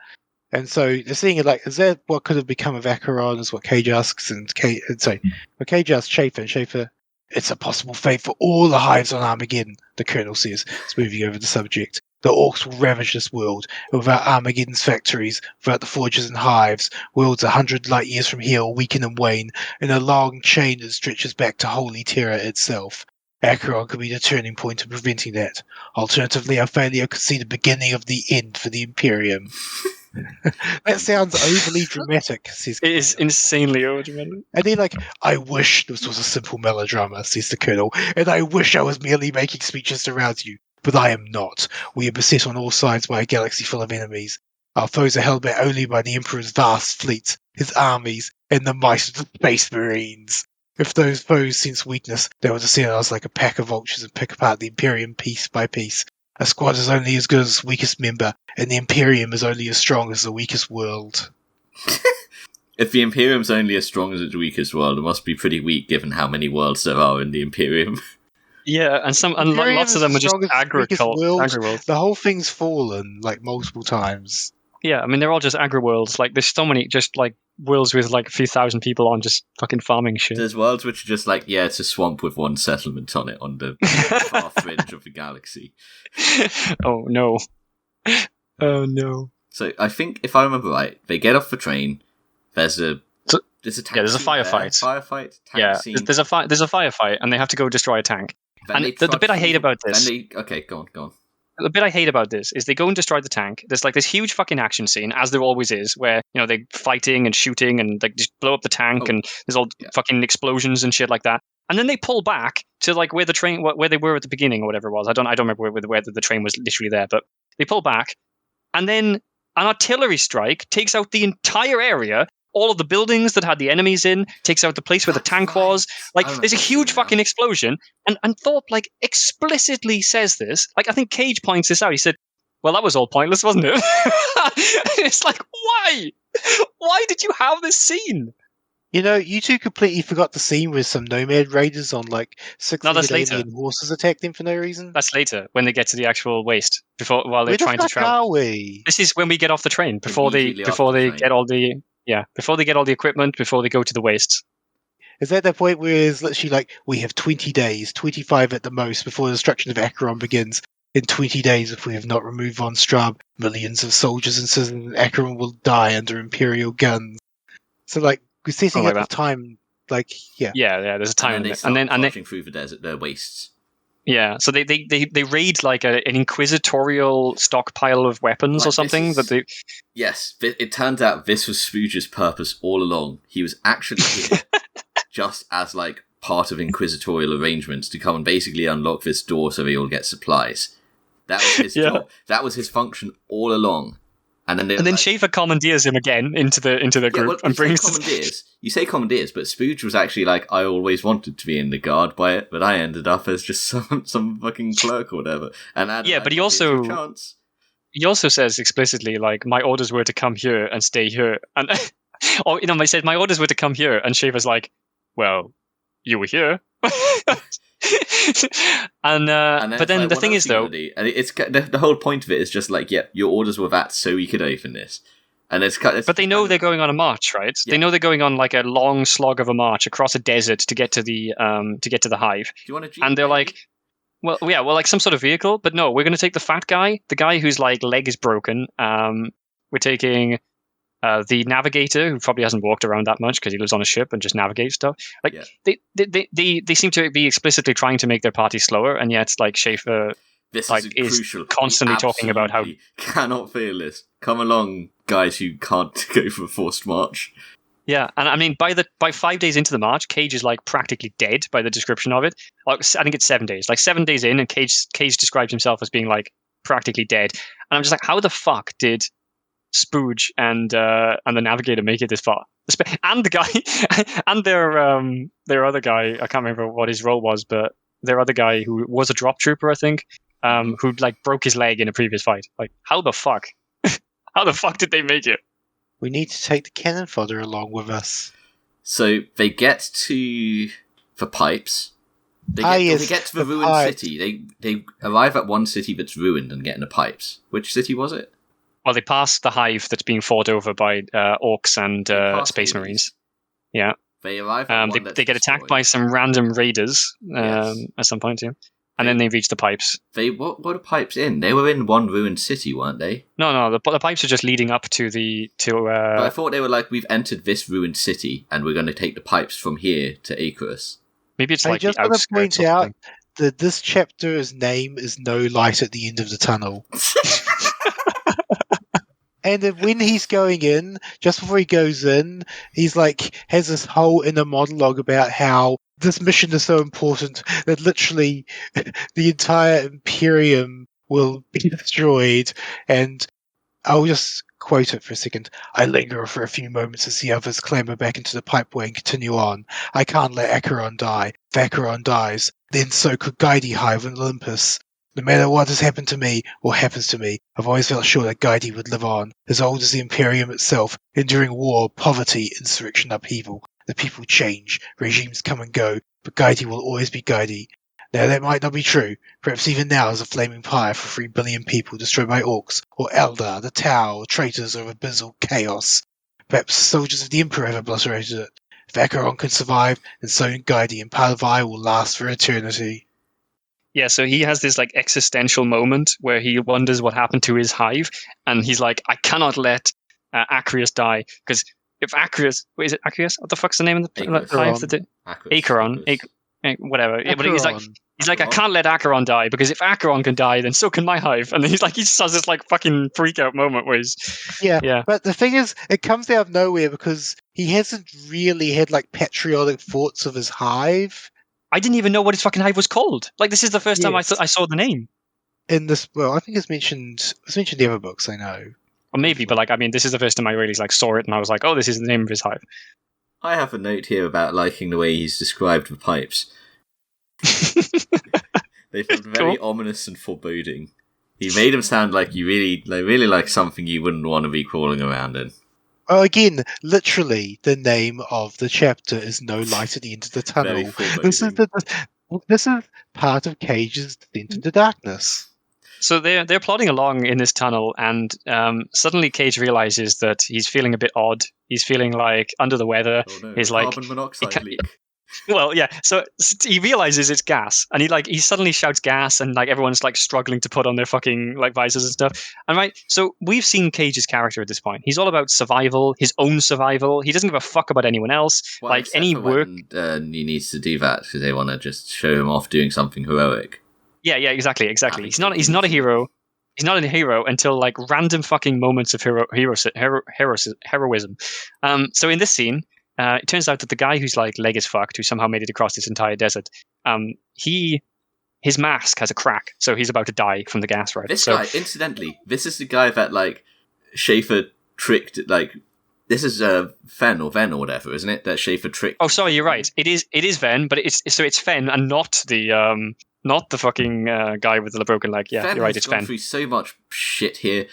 and so they're seeing it like, is that what could have become of Acheron? Is what Cage asks, and Cage asks Schaefer. It's a possible fate for all the hives on Armageddon, the Colonel says, smoothing over the subject. The orcs will ravage this world. Without Armageddon's factories, without the forges and hives, worlds 100 light years from here will weaken and wane, in a long chain that stretches back to Holy Terror itself. Acheron could be the turning point in preventing that. Alternatively, our failure could see the beginning of the end for the Imperium. That sounds overly dramatic, says It is insanely overdramatic. And then, I wish this was a simple melodrama, says the Colonel, and I wish I was merely making speeches to rouse you. But I am not. We are beset on all sides by a galaxy full of enemies. Our foes are held back only by the Emperor's vast fleets, his armies, and the might of the Space Marines. If those foes sense weakness, they will descend on us like a pack of vultures and pick apart the Imperium piece by piece. A squad is only as good as its weakest member, and the Imperium is only as strong as the weakest world. If the Imperium's only as strong as its weakest world, it must be pretty weak given how many worlds there are in the Imperium. Yeah, and lots of them are just agri-worlds. The whole thing's fallen multiple times. Yeah, I mean they're all just agri-worlds. There's so many just worlds with a few thousand people on just fucking farming shit. There's worlds which are just it's a swamp with one settlement on it on the far fringe of the galaxy. Oh no. Oh no. So I think if I remember right, they get off the train. There's a tank. Yeah, there's a firefight. Tank scene. There's a firefight, and they have to go destroy a tank. Then and the bit I hate about this. Okay, go on. The bit I hate about this is they go and destroy the tank. There's this huge fucking action scene, as there always is, where they're fighting and shooting and just blow up the tank, and there's all fucking explosions and shit like that. And then they pull back to where the train, where they were at the beginning or whether it was. I don't remember whether the train was literally there, but they pull back, and then an artillery strike takes out the entire area. All of the buildings that had the enemies in, takes out the place where the tank was. There's a huge fucking explosion. And Thorpe, explicitly says this. I think Cage points this out. He said, well, that was all pointless, wasn't it? It's why? Why did you have this scene? You two completely forgot the scene where some nomad raiders on 6 alien horses attacked them for no reason. That's later, when they get to the actual waste, while they're trying to travel. Are we? This is when we get off the train, before they get all the... Yeah, before they get all the equipment, before they go to the wastes. Is that the point where it's literally we have 20 days, 25 at the most, before the destruction of Acheron begins? In 20 days, if we have not removed von Straub, millions of soldiers and citizens in Acheron will die under Imperial guns. So, we're setting up the time, yeah. Yeah, there's a time limit. And then marching through the desert, the wastes. Yeah, so they raid an inquisitorial stockpile of weapons or something that they. Yes, it turns out this was Spooge's purpose all along. He was actually here just as part of inquisitorial arrangements to come and basically unlock this door so they all get supplies. That was his job. That was his function all along. And then Schaefer commandeers him again into the group and brings. You say commandeers, but Spooge was actually I always wanted to be in the guard by it, but I ended up as just some fucking clerk or whatever. And but he also says explicitly my orders were to come here and stay here, and he said my orders were to come here, and Schaefer's well, you were here. And but then the thing is, though, and it's the whole point of it is just like, yeah, your orders were that, so we could open this. And but they know they're going on a march, right? Yeah. They know they're going on like a long slog of a march across a desert to get to the hive. Do you want a Jeep, and they're maybe? like, well, yeah, well, like some sort of vehicle. But no, we're going to take the fat guy, the guy whose like leg is broken. We're taking the navigator, who probably hasn't walked around that much because he lives on a ship and just navigates stuff. Like they seem to be explicitly trying to make their party slower, and yet like Schaefer is crucial. Constantly talking about how cannot fail this. Come along, guys who can't go for a forced march. Yeah, and I mean by 5 days into the march, Cage is like practically dead by the description of it. Like, I think it's 7 days. Like 7 days in, and Cage describes himself as being like practically dead. And I'm just like, how the fuck did Spooge and the navigator make it this far? And the guy and their other guy, I can't remember what his role was, but their other guy who was a drop trooper, I think, who like broke his leg in a previous fight. Like, how the fuck? How the fuck did they make it? We need to take the cannon fodder along with us. So they get to the pipes. They get to the ruined city. They arrive at one city that's ruined and get in the pipes. Which city was it? Well, they pass the hive that's being fought over by orcs and space marines. Yeah. They arrive at one they get attacked by some random raiders at some point, yeah. And then they reach the pipes. What were the pipes in? They were in one ruined city, weren't they? No, the pipes are just leading up to But I thought they were like, we've entered this ruined city, and we're going to take the pipes from here to Icarus. Maybe it's like I just want to point out that this chapter's name is No Light at the End of the Tunnel. And when he's going in, just before he goes in, he's like, has this whole inner monologue about how this mission is so important that literally the entire Imperium will be destroyed. And I'll just quote it for a second. I linger for a few moments as the others clamber back into the pipeway and continue on. I can't let Acheron die. If Acheron dies, then so could Gaidi hive on Olympus. No matter what has happened to me or happens to me, I've always felt sure that Gaidi would live on, as old as the Imperium itself, enduring war, poverty, insurrection, upheaval. The people change, regimes come and go, but Gaidi will always be Gaidi. Now that might not be true. Perhaps even now as a flaming pyre for 3 billion people destroyed by orcs, or Eldar, the Tau, or traitors of abyssal chaos. Perhaps soldiers of the Emperor have obliterated it. If Acheron can survive, then so can Gaidi, and part of I will last for eternity. Yeah, so he has this like existential moment where he wonders what happened to his hive, and he's like, I cannot let Acrius die, because if Acrius, is it Acrius? What the fuck's the name of the hive? Acheron. Whatever. Acheron. But he's like, I can't let Acheron die, because if Acheron can die, then so can my hive. And then he just has this like fucking freak out moment where he's yeah. But the thing is, it comes out of nowhere because he hasn't really had like patriotic thoughts of his hive. I didn't even know what his fucking hive was called. Like, this is the first time I saw the name. In this, well, I think it's mentioned in the other books, I know. Or maybe, but like, I mean, this is the first time I really like saw it, and I was like, oh, this is the name of his hive. I have a note here about liking the way he's described the pipes. They felt very ominous and foreboding. He made them sound like you really like something you wouldn't want to be crawling around in. Oh, again, literally, the name of the chapter is No Light at the End of the Tunnel. This is part of Cage's descent into darkness. So they're plodding along in this tunnel, and suddenly Cage realizes that he's feeling a bit odd. He's feeling like under the weather. Oh no, he's like carbon monoxide leak. Well, yeah. So he realizes it's gas, and he suddenly shouts gas, and like everyone's like struggling to put on their fucking like visors and stuff. And right, so we've seen Cage's character at this point. He's all about survival, his own survival. He doesn't give a fuck about anyone else. Well, like any work, he needs to do that because they want to just show him off doing something heroic. Yeah, exactly. He's not a hero. He's not a hero until like random fucking moments of heroism. So in this scene. It turns out that the guy whose like leg is fucked, who somehow made it across this entire desert, his mask has a crack, so he's about to die from the gas. Right. This guy, incidentally, this is the guy that like Schaefer tricked. Like, this is Fen or whatever, isn't it? That Schaefer tricked. Oh, sorry, you're right. It is Fen, but it's Fen and not the fucking guy with the broken leg. Yeah, you're right. It's Fen. Through so much shit here.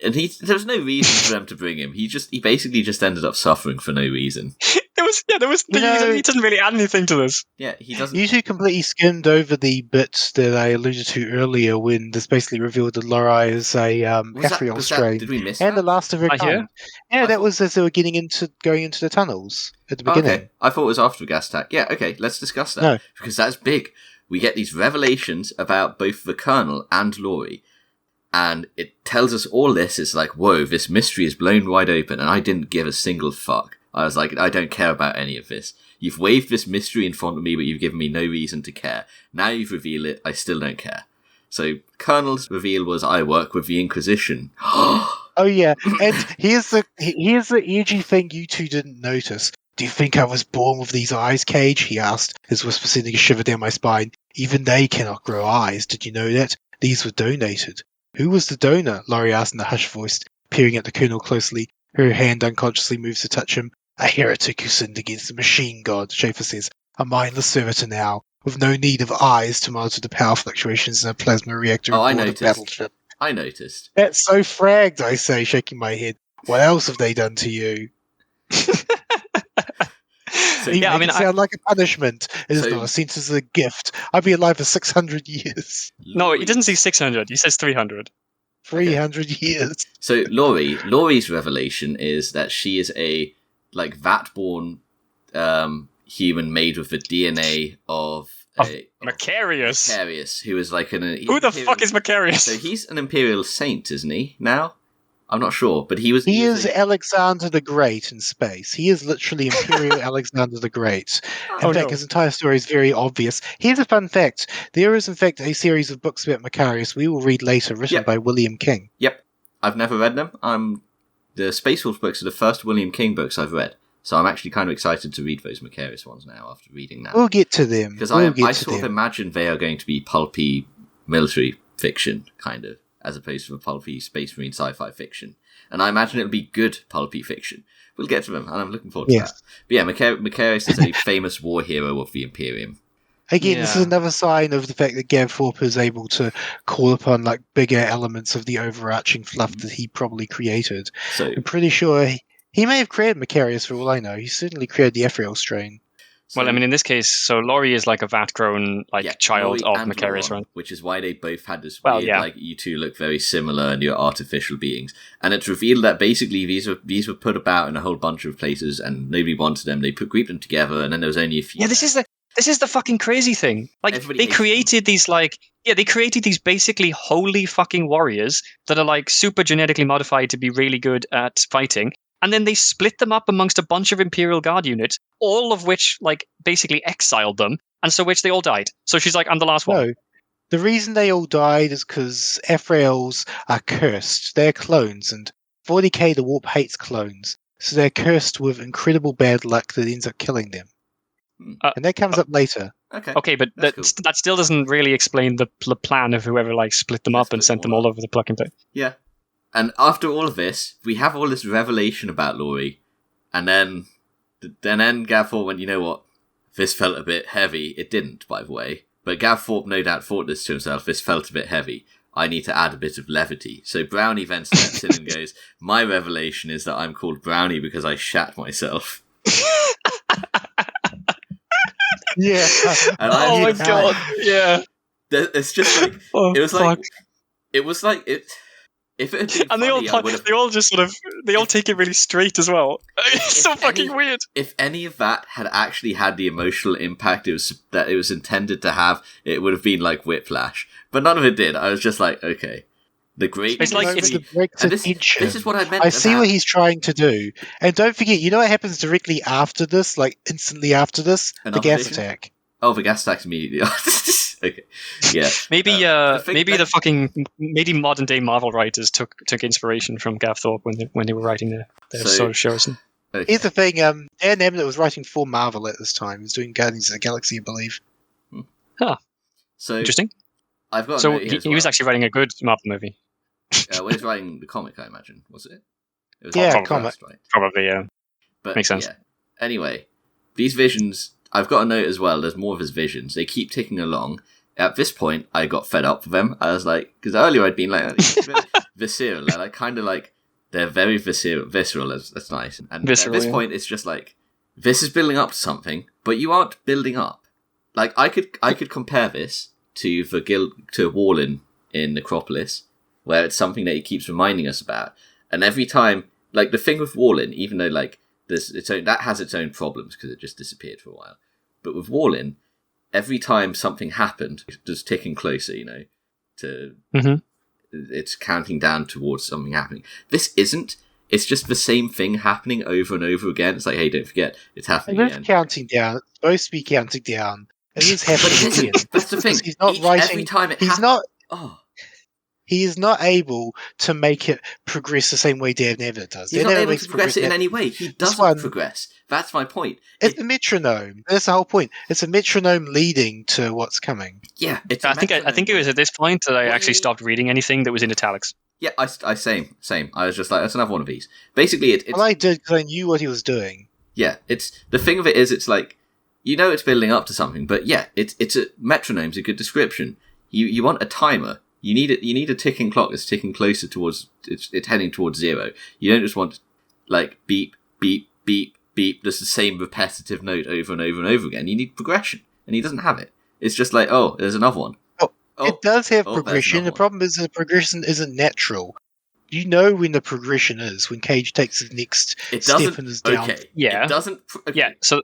And there was no reason for them to bring him. He basically just ended up suffering for no reason. He doesn't really add anything to this. Yeah, he doesn't. You two completely skimmed over the bits that I alluded to earlier when this basically revealed that Lori is a Ephriel strain. Did we miss and that? the last of her I hear. kind. Yeah, I that thought- was as they were going into the tunnels at the Oh, beginning. okay. I thought it was after the gas attack. Yeah, okay, let's discuss that. No. Because that's big. We get these revelations about both the Colonel and Laurie. And it tells us all this. It's like, whoa, this mystery is blown wide open. And I didn't give a single fuck. I was like, I don't care about any of this. You've waved this mystery in front of me, but you've given me no reason to care. Now you've revealed it, I still don't care. So, Colonel's reveal was, I work with the Inquisition. Oh yeah, and here's the edgy thing you two didn't notice. Do you think I was born with these eyes, Cage? He asked, his whisper sending a shiver down my spine. Even they cannot grow eyes. Did you know that? These were donated. Who was the donor? Laurie asked in a hushed voice, peering at the Colonel closely. Her hand unconsciously moves to touch him. A heretic who sinned against the machine god, Schaefer says. A mindless servitor now, with no need of eyes to monitor the power fluctuations in a plasma reactor Oh, I aboard a noticed. battleship. I noticed. That's so fragged, I say, shaking my head. What else have they done to you? So, You yeah, make it sound like a punishment. It is So- not a sentence, it's a gift. I'll be alive for 600 years. No, he doesn't say 600. He says 300. 300 years. So Laurie's revelation is that she is a vat-born human made with the DNA of Macarius. Macarius, who is like Who the fuck is Macarius? So he's an imperial saint, isn't he? Now, I'm not sure, but he He is Alexander the Great in space. He is literally Imperial Alexander the Great. In fact, his entire story is very obvious. Here's a fun fact. There is, in fact, a series of books about Macarius we will read later, written by William King. Yep. I've never read them. The Space Wolf books are the first William King books I've read. So I'm actually kind of excited to read those Macarius ones now after reading that. We'll get to them. Because I sort of imagine they are going to be pulpy military fiction, kind of, as opposed to the pulpy space marine sci-fi fiction. And I imagine it'll be good pulpy fiction. We'll get to them, and I'm looking forward to that. But yeah, Macarius is a famous war hero of the Imperium. Again, this is another sign of the fact that Gav Thorpe is able to call upon bigger elements of the overarching fluff that he probably created. So I'm pretty sure he may have created Macarius for all I know. He certainly created the Ephriel strain. Well, I mean, in this case, so Laurie is like a vat-grown child Laurie of and Macarius, Laurent, right? which is why they both had this weird, you two look very similar and you're artificial beings. And it's revealed that basically these were put about in a whole bunch of places and nobody wanted them. They grouped them together and then there was only a few. Yeah, this is the fucking crazy thing. They created these basically holy fucking warriors that are super genetically modified to be really good at fighting. And then they split them up amongst a bunch of Imperial Guard units, all of which basically exiled them, and so which they all died. So she's like, I'm the last one. No. The reason they all died is because Ephraels are cursed. They're clones, and 40k the Warp hates clones. So they're cursed with incredible bad luck that ends up killing them. And that comes up later. Okay, but that still doesn't really explain the plan of whoever split them up and sent them all over the fucking place. Yeah. And after all of this, we have all this revelation about Laurie, and then Gav Thorpe went, you know what? This felt a bit heavy. It didn't, by the way. But Gav Thorpe no doubt thought this to himself, this felt a bit heavy. I need to add a bit of levity. So Brownie then steps in and goes, my revelation is that I'm called Brownie because I shat myself. Yeah. And my god, yeah. It's just it was if it had been and funny, they all take it really straight as well. It's so fucking weird. If any of that had actually had the emotional impact that it was intended to have, it would have been like Whiplash. But none of it did. I was just like, okay. The great it's this is what I meant. I see what he's trying to do. And don't forget, you know what happens directly after this, instantly after this? The gas attack. Oh, the gas attack's immediately after. Okay. Yeah. Maybe modern day Marvel writers took inspiration from Gav Thorpe when they were writing their sort of shows. Okay. Here's the thing, Dan Abnett was writing for Marvel at this time. He was doing Guardians of the Galaxy, I believe. Huh. So interesting. I've got. So he was actually writing a good Marvel movie. When he was writing the comic, I imagine, was it? It was comic. Right? Probably, yeah. But makes sense. Yeah. Anyway, these visions. I've got a note as well. There's more of his visions. They keep ticking along. At this point, I got fed up with them. I was like, because earlier I'd been like visceral, and I kind of they're very visceral. That's nice. And visceral, at this point, it's just this is building up to something, but you aren't building up. Like, I could compare this to Warlin in Necropolis, where it's something that he keeps reminding us about. And every time, like, the thing with Warlin, even though, like, that has its own problems because it just disappeared for a while. But with Warlin, every time something happened, it's just ticking closer, it's counting down towards something happening. This isn't. It's just the same thing happening over and over again. It's like, hey, don't forget, it's happening again. It's counting down. It's supposed to be counting down. It is happening again. That's the thing. He's not writing. Every time it he's happens. not. Oh. He is not able to make it progress the same way Dan Never does. He's not able to progress it in any way. He doesn't progress. That's my point. It's a metronome. That's the whole point. It's a metronome leading to what's coming. Yeah, I think it was at this point that I actually stopped reading anything that was in italics. Yeah, same. I was just like, that's another one of these. Basically, it's. Well, I did because I knew what he was doing. Yeah, it's the thing of it is, it's like, it's building up to something, but yeah, it's a metronome's a good description. You want a timer. You need a ticking clock that's ticking closer towards it's heading towards 0. You don't just want like beep beep beep beep. That's the same repetitive note over and over and over again. You need progression, and he doesn't have it. It's just like, oh, there's another one. It does have progression. The problem is the progression isn't natural. You know when the progression is when Cage takes his next step and is down. Okay. Yeah. It doesn't. Okay. Yeah. So,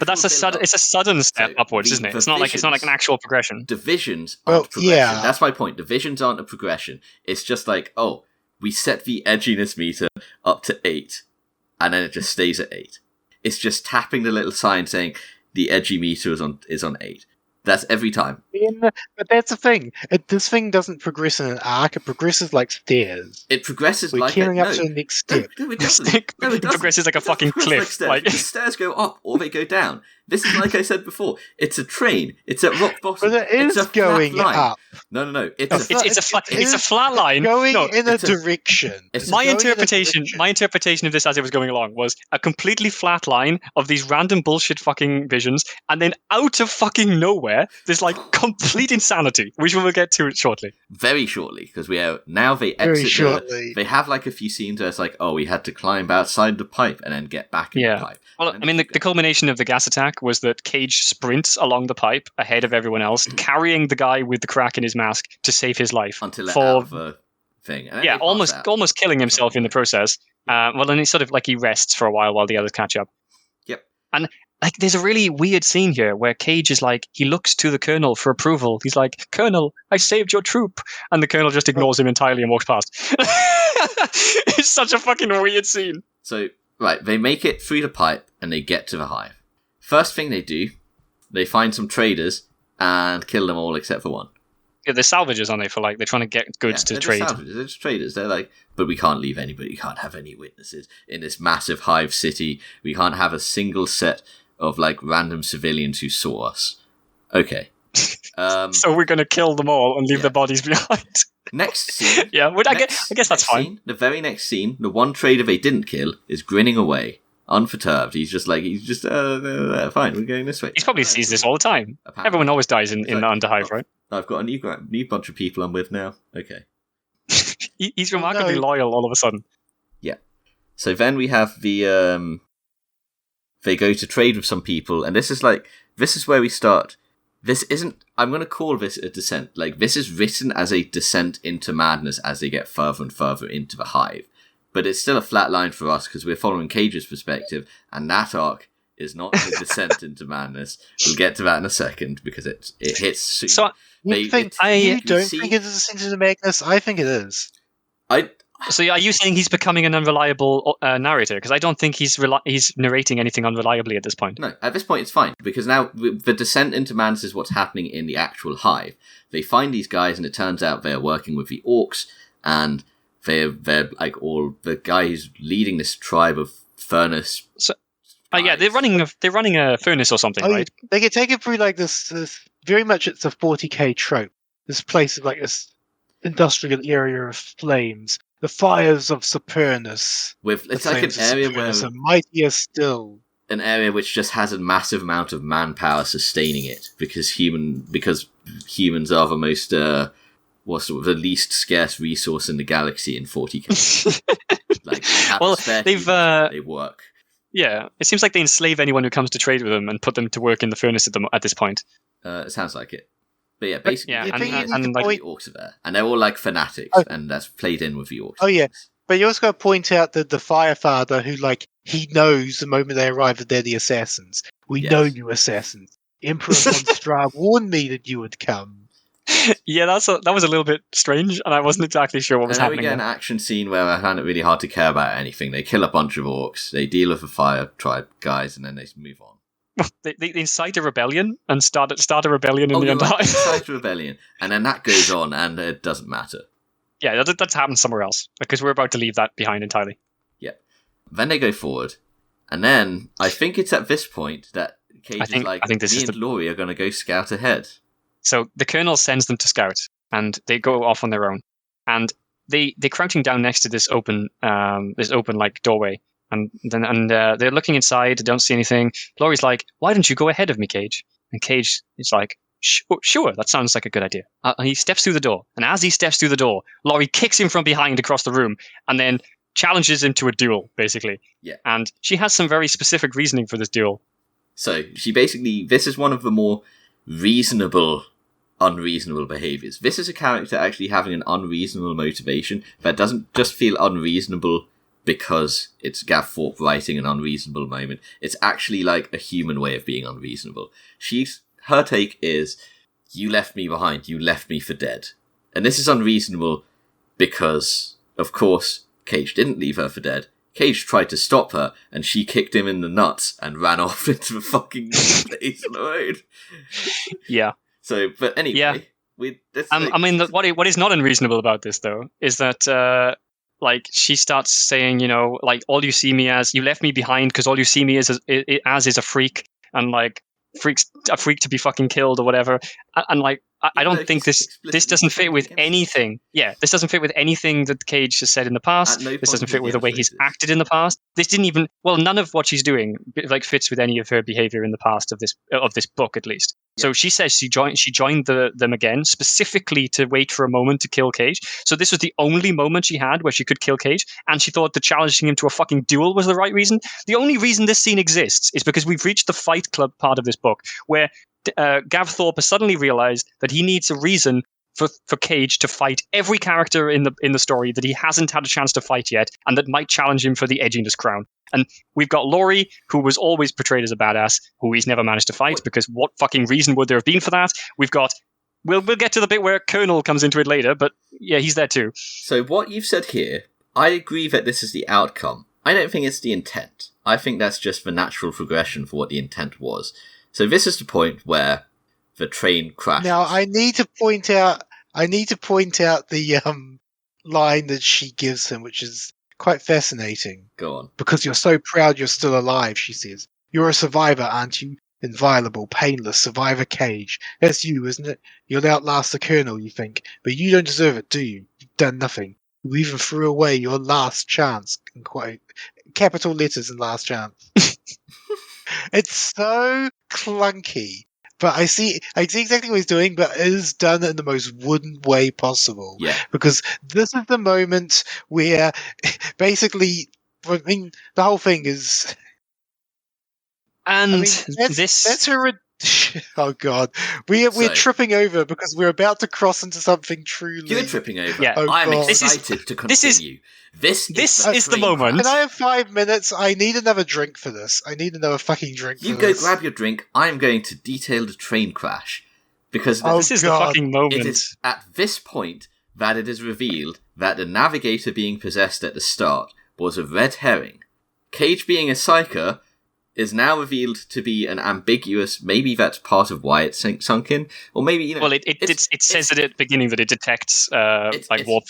but that's it's a sudden step upwards, isn't it? It's not like an actual progression. Divisions aren't progression. Yeah. That's my point. Divisions aren't a progression. It's just like, oh, we set the edginess meter up to 8, and then it just stays at 8. It's just tapping the little sign saying the edgy meter is on 8. That's every time. But that's the thing. This thing doesn't progress in an arc. It progresses like stairs. It progresses We're gearing up to the next step. No, it doesn't. It progresses like a fucking cliff. The stairs go up or they go down. This is like I said before. It's a train. It's at rock bottom. But it is going up. No. It's a flat line. Going in a direction. My interpretation of this as it was going along was a completely flat line of these random bullshit fucking visions, and then out of fucking nowhere, there's like complete insanity, which we will get to shortly. Very shortly, because they exit. They have like a few scenes where it's like, oh, we had to climb outside the pipe and then get back in the pipe. Well, I mean, the culmination of the gas attack was that Cage sprints along the pipe ahead of everyone else, carrying the guy with the crack in his mask to save his life. Until let out of a thing. Yeah, almost killing himself in the process. Well, then he sort of like he rests for a while the others catch up. Yep. And like, there's a really weird scene here where Cage is like, he looks to the Colonel for approval. He's like, Colonel, I saved your troop. And the Colonel just ignores him entirely and walks past. It's such a fucking weird scene. So, right, they make it through the pipe and they get to the hive. First thing they do, they find some traders and kill them all except for one. Yeah, they're salvagers, aren't they? For like, they're trying to get goods to trade. They're just traders. They're like, but we can't leave anybody. We can't have any witnesses in this massive hive city. We can't have a single set of like random civilians who saw us. Okay. So we're going to kill them all and leave their bodies behind. Next scene. Yeah, I guess that's fine. The very next scene, the one trader they didn't kill is grinning away, unperturbed. He's just fine, we're going this way. He probably sees this all the time. Apparently. Everyone always dies in the Underhive, right? I've got a new bunch of people I'm with now. Okay. He's remarkably loyal all of a sudden. Yeah. So then we have the... They go to trade with some people, and this is where we start. This isn't... I'm going to call this a descent. Like, this is written as a descent into madness as they get further and further into the hive. But it's still a flat line for us, because we're following Cage's perspective, and that arc is not the descent into madness. We'll get to that in a second, because it hits soon. So, you don't think it's a descent into madness? I think it is. So are you saying he's becoming an unreliable narrator? Because I don't think he's narrating anything unreliably at this point. No, at this point it's fine, because now the descent into madness is what's happening in the actual hive. They find these guys, and it turns out they're working with the orcs, and they're like all the guy who's leading this tribe of furnace. So, they're running a furnace or something, right? They get taken through like this. Very much, it's a 40k trope. This place is like this industrial area of flames. The fires of Supernus. It's like an area where... are mightier still. An area which just has a massive amount of manpower sustaining it, because humans are the most... the least scarce resource in the galaxy in 40k. Like, they work. Yeah, it seems like they enslave anyone who comes to trade with them and put them to work in the furnace at this point. It sounds like it. But yeah, basically, yeah, I think you need to the point. orcs are there, and they're all like fanatics, Oh. and that's played in with the orcs. Oh yeah, but you also got to point out that the Firefather, who he knows the moment they arrive that they're the assassins. We Yes. know you assassins. Emperor von Stra warned me that you would come. Yeah, that was a little bit strange, and I wasn't exactly sure what was And then we happening. get an action scene where I found it really hard to care about anything. They kill a bunch of orcs, they deal with the fire tribe guys, and then they move on. They incite a rebellion and start a rebellion in the end. Right, incite a rebellion, and then that goes on, and it doesn't matter. Yeah, that's happened somewhere else because we're about to leave that behind entirely. Yep. Then they go forward, and then I think it's at this point that Cage is like, me and Laurie are going to go scout ahead. So the Colonel sends them to scout, and they go off on their own, and they're crouching down next to this open like doorway. And they're looking inside, they don't see anything. Laurie's like, why don't you go ahead of me, Cage? And Cage is like, sure, that sounds like a good idea. And he steps through the door. And as he steps through the door, Laurie kicks him from behind across the room and then challenges him to a duel, basically. Yeah. And she has some very specific reasoning for this duel. So she basically, this is one of the more unreasonable behaviors. This is a character actually having an unreasonable motivation that doesn't just feel unreasonable because it's Gav Thorpe writing an unreasonable moment. It's actually like a human way of being unreasonable. Her take is, you left me behind, you left me for dead. And this is unreasonable because, of course, Cage didn't leave her for dead. Cage tried to stop her, and she kicked him in the nuts and ran off into the fucking place on the road. Yeah. So, but anyway, yeah. I mean, what is not unreasonable about this, though, is that, she starts saying, all you see me as, you left me behind because all you see me as is a freak, and, a freak to be fucking killed or whatever. And, I don't think this doesn't fit with anything. Yeah, this doesn't fit with anything that Cage has said in the past. This doesn't fit with the way he's acted in the past. This didn't even, none of what she's doing fits with any of her behavior in the past of this book, at least. Yeah. So she says she joined them again specifically to wait for a moment to kill Cage. So this was the only moment she had where she could kill Cage, and she thought that challenging him to a fucking duel was the right reason. The only reason this scene exists is because we've reached the Fight Club part of this book, where Gav Thorpe has suddenly realized that he needs a reason for Cage to fight every character in the story that he hasn't had a chance to fight yet, and that might challenge him for the edginess crown. And we've got Laurie, who was always portrayed as a badass, who he's never managed to fight, because what fucking reason would there have been for that? We've got... We'll get to the bit where Colonel comes into it later, but yeah, he's there too. So what you've said here, I agree that this is the outcome. I don't think it's the intent. I think that's just the natural progression for what the intent was. So this is the point where the train crashes. Now, I need to point out the line that she gives him, which is quite fascinating. Go on. Because you're so proud you're still alive, she says. You're a survivor, aren't you? Inviolable, painless, survivor Cage. That's you, isn't it? You'll outlast the Colonel, you think. But you don't deserve it, do you? You've done nothing. You even threw away your last chance. In quite capital letters and last chance. It's so clunky. But I see exactly what he's doing, but it is done in the most wooden way possible. Yeah. Because this is the moment where basically, the whole thing is... And that's her... Oh God, we're tripping over because we're about to cross into something truly. You're tripping over. Yeah. I'm excited to continue. This is the moment. Can I have 5 minutes? I need another drink for this. I need another fucking drink. You go grab your drink. I'm going to detail the train crash because this is the fucking moment. It is at this point that it is revealed that the navigator being possessed at the start was a red herring. Cage being a psyker is now revealed to be an ambiguous, maybe that's part of why it's sunk in, or maybe, Well, it says at the beginning that it detects, warp.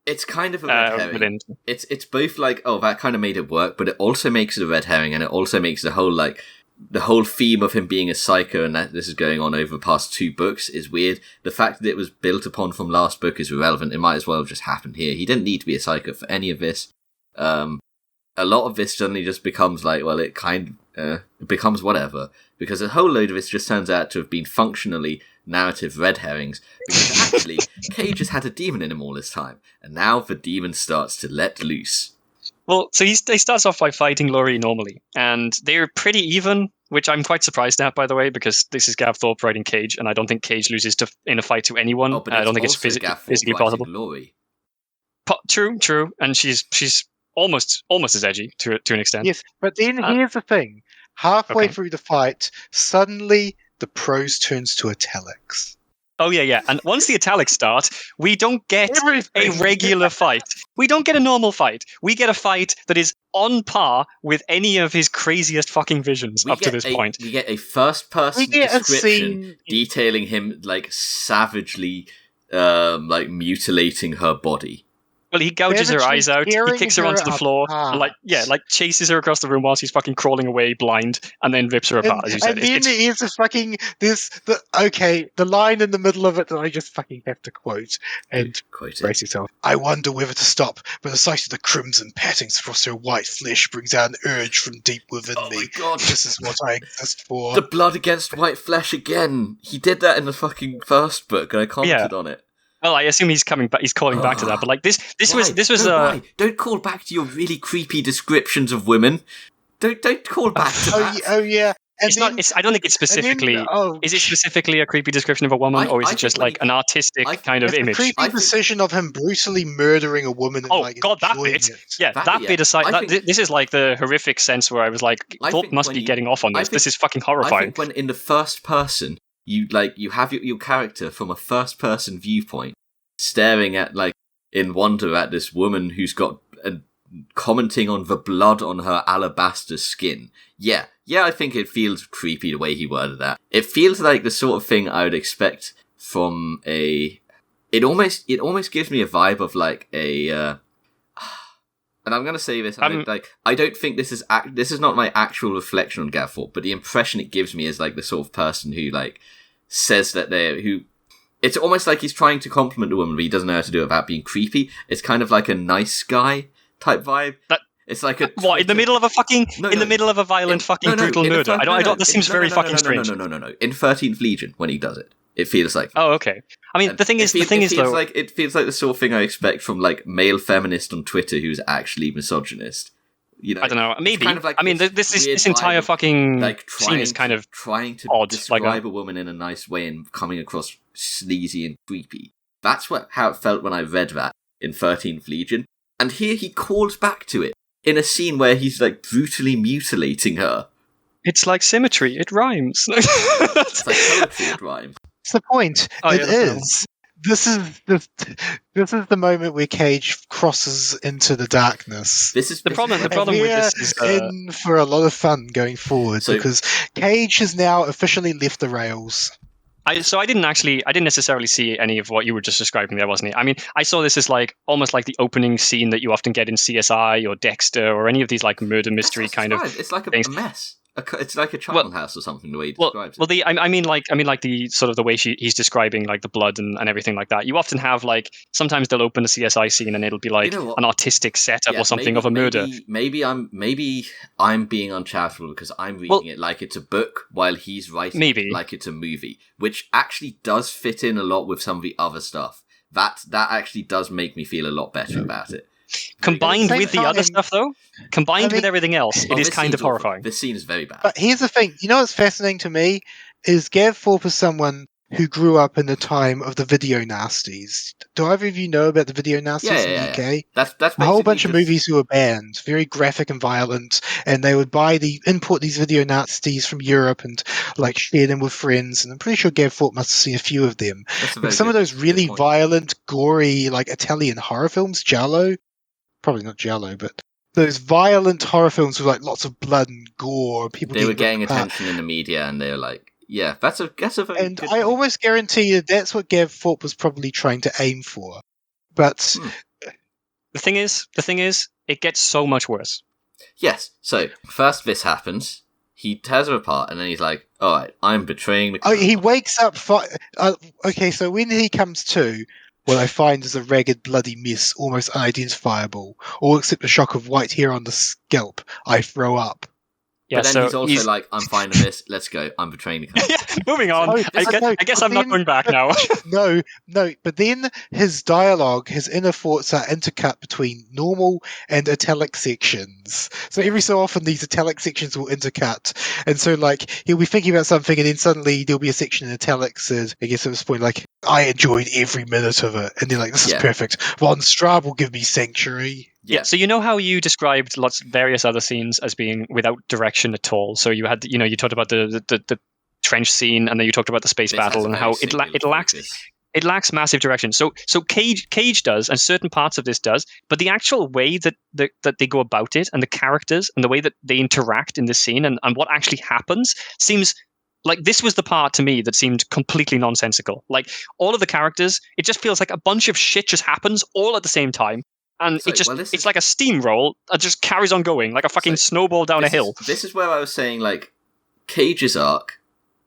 It's kind of a red herring. It's both that kind of made it work, but it also makes it a red herring, and it also makes the whole theme of him being a psycho and that this is going on over the past 2 books is weird. The fact that it was built upon from last book is irrelevant. It might as well have just happened here. He didn't need to be a psycho for any of this. A lot of this suddenly just becomes it becomes whatever, because a whole load of this just turns out to have been functionally narrative red herrings, because actually Cage has had a demon in him all this time, and now the demon starts to let loose. Well, so he starts off by fighting Laurie normally, and they're pretty even, which I'm quite surprised at, by the way, because this is Gav Thorpe writing Cage, and I don't think Cage loses in a fight to anyone. Oh, but I don't think it's also Gav Thorpe physically writing possible. Laurie. True, and she's almost as edgy to an extent. Yes, but then here's the thing. Halfway Okay. through the fight, suddenly the prose turns to italics. Oh, yeah. And once the italics start, we don't get Everything. a regular fight. We don't get a normal fight. We get a fight that is on par with any of his craziest fucking visions up to this point. We get a first-person We get a description scene- detailing him, like, savagely, mutilating her body. Well, he gouges her Savagely eyes out, he tearing kicks her onto the her floor, apart. and chases her across the room while she's fucking crawling away blind, and then rips her apart, as you said. And then here's the line in the middle of it that I just fucking have to quote and Quote it. brace yourself. I wonder whether to stop, but the sight of the crimson pattings across her white flesh brings out an urge from deep within Oh me. my god. This is what I exist for. The blood against white flesh again. He did that in the fucking first book, and I commented on it. Well, I assume he's coming back. He's calling back to that, but like this was why? Don't call back to your really creepy descriptions of women. Don't call back to that. Oh yeah. And I don't think it's specifically. Is it specifically a creepy description of a woman, or is it just like an artistic kind of image? A creepy precision of him brutally murdering a woman. And, God, that bit! It. Yeah, that bit aside, this is like the horrific sense where I was like, Thorpe must be getting off on this. This is fucking horrifying. I think when in the first person, you have your character from a first person viewpoint, staring at in wonder at this woman who's got commenting on the blood on her alabaster skin. Yeah, I think it feels creepy the way he worded that. It feels like the sort of thing I would expect from a. It almost gives me a vibe of like a. And I'm gonna say this. I don't think this is not my actual reflection on Gav Thorpe, but the impression it gives me is like the sort of person who says that who. It's almost like he's trying to compliment the woman, but he doesn't know how to do it without being creepy. It's kind of like a nice guy type vibe. It's like in the middle of a violent brutal murder. This seems very fucking strange. No. In 13th Legion, when he does it, it feels like. Oh, okay. I mean, the thing is, it feels like the sort of thing I expect from male feminist on Twitter who's actually misogynist. You know, I don't know. Maybe. Kind of like this entire fucking scene is kind of trying to odd, describe a woman in a nice way and coming across sleazy and creepy. That's how it felt when I read that in 13th Legion. And here he calls back to it in a scene where he's brutally mutilating her. It's like symmetry. It rhymes. It's like poetry. It rhymes. That's the point. It is. This is the moment where Cage crosses into the darkness. This is the problem. The problem with this is in for a lot of fun going forward because Cage has now officially left the rails. I didn't necessarily see any of what you were just describing there, wasn't it? I mean, I saw this as almost like the opening scene that you often get in CSI or Dexter or any of these murder mystery kind of. It's like a mess. It's like a child house or something. The way he describes it. Well, I mean, the sort of the way he's describing the blood and everything like that. You often have sometimes they'll open a CSI scene and ittle be an artistic setup or something of a murder. Maybe I'm being uncharitable because I'm reading it like it's a book while he's writing it like it's a movie, which actually does fit in a lot with some of the other stuff. That actually does make me feel a lot better about it. Combined with the other stuff, though, with everything else, it is kind of horrifying. This scene is very bad. But here's the thing. You know what's fascinating to me? Is Gav Thorpe is someone who grew up in the time of the video nasties. Do either of you know about the video nasties in the UK? That's a whole bunch of movies who were banned, very graphic and violent, and they would import these video nasties from Europe and share them with friends. And I'm pretty sure Gav Thorpe must have seen a few of them. Some of those really violent, gory, Italian horror films, Giallo. Probably not Giallo, but those violent horror films with lots of blood and gore. They were getting attention in the media, and they were yeah, that's a very. And good I almost guarantee that's what Gav Thorpe was probably trying to aim for. But the thing is, it gets so much worse. Yes. So first, this happens. He tears her apart, and then he's like, "All right, I'm betraying the." He wakes up. Okay, so when he comes to. What I find is a ragged, bloody mess, almost unidentifiable, all except the shock of white hair on the scalp. I throw up. Yeah, But then so he's also like, I'm fine with this. Let's go. I'm betraying the country. moving on. Oh, I guess I'm not going back now. No, but then his dialogue, his inner thoughts are intercut between normal and italic sections. So every so often these italic sections will intercut. And so like he'll be thinking about something and then suddenly there'll be a section in italics and I guess at this point like, I enjoyed every minute of it. And they're like, this is perfect. Von Straub will give me Sanctuary. Yeah. So you know how you described various other scenes as being without direction at all. So you had, you talked about the trench scene, and then you talked about the space battle and how it lacks massive direction. So Cage does, and certain parts of this does, but the actual way that they go about it, and the characters, and the way that they interact in this scene, and what actually happens seems like this was the part to me that seemed completely nonsensical. Like all of the characters, it just feels like a bunch of shit just happens all at the same time. And it's like a steamroll that just carries on going, like a fucking snowball down a hill. This is where I was saying, like, Cage's arc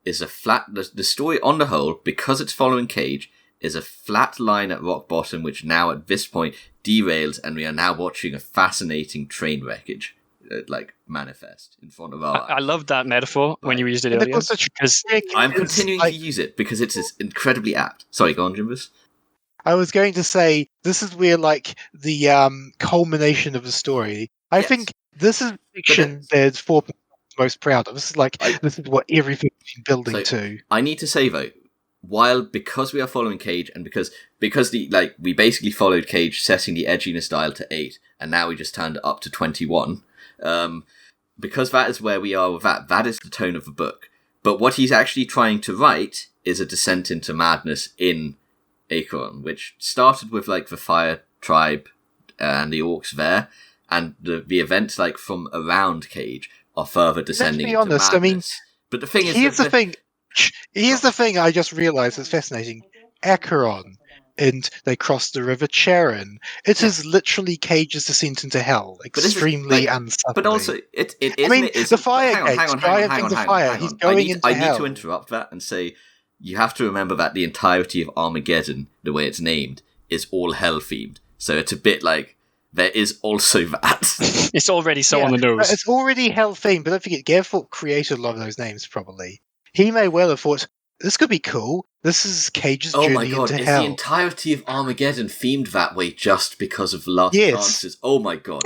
is a flat... The story on the whole, because it's following Cage, is a flat line at rock bottom, which now at this point derails, and we are now watching a fascinating train wreckage, manifest in front of our eyes. I love that metaphor when you used it earlier. Because I'm continuing to use it because it is incredibly apt. Sorry, go on, Jimbus. I was going to say, this is where, like, the culmination of the story. I think this is fiction that Thorpe is most proud of. This is this is what everything's been building to. I need to say, though, because we are following Cage, and because we basically followed Cage setting the edginess dial to 8, and now we just turned it up to 21, because that is where we are with that is the tone of the book. But what he's actually trying to write is a descent into madness in Acheron, which started with like the Fire Tribe and the Orcs there, and the events like from around Cage are further descending into madness. I mean, but the thing is, here's the thing I just realised is fascinating. Acheron, and they cross the River Charon. It is literally Cage's descent into hell, extremely unsubtly. But also, it is. I mean, the fire gates, hang on. He's going into hell. I need to interrupt that and say, you have to remember that the entirety of Armageddon, the way it's named, is all hell themed. So it's a bit like there is also that. It's already on the nose. It's already hell themed, but don't forget, Gav Thorpe created a lot of those names. Probably he may well have thought this could be cool. This is Cage's journey into hell. Is the entirety of Armageddon themed that way just because of Last Chances? Oh my god.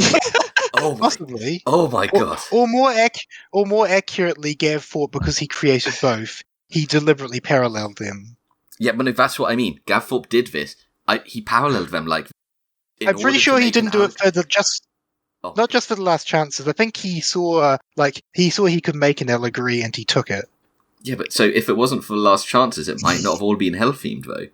Possibly. Oh my god. Or more accurately, Gav Thorpe, because he created both. He deliberately paralleled them. Yeah, but no, that's what I mean. Gav Thorpe did this. He paralleled them like. I'm pretty sure he didn't do it for not just for the Last Chances. I think he saw he could make an allegory and he took it. Yeah, but so if it wasn't for the Last Chances, it might not have all been hell themed though.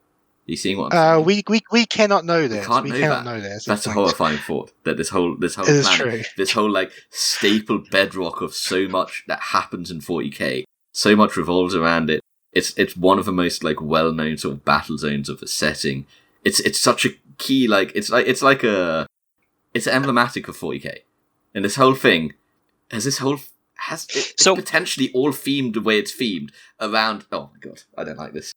You seeing what I'm saying? We cannot know this. We cannot know that. That's a horrifying thought. That this whole planet, this whole like staple bedrock of so much that happens in 40k. So much revolves around it. It's one of the most like well-known sort of battle zones of the setting. It's such a key it's emblematic of 40k, and this whole thing it's potentially all themed the way it's themed around. Oh my god, I don't like this.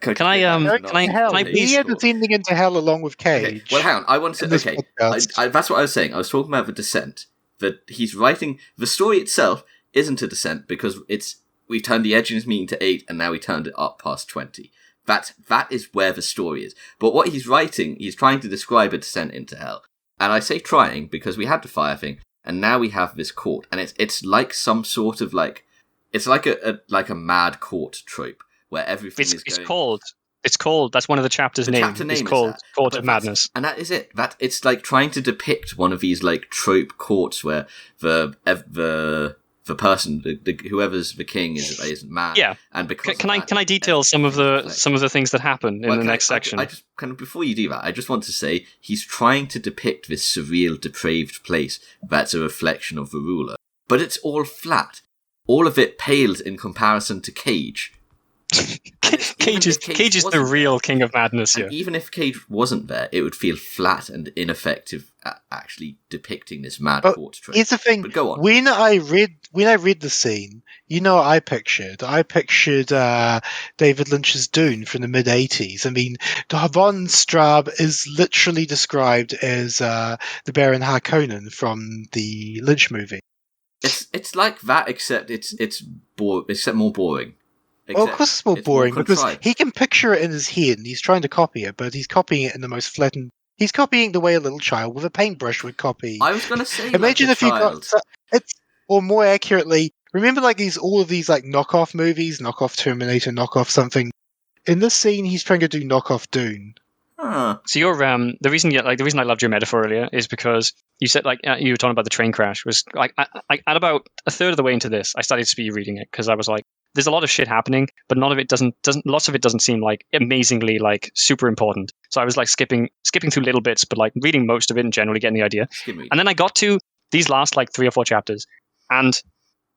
Can I please? He descending into hell along with Cage. Okay. Well, hang on. I want to. Okay, that's what I was saying. I was talking about the descent. That he's writing the story itself isn't a descent because we turned the edginess meaning to 8 and now we turned it up past 20. That is where the story is. But what he's writing, he's trying to describe a descent into hell. And I say trying because we had the fire thing, and now we have this court, and it's like some sort of it's like a mad court trope where everything is going. It's called. That's one of the chapters' names. It's called Court of Madness, and that is it. That it's like trying to depict one of these like trope courts where the person, whoever's the king is mad. Yeah. And because can I detail some of the things that happen in the next section? I just kind of before you do that, I just want to say he's trying to depict this surreal, depraved place that's a reflection of the ruler, but it's all flat. All of it pales in comparison to Cage. Cage is the real king of madness here. Even if Cage wasn't there, it would feel flat and ineffective at actually depicting this mad court trope. Here's the thing. But go on. When I read the scene, I pictured David Lynch's Dune from the mid-80s. I mean, Von Straub is literally described as the Baron Harkonnen from the Lynch movie. It's like that, except it's more boring. Well, of course it's more boring because contrived. he can picture it in his head and he's trying to copy it, but he's copying it in the most flattened. He's copying the way a little child with a paintbrush would copy. I was going to say, Imagine if you got or more accurately, remember like all of these like knockoff movies, knockoff Terminator, knockoff something. In this scene, he's trying to do knockoff Dune. Huh. So your the reason I loved your metaphor earlier is because you said you were talking about the train crash. Was like at about a third of the way into this, I started speed reading it because I was like, there's a lot of shit happening, but none of it lots of it doesn't seem like amazingly like super important. So I was like skipping through little bits, but like reading most of it and generally getting the idea. And then I got to these last like 3 or 4 chapters, and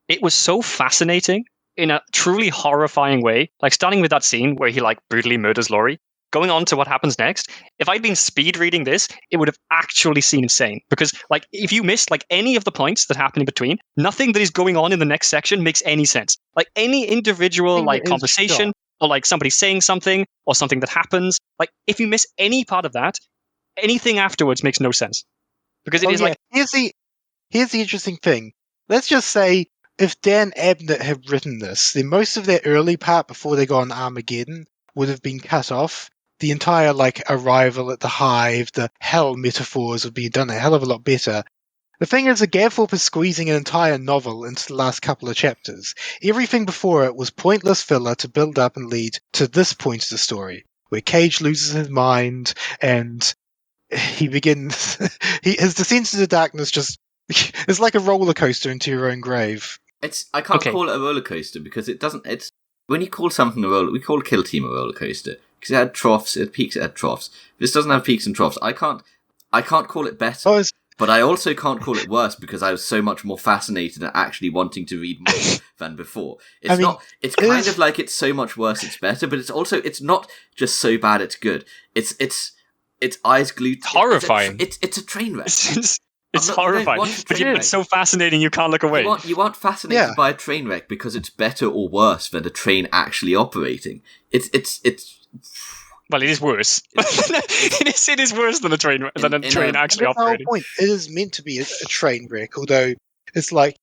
it was so fascinating in a truly horrifying way. Like starting with that scene where he like brutally murders Laurie. Going on to what happens next, if I'd been speed reading this, it would have actually seemed insane. Because, like, if you missed, like, any of the points that happen in between, nothing that is going on in the next section makes any sense. Like, any individual, like, conversation, or, like, somebody saying something, or something that happens, like, if you miss any part of that, anything afterwards makes no sense. Because it is like... Here's the interesting thing. Let's just say, if Dan Abnett had written this, then most of that early part before they got on Armageddon would have been cut off. The entire, like, arrival at the hive, the hell metaphors would be done a hell of a lot better. The thing is, Thorpe is squeezing an entire novel into the last couple of chapters. Everything before it was pointless filler to build up and lead to this point of the story, where Cage loses his mind, and he begins... his descent into darkness just... It's like a roller coaster into your own grave. I can't call it a roller coaster, because it doesn't... When you call something a roller... We call Kill Team a roller coaster. Because it had troughs, it had peaks, it had troughs. This doesn't have peaks and troughs. I can't call it better, but I also can't call it worse because I was so much more fascinated and actually wanting to read more than before. It's kind of like it's so much worse, it's better, but it's not just so bad, it's good. It's eyes glued. Horrifying. It's a train wreck. It's horrifying, but it's so fascinating you can't look away. You aren't fascinated by a train wreck because it's better or worse than a train actually operating. Well, it is worse. It is worse than a train actually operating. Point. It is meant to be a train wreck, although it's like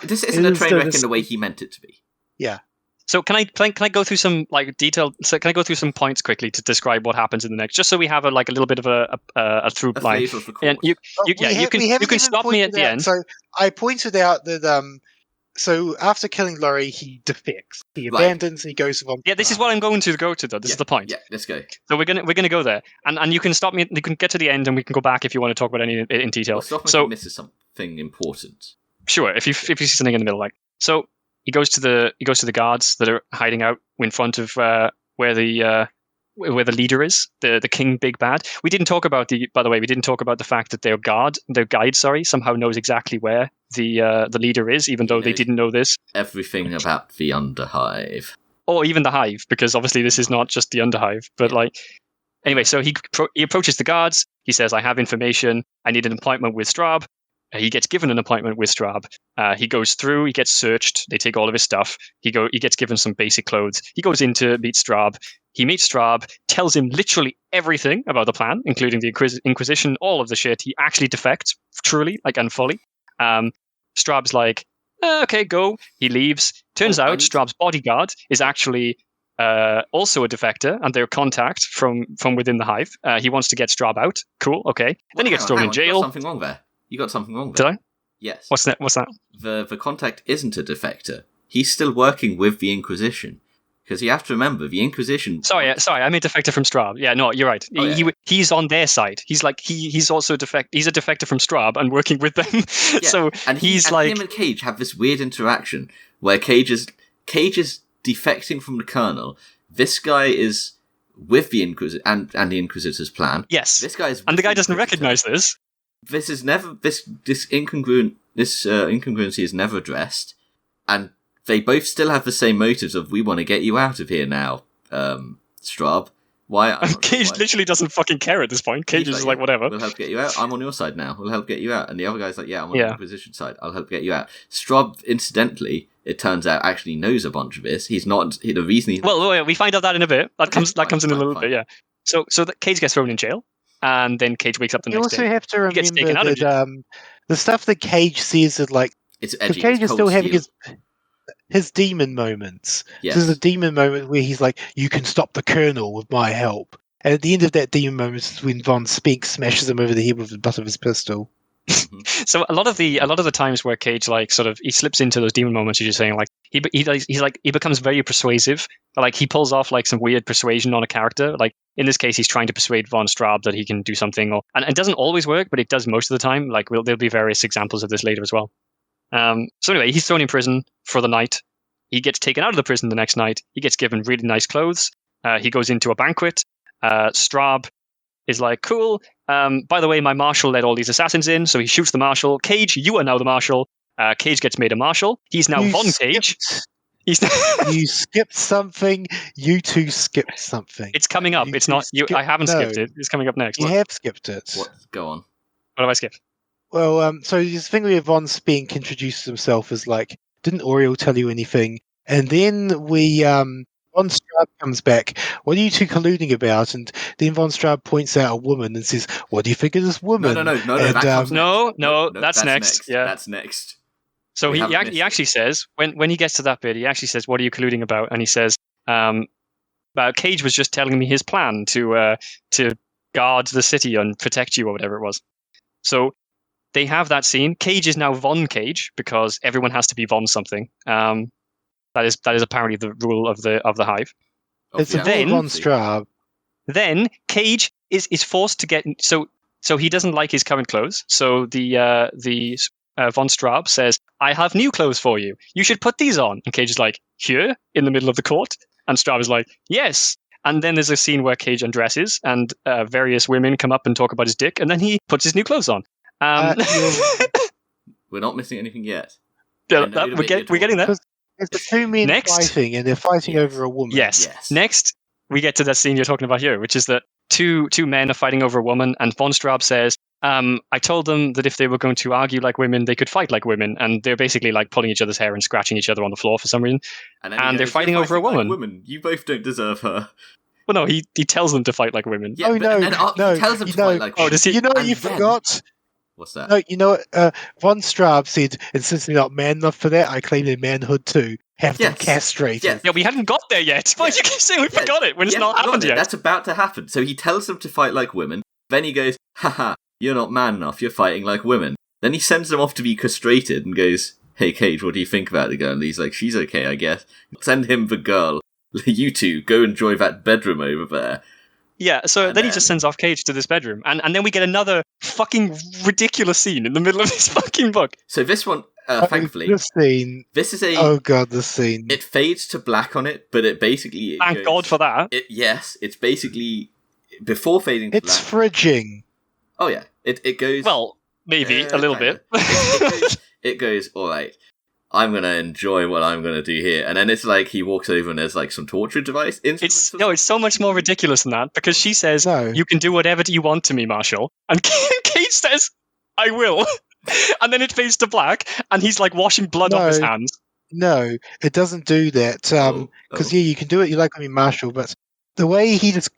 this isn't a train wreck in the way he meant it to be. Yeah. So can I go through some like detailed? So can I go through some points quickly to describe what happens in the next, just so we have a little bit of a through line. And you can stop me at the end. So I pointed out that so after killing Laurie, he defects. He abandons and he goes from... Yeah, this is what I'm going to go to, though. This is the point. Yeah, let's go. So we're gonna go there, and you can stop me. You can get to the end, and we can go back if you want to talk about any in detail. Well, stop me if you misses something important. Sure, if you see something in the middle, like so, he goes to the guards that are hiding out in front of where the leader is, the king big bad. We didn't talk about the fact that their guide, somehow knows exactly where the leader is, even though they didn't know this. Everything about the Underhive. Or even the Hive, because obviously this is not just the Underhive. But anyway, so he approaches the guards. He says, "I have information. I need an appointment with Straub." He gets given an appointment with Straub. He goes through. He gets searched. They take all of his stuff. He gets given some basic clothes. He goes in to meet Straub. He meets Straub, tells him literally everything about the plan, including the Inquisition, all of the shit. He actually defects, truly, and fully. Straub's like, okay, go. He leaves. Turns out Straub's bodyguard is actually also a defector, and they're contact from within the Hive. He wants to get Straub out. Cool, okay. Then he gets thrown in jail. You got something wrong there. Did I? Yes. What's that? The contact isn't a defector. He's still working with the Inquisition. Because you have to remember, the Inquisition... Sorry, I mean defector from Straub. Yeah, no, you're right. He's on their side. He's like, he's also he's a defector from Straub and working with them. Yeah. So and him and Cage have this weird interaction where Cage is defecting from the Colonel. This guy is with the Inquisitor and the Inquisitor's plan. Yes. This guy is... And the guy doesn't recognize this. This is never... This incongruency is never addressed. And... they both still have the same motives of, we want to get you out of here now, Straub. Why? Cage literally doesn't fucking care at this point. Cage is like, whatever. We'll help get you out. I'm on your side now. We'll help get you out. And the other guy's like, I'm on the Inquisition side. I'll help get you out. Straub, incidentally, it turns out, actually knows a bunch of this. He's not... The reason he's... Well, we find out that in a bit. That comes in a little bit, yeah. So Cage gets thrown in jail, and then Cage wakes up the next day. You also have to remember that the stuff that Cage says that, like, It's Because edgy. Cage It's is still cold having steel. his demon moments. Yes. So there's a demon moment where he's like, "You can stop the Colonel with my help." And at the end of that demon moment is when Von Spink smashes him over the head with the butt of his pistol. So a lot of the times where Cage like sort of he slips into those demon moments, you're just saying like he becomes very persuasive. Like he pulls off like some weird persuasion on a character. Like in this case, he's trying to persuade Von Straub that he can do something, and it doesn't always work, but it does most of the time. Like there'll be various examples of this later as well. So anyway, he's thrown in prison for the night. He gets taken out of the prison the next night. He gets given really nice clothes. He goes into a banquet. Straub is like, cool. By the way, my marshal let all these assassins in, so he shoots the marshal. Cage, you are now the marshal. Cage gets made a marshal. He's now Von Cage. You skipped something. You two skipped something. It's coming up. It's not you. I haven't skipped it. It's coming up next. You have skipped it. What? Go on. What have I skipped? Well, so this thing where Von Spink introduces himself as like, didn't Oriel tell you anything? And then Von Straub comes back. What are you two colluding about? And then Von Straub points out a woman and says, "What do you think of this woman?" No. And, That comes next. No, that's next. Yeah, that's next. So he actually says when he gets to that bit, he actually says, "What are you colluding about?" And he says, "Cage was just telling me his plan to guard the city and protect you or whatever it was." So they have that scene. Cage is now Von Cage because everyone has to be Von something. That is apparently the rule of the hive. it's a Von Straub. Then Cage is forced to get so he doesn't like his current clothes. So the Von Straub says, "I have new clothes for you. You should put these on." And Cage is like, "Here in the middle of the court." And Straub is like, "Yes." And then there's a scene where Cage undresses and various women come up and talk about his dick, and then he puts his new clothes on. We're not missing anything yet. We're getting there. It's the two men fighting, and they're fighting over a woman. Yes. Next, we get to that scene you're talking about here, which is that two men are fighting over a woman, and Von Straub says, "I told them that if they were going to argue like women, they could fight like women," and they're basically like pulling each other's hair and scratching each other on the floor for some reason. And they're fighting over a woman. Like woman. You both don't deserve her. Well, no, he tells them to fight like women. Yeah, no, he tells them to fight like women. You know what you forgot? What's that? No, you know what? Von Straub said, "And since they're not man enough for that, I claim their manhood too. Have them castrated." Yes. Yeah, we hadn't got there yet. Why do you keep saying we forgot it when it's not happened yet? That's about to happen. So he tells them to fight like women. Then he goes, "Haha, you're not man enough. You're fighting like women." Then he sends them off to be castrated and goes, "Hey, Cage, what do you think about the girl?" And he's like, "She's okay, I guess. Send him the girl. You two, go enjoy that bedroom over there." Yeah, so then he just sends off Cage to this bedroom. And then we get another fucking ridiculous scene in the middle of this fucking book. So this one, thankfully... This scene... This is a... Oh god, this scene. It fades to black on it, but it basically... Thank God for that. Yes, it's basically... Before fading to black... It's fridging. Oh yeah, it goes... Well, maybe, a little bit. It goes, alright, I'm going to enjoy what I'm going to do here. And then it's like he walks over and there's like some torture device. It's so much more ridiculous than that because she says, "You can do whatever you want to me, Marshal." And Cage says, "I will." And then it fades to black and he's like washing blood off his hands. No, it doesn't do that. Because you can do it, you like me, Marshal, but the way he just...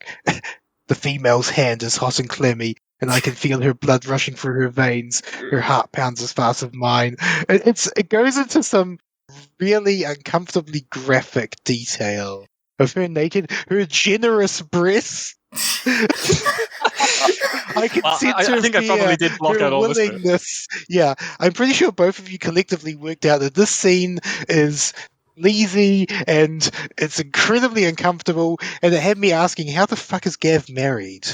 the female's hand is hot and clammy, and I can feel her blood rushing through her veins. Her heart pounds as fast as mine. It goes into some really uncomfortably graphic detail of her naked, her generous breasts. I can sense I think I probably did block out all this. Yeah, I'm pretty sure both of you collectively worked out that this scene is sleazy and it's incredibly uncomfortable, and it had me asking, how the fuck is Gav married?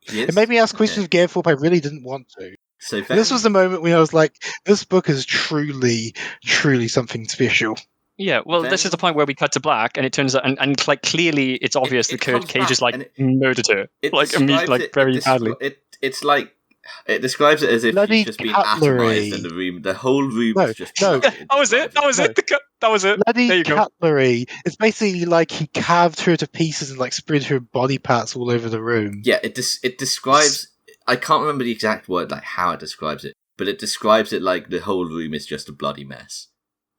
It made me ask questions of Gav Thorpe I really didn't want to. So this was the moment when I was like, this book is truly, truly something special. Yeah, well, this is the point where we cut to black, and it turns out, and like clearly, it's obvious that Cage is like murdered her, very badly. It's like it describes it as if bloody she's just been cutlery. atomized in the room. The whole room is just that was it. That was it. Bloody there you cutlery. Go. It's basically like he carved her to pieces and like spread her body parts all over the room. Yeah, it describes. I can't remember the exact word, like how it describes it, but it describes it like the whole room is just a bloody mess.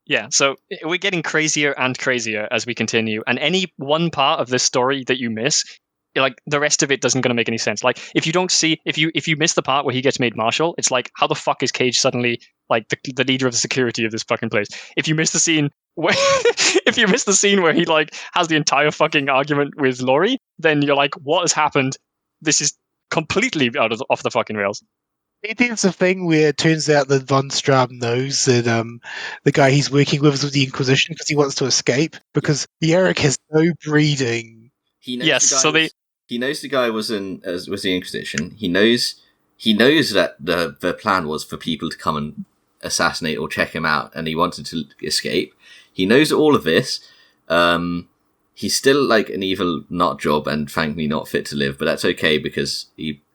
Yeah, so we're getting crazier and crazier as we continue, and any one part of this story that you miss, like the rest of it doesn't going to make any sense. Like if you don't see, if you miss the part where he gets made marshal, it's like how the fuck is Cage suddenly like the leader of the security of this fucking place. If you miss the scene where he like has the entire fucking argument with Laurie, then you're like, what has happened? This is completely off the fucking rails. It is a thing where it turns out that Von Straub knows that the guy he's working with is with the Inquisition because he wants to escape because Yarrick has no breeding. He knows Yes, the guy he knows the guy was the Inquisition. He knows that the plan was for people to come and assassinate or check him out, and he wanted to escape. He knows all of this. He's still like an evil nut job and frankly not fit to live, but that's okay because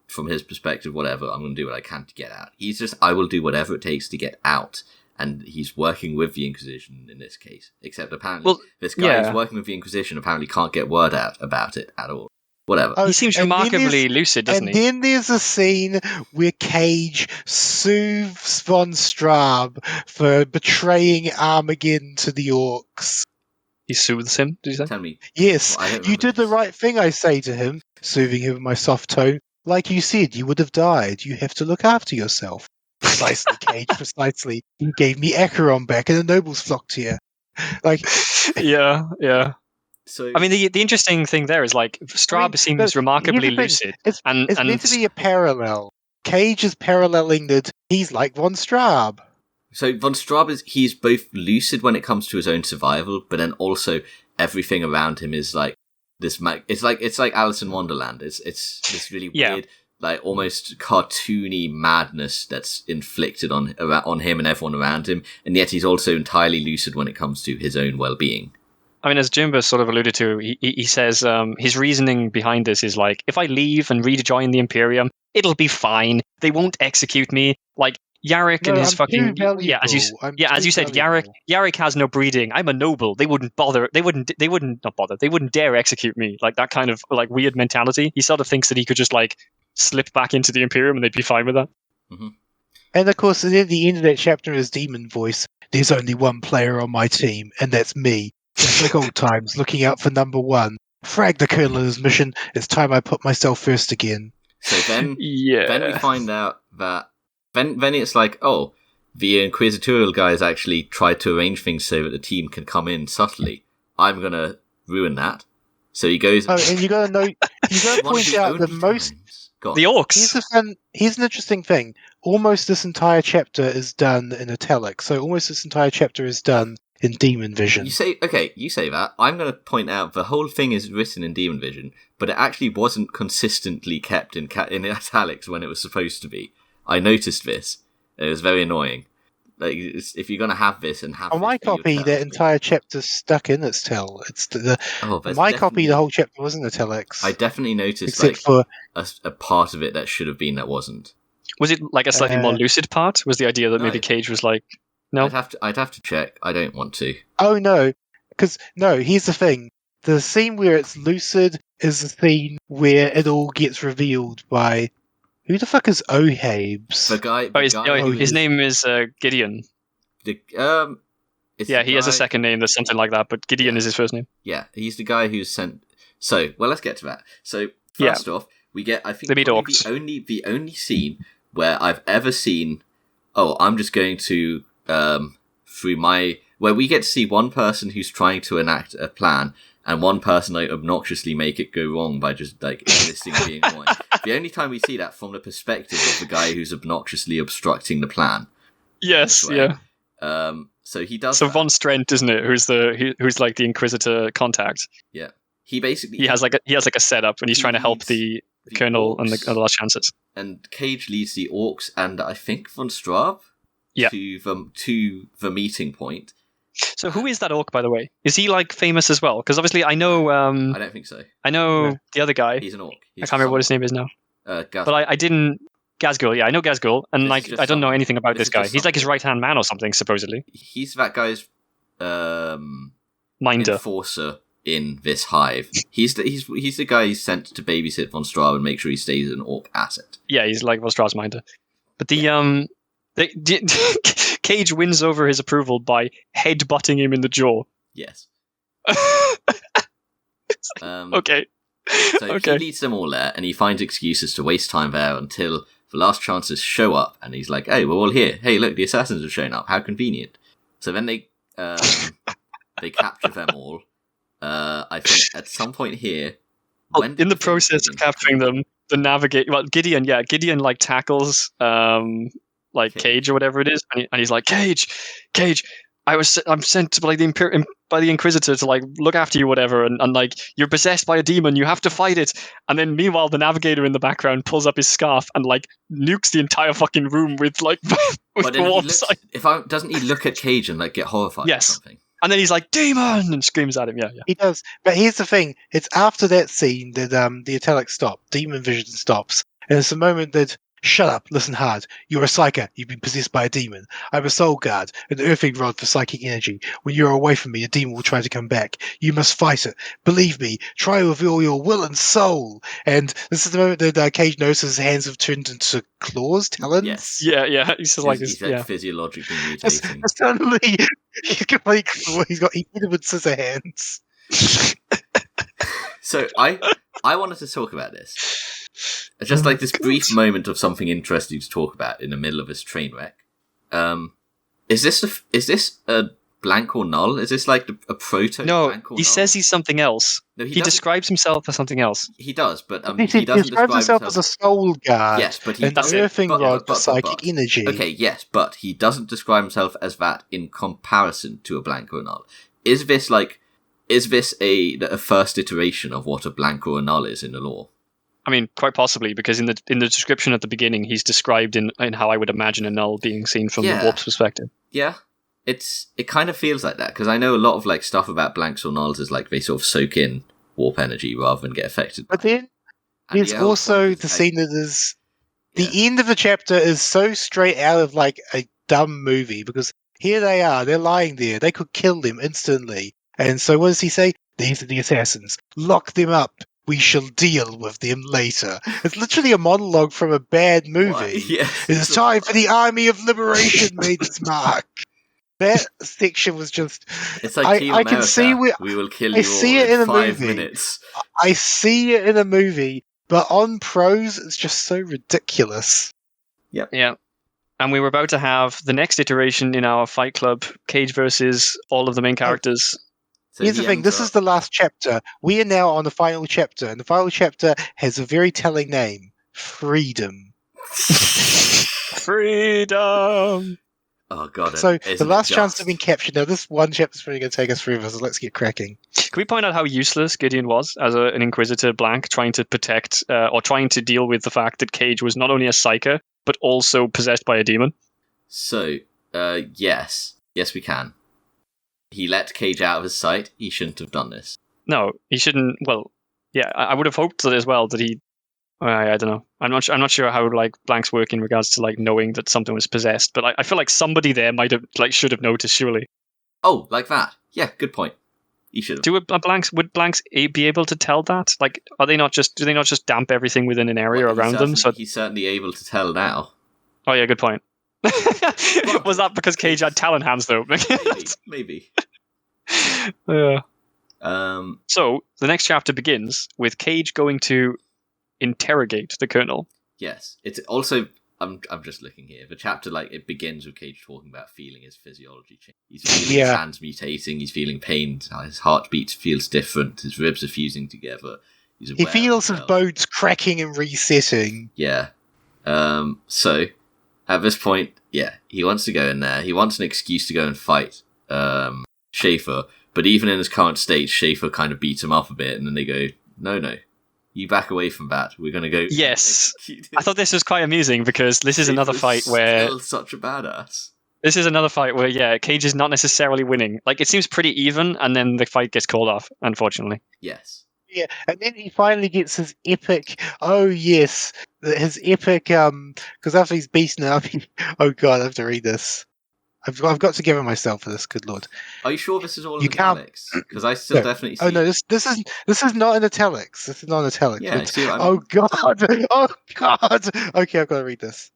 from his perspective, whatever, I'm going to do what I can to get out. He's just, I will do whatever it takes to get out. And he's working with the Inquisition in this case. Except apparently, this guy who's working with the Inquisition apparently can't get word out about it at all. Whatever. He seems remarkably lucid, doesn't he? And then there's a scene where Cage soothes Von Straub for betraying Armageddon to the Orcs. He soothes him, did you say? Tell me. Yes, Well, you did the right thing, I say to him, soothing him with my soft tone. Like you said, you would have died. You have to look after yourself. Precisely, Cage, precisely. You gave me Acheron back and the nobles flocked here. Like, yeah. So, I mean, the interesting thing there is, like, Straub seems remarkably lucid. It's meant to be a parallel. Cage is paralleling that he's like Von Straub. So Von Straub he's both lucid when it comes to his own survival, but then also everything around him is like this. It's like Alice in Wonderland. It's this really weird, like almost cartoony madness that's inflicted on him and everyone around him, and yet he's also entirely lucid when it comes to his own well-being. I mean, as Jimbus sort of alluded to, he says his reasoning behind this is like, if I leave and rejoin the Imperium, it'll be fine. They won't execute me. Like, Yarrick and his fucking as you said, Yarrick has no breeding. I'm a noble. They wouldn't bother. They wouldn't dare execute me. Like that kind of like weird mentality. He sort of thinks that he could just like slip back into the Imperium and they'd be fine with that. Mm-hmm. And of course, at the end of that chapter is Demon Voice. There's only one player on my team, and that's me. Just like old times, looking out for number one. Frag the Colonel of his mission. It's time I put myself first again. So then we find out that then it's like, oh, the inquisitorial guys actually tried to arrange things so that the team can come in subtly. I'm gonna ruin that. So he goes. Oh, and you gotta know. You gotta point out that most the orcs. Here's an interesting thing. Almost this entire chapter is done in italics. So almost this entire chapter is done in Demon Vision. You say that. I'm going to point out the whole thing is written in Demon Vision, but it actually wasn't consistently kept in italics when it was supposed to be. I noticed this. It was very annoying. Like, if you're going to have this and have on my copy, that entire chapter's stuck in its It's my copy. The whole chapter wasn't italics. I definitely noticed except for a part of it that should have been that wasn't. Was it like a slightly more lucid part? Was the idea that maybe Cage was like, no? I'd have to check. I don't want to. Oh no, because here's the thing: the scene where it's lucid is the scene where it all gets revealed by who the fuck is Ohabes? His name is Gideon. He has a second name that's something like that, but Gideon is his first name. Yeah, he's the guy who's sent. So, well, let's get to that. So, first off, we get, I think, the only scene where I've ever seen, I'm just going to, where we get to see one person who's trying to enact a plan, and one person like obnoxiously make it go wrong by just like existing being annoying. The only time we see that from the perspective of the guy who's obnoxiously obstructing the plan. Yes, yeah. So he does. So that. Von Strent, isn't it? Who's like the Inquisitor contact? Yeah, he basically has a setup, and he's trying to help the Colonel and the Last Chances. And Cage leads the orcs, and I think Von Straub to the meeting point. So who is that orc, by the way? Is he like famous as well? Because obviously I know. I don't think so. I know the other guy. He's an orc. I can't remember what his name is now. But I didn't. Gazgul, yeah, I know Gazgul, and I don't know anything about this guy. He's like his right-hand man or something, supposedly. He's that guy's minder, enforcer in this hive. He's the guy he's sent to babysit Von Straub and make sure he stays an orc asset. Yeah, he's like Von Straub's minder. But Cage wins over his approval by headbutting him in the jaw. Yes. Okay. So he leads them all there, and he finds excuses to waste time there until The last chancers show up, and he's like, "Hey, we're all here. Hey, look, the assassins have shown up. How convenient." So then they capture them all. I think at some point here, in the process of capturing them, Gideon like tackles Cage or whatever it is, and he's like, Cage, I'm sent by the Inquisitor to like look after you, whatever, and like you're possessed by a demon, you have to fight it. And then meanwhile, the Navigator in the background pulls up his scarf and like nukes the entire fucking room with like with the warp sight. Doesn't he look at Cage and like get horrified or something? And then he's like, "Demon!" and screams at him. Yeah. He does. But here's the thing: it's after that scene that the italics stop, demon vision stops, and it's the moment that. Shut up, listen hard. You're a psyker. You've been possessed by a demon. I'm a soul guard, an earthing rod for psychic energy. When you're away from me, a demon will try to come back. You must fight it. Believe me. Try to reveal your will and soul. And this is the moment that Cage notices his hands have turned into claws, talons. Yes. Yeah. He's physiologically mutating. Suddenly, he's got he hit him with scissor hands. So I wanted to talk about this. Just like this brief moment of something interesting to talk about in the middle of this train wreck. Is this a blank or null? Is this like a proto? No, blank or he null? says he's something else. No, he describes himself as something else. He does, but he doesn't describe himself as a soul guard. Yes, but he an earthing rod for psychic but. energy. Okay, yes, but he doesn't describe himself as that in comparison to a blank or a null. Is this a first iteration of what a blank or a null is in the lore? I mean, quite possibly, because in the description at the beginning, he's described in how I would imagine a null being seen from the warp's perspective. Yeah, it kind of feels like that, because I know a lot of like stuff about blanks or nulls is like they sort of soak in warp energy rather than get affected. But then there's also the scene that is the end of the chapter is so straight out of like a dumb movie, because here they are, they're lying there, they could kill them instantly, and so what does he say? These are the assassins. Lock them up. We shall deal with them later. It's literally a monologue from a bad movie. Yes, it is time for the Army of Liberation made its mark. That section was just... It's like I can see we will kill you in all in 5 movie. minutes. I see it in a movie, but on prose, it's just so ridiculous. Yep. Yeah. And we were about to have the next iteration in our Fight Club, Cage versus all of the main characters. So here's the thing, this is the last chapter. We are now on the final chapter, and the final chapter has a very telling name. Freedom. Freedom! Oh god. So the last chance to be captured. Now this one chapter's probably going to take us forever, so let's get cracking. Can we point out how useless Gideon was as an Inquisitor blank, trying to protect, or trying to deal with the fact that Cage was not only a psyker, but also possessed by a demon? So, yes. Yes, we can. He let Cage out of his sight. He shouldn't have done this. No, he shouldn't. Well, yeah, I would have hoped that as well. That he, I don't know. I'm not sure how like blanks work in regards to like knowing that something was possessed. But I feel like somebody there might have should have noticed. Surely. Oh, like that. Yeah, good point. He should have. Would blanks be able to tell that? Like, do they not just damp everything within an area around them? So he's certainly able to tell now. Oh yeah, good point. Was that because Cage had talon hands though? Maybe. Yeah. So the next chapter begins with Cage going to interrogate the Colonel. Yes, it's also. I'm just looking here. The chapter it begins with Cage talking about feeling his physiology change. He's feeling his hands mutating. He's feeling pain. His heartbeat feels different. His ribs are fusing together. He feels his bones cracking and resetting. Yeah. So. At this point, he wants to go in there. He wants an excuse to go and fight Schaefer. But even in his current state, Schaefer kind of beats him up a bit, and then they go, no, you back away from that. We're going to go... Yes. I thought this was quite amusing, because this is another fight where... Still such a badass. This is another fight where, Cage is not necessarily winning. Like, it seems pretty even, and then the fight gets called off, unfortunately. Yes. Yeah, and then he finally gets his epic, his epic, because after he's beaten up, oh god, I have to read this. I've got to give it myself for this, good lord. Are you sure this is all in italics? Because I still definitely see... Oh no, this is not in italics. This is not in italics. Yeah, see what I mean? Oh god! Okay, I've got to read this.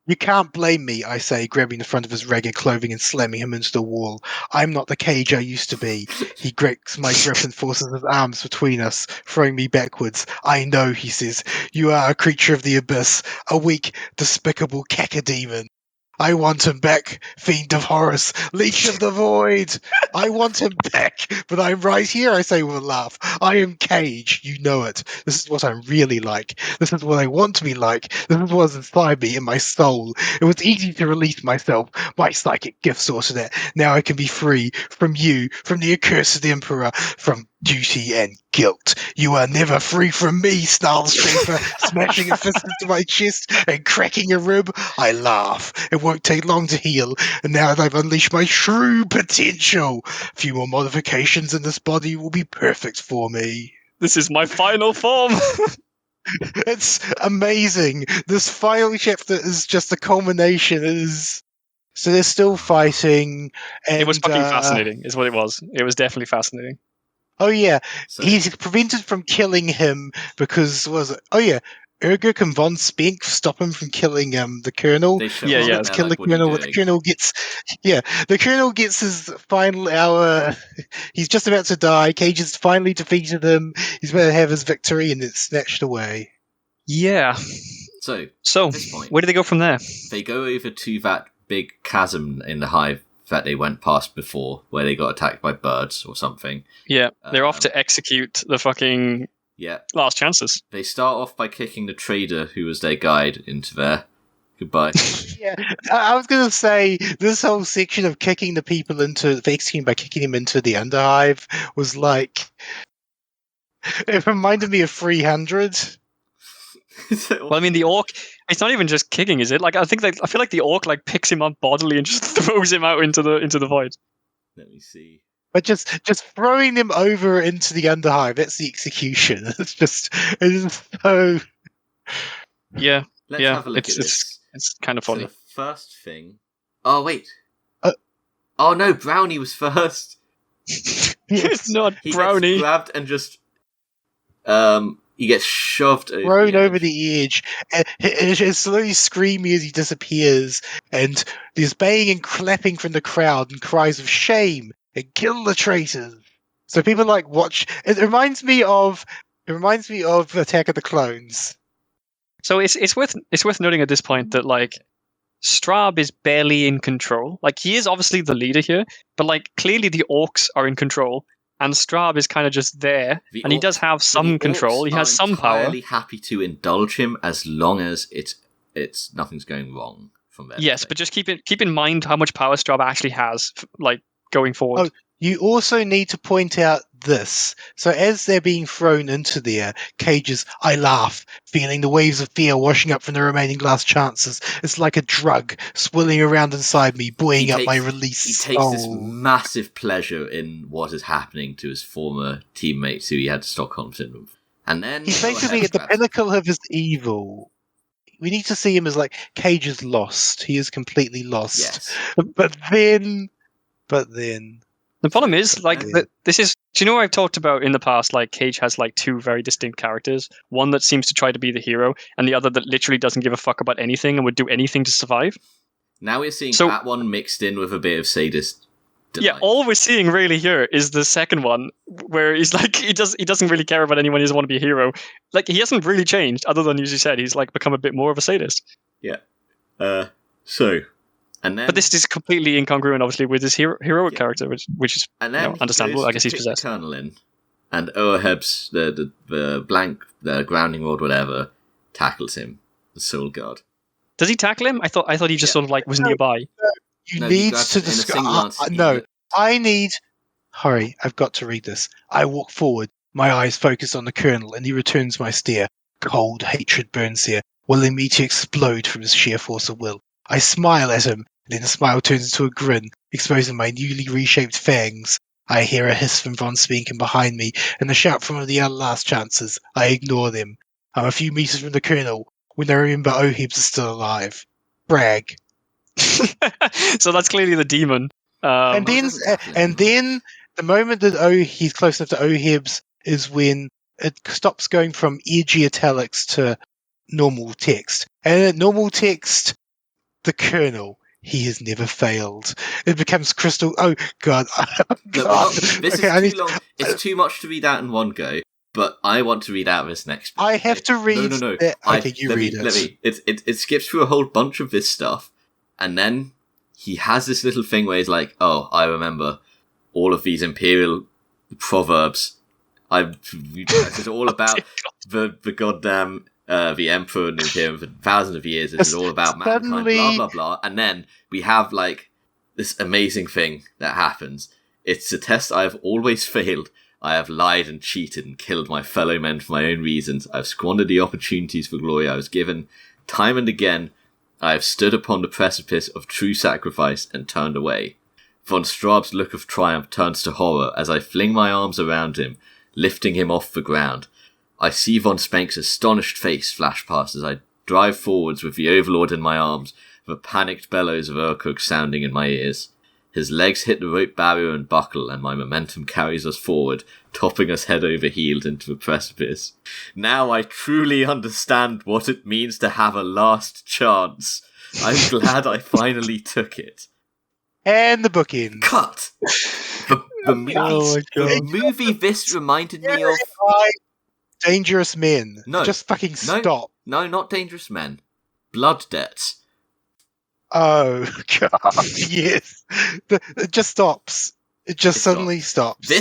You can't blame me, I say, grabbing the front of his ragged clothing and slamming him into the wall. I'm not the Cage I used to be. He grips my grip and forces his arms between us, throwing me backwards. I know, he says. You are a creature of the abyss, a weak, despicable cacodemon. I want him back, Fiend of Horus, Leech of the Void. I want him back, but I'm right here, I say with a laugh. I am Cage, you know it. This is what I'm really like. This is what I want to be like. This is what's inside me, in my soul. It was easy to release myself. My psychic gift sorted it. Now I can be free from you, from the accursed Emperor, from duty and guilt. You are never free from me, snarls Schaefer, smashing a fist into my chest and cracking a rib. I laugh. It won't take long to heal, and now that I've unleashed my true potential, a few more modifications and this body will be perfect for me. This is my final form. It's amazing. This final chapter is just the culmination. So they're still fighting, and It was fucking fascinating, is what it was. It was definitely fascinating. Oh yeah, So, he's prevented from killing him because Urguk and Von Spenk stop him from killing the Colonel. they show Yeah, up, yeah. and Let's they're kill like, the what are you Colonel. The doing? Colonel gets his final hour. He's just about to die. Cage has finally defeated him. He's about to have his victory, and it's snatched away. Yeah. So, So, at this point, where do they go from there? they go over to that big chasm in the hive that they went past before, where they got attacked by birds or something. Yeah, they're off to execute the fucking Yeah. last chances. They start off by kicking the trader who was their guide into there. Goodbye. Yeah, I was going to say this whole section of kicking the people into executing by kicking them into the Underhive was like it reminded me of 300. Well, I mean, the orc. It's not even just kicking, is it? Like, I feel like the orc like picks him up bodily and just throws him out into the void. Let me see. But just throwing them over into the Underhive, that's the execution. It is so. Yeah, Let's have a look at this. It's kind of So funny. the first thing... Oh, wait. Uh, Oh, no, Brownie was first. It's not He Brownie. gets grabbed and just... he gets shoved over Thrown the over edge. the edge, and it's slowly screaming as he disappears, and there's baying and clapping from the crowd and cries of shame and kill the traitors. So people like watch. It reminds me of Attack of the Clones. So it's worth noting at this point that like Straub is barely in control. Like he is obviously the leader here, but like clearly the orcs are in control, and Straub is kind of just there, and he does have some control. He has some power. Entirely happy to indulge him as long as it's nothing's going wrong from there. Yes, but just keep in mind how much power Straub actually has, like going forward. Oh, you also need to point out this. So as they're being thrown into there, Cage's I laugh, feeling the waves of fear washing up from the remaining last chances. It's like a drug swirling around inside me, buoying up my release. He takes this massive pleasure in what is happening to his former teammates who he had Stockholm Syndrome. And then He's basically at the pinnacle of his evil. We need to see him as like Cage is lost. He is completely lost. Yes. But then the problem is, like, this is... Do you know what I've talked about in the past? Like, Cage has, like, two very distinct characters. One that seems to try to be the hero, and the other that literally doesn't give a fuck about anything and would do anything to survive. Now we're seeing that one mixed in with a bit of sadist delight. Yeah, all we're seeing really here is the second one, where he's like, he doesn't really care about anyone, he doesn't want to be a hero. Like, he hasn't really changed, other than, as you said, he's, like, become a bit more of a sadist. Yeah. And then, but this is completely incongruent, obviously, with his heroic character, which is understandable. I guess he's possessed. The Colonel in, and Oaheb's the grounding rod, whatever, tackles him. The Soul Guard. Does he tackle him? I thought he just sort of like was nearby. You need to discuss. Hurry! I've got to read this. I walk forward, my eyes focused on the Colonel, and he returns my stare. Cold hatred burns here, willing me to explode from his sheer force of will. I smile at him, and then the smile turns into a grin, exposing my newly reshaped fangs. I hear a hiss from Von Spenken behind me, and a shout from one of the other last chances. I ignore them. I'm a few meters from the Colonel, when I remember Ohebs is still alive. Brag. So that's clearly the demon. And then the moment that he's close enough to Ohebs is when it stops going from edgy italics to normal text. And at normal text, the Colonel. He has never failed. It becomes crystal. Oh God! No, God. this Okay, is too long. It's too much to read out in one go. But I want to read out this next bit. I have to read. No. Okay, you read it. It skips through a whole bunch of this stuff, and then he has this little thing where he's like, "Oh, I remember all of these imperial proverbs. It's all about the goddamn the emperor and the imperium for thousands of years. This is all about mankind, blah blah blah." And then we have like this amazing thing that happens. It's a test I have always failed. I have lied and cheated and killed my fellow men for my own reasons. I have squandered the opportunities for glory I was given. Time and again, I have stood upon the precipice of true sacrifice and turned away. Von Straub's look of triumph turns to horror as I fling my arms around him, lifting him off the ground. I see von Spank's astonished face flash past as I drive forwards with the Overlord in my arms, the panicked bellows of Urkuk sounding in my ears. His legs hit the rope barrier and buckle, and my momentum carries us forward, topping us head over heels into the precipice. Now I truly understand what it means to have a last chance. I'm glad I finally took it. And the book ends. Cut! The movie this reminded me of... Dangerous Men. No. Just fucking stop. No, not Dangerous Men. Blood Debts. Oh, God, yes. It just stops. It just suddenly stops. We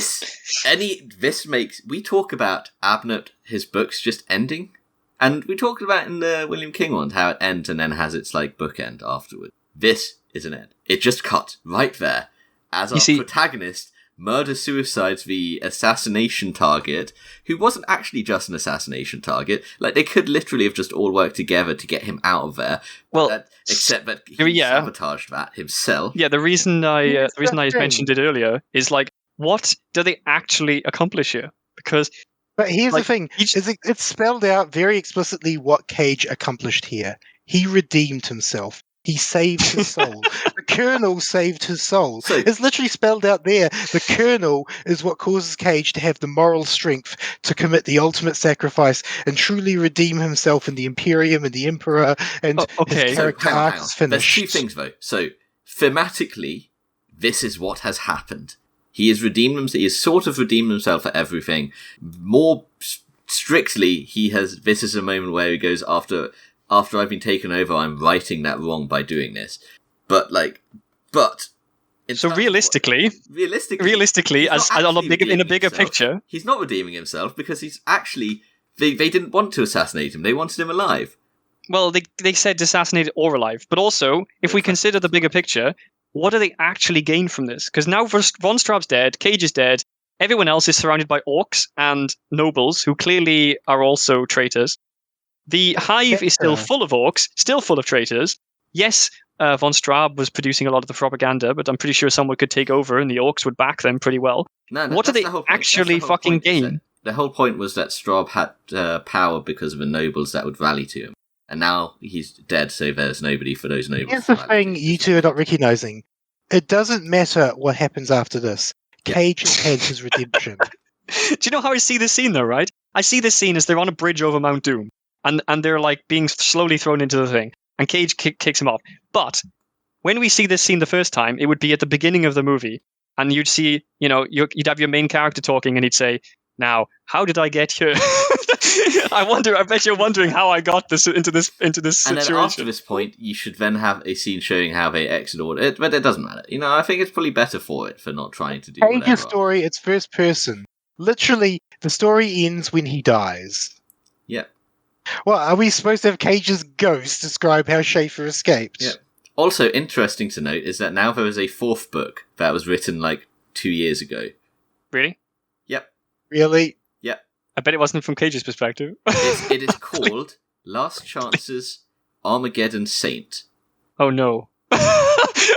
talk about Abnett, his books just ending, and we talked about in the William King one how it ends and then has its, like, bookend afterward. This is an end. It just cut right there as our protagonist murder-suicides the assassination target, who wasn't actually just an assassination target. Like, they could literally have just all worked together to get him out of there. Well, except that he sabotaged that himself. Yeah, the reason I mentioned it earlier is, like, what do they actually accomplish here? Because... But here's the thing. It's spelled out very explicitly what Cage accomplished here. He redeemed himself. He saved his soul. The Colonel saved his soul. So, it's literally spelled out there. The Colonel is what causes Cage to have the moral strength to commit the ultimate sacrifice and truly redeem himself in the Imperium and the Emperor, and his character arc is finished. There's two things, though. So, thematically, this is what has happened. He has redeemed himself. He has sort of redeemed himself for everything. More strictly, this is a moment where he goes, after I've been taken over, I'm righting that wrong by doing this. So realistically, as in a bigger picture, he's not redeeming himself because he's actually they didn't want to assassinate him. They wanted him alive. Well, they said assassinated or alive, but also if we consider the bigger picture, what do they actually gain from this? Because now von Straub's dead, Cage is dead, everyone else is surrounded by orcs and nobles who clearly are also traitors. The hive is still full of orcs, still full of traitors. Yes, von Straub was producing a lot of the propaganda, but I'm pretty sure someone could take over and the orcs would back them pretty well. What do they actually fucking gain? The whole point was that Straub had power because of the nobles that would rally to him. And now he's dead, so there's nobody for those nobles. Here's the thing you two are not recognizing. It doesn't matter what happens after this. Cage has had his redemption. Do you know how I see this scene, though, right? I see this scene as they're on a bridge over Mount Doom. And they're like being slowly thrown into the thing. And Cage kicks him off. But when we see this scene the first time, it would be at the beginning of the movie. And you'd see, you'd have your main character talking and he'd say, "Now, how did I get here?" I bet you're wondering how I got into this situation. And then after this point, you should then have a scene showing how they exited it. But it doesn't matter. I think it's probably better for it for not trying to do Cage's story, it's first person. Literally, the story ends when he dies. Yeah. Well, are we supposed to have Cage's ghost describe how Schaefer escaped? Yeah. Also, interesting to note is that now there is a fourth book that was written like 2 years ago. Really? Yep. Really? Yep. I bet it wasn't from Cage's perspective. It is called Last Chance's Armageddon Saint. Oh no.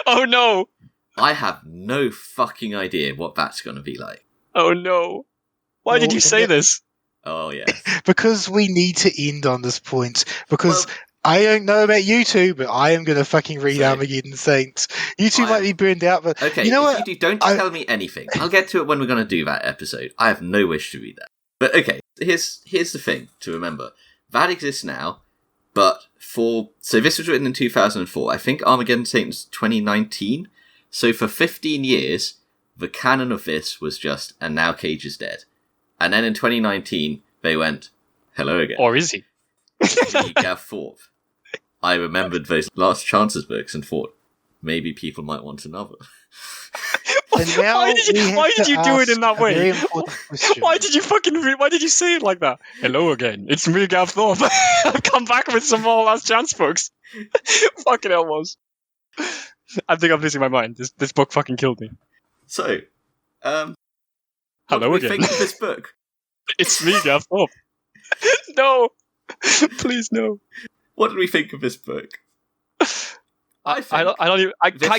Oh no! I have no fucking idea what that's going to be like. Oh no. Why did you say this? Oh, yeah. Because we need to end on this point. Because I don't know about you two, but I am going to fucking read Armageddon Saint. You two might be burned out, but okay, you know what? Don't tell me anything. I'll get to it when we're going to do that episode. I have no wish to read that. But okay, here's the thing to remember. That exists now. But so this was written in 2004. I think Armageddon Satan's 2019. So for 15 years, the canon of this was just, and now Cage is dead. And then in 2019, they went, hello again. Or is he? Gav Thorpe. I remembered those Last Chances books and thought, maybe people might want another. And now Why did you do it in that way? Why did you say it like that? Hello again. It's me, Gav Thorpe. I've come back with some more Last Chance books. Fucking hell, was. I think I'm losing my mind. This book fucking killed me. So, hello what do again. we think of this book? It's me, Gav Thorpe. No, please no. What do we think of this book? I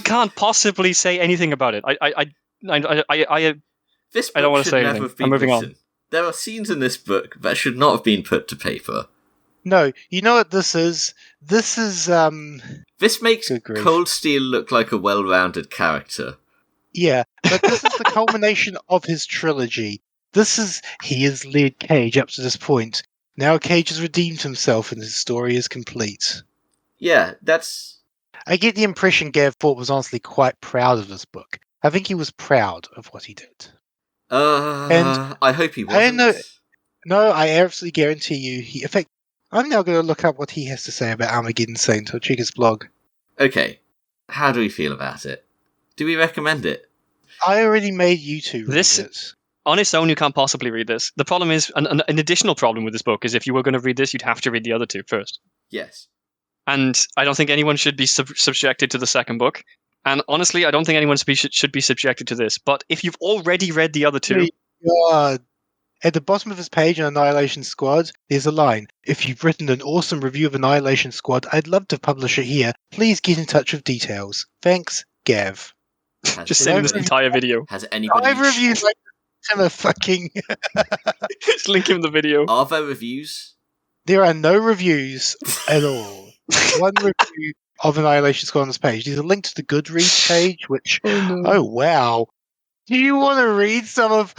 can't possibly say anything about it. This book I don't want to should say never anything. have been I'm moving written. on. There are scenes in this book that should not have been put to paper. No, you know what this is? This is, This makes Good grief. Cold Steel look like a well-rounded character. yeah, but this is the culmination of his trilogy. He has led Cage up to this point. Now Cage has redeemed himself and his story is complete. Yeah, that's... I get the impression Gav Thorpe was honestly quite proud of this book. I think he was proud of what he did. And I hope he wasn't. No, I absolutely guarantee you. In fact, I'm now going to look up what he has to say about Armageddon Saint. I'll check his blog. Okay, how do we feel about it? Do we recommend it? I already made you two read it. On its own, you can't possibly read this. The problem is, an additional problem with this book is if you were going to read this, you'd have to read the other two first. Yes. And I don't think anyone should be subjected to the second book. And honestly, I don't think anyone should be subjected to this. But if you've already read the other two... God. At the bottom of his page on Annihilation Squad, there's a line. If you've written an awesome review of Annihilation Squad, I'd love to publish it here. Please get in touch with details. Thanks, Gav. Just send him this entire video. Has anybody... 5 reviews like him a fucking... Just link him the video. Are there reviews? There are no reviews at all. One review of Annihilation Squad on this page. There's a link to the Goodreads page, which... Oh, wow. Do you want to read some of...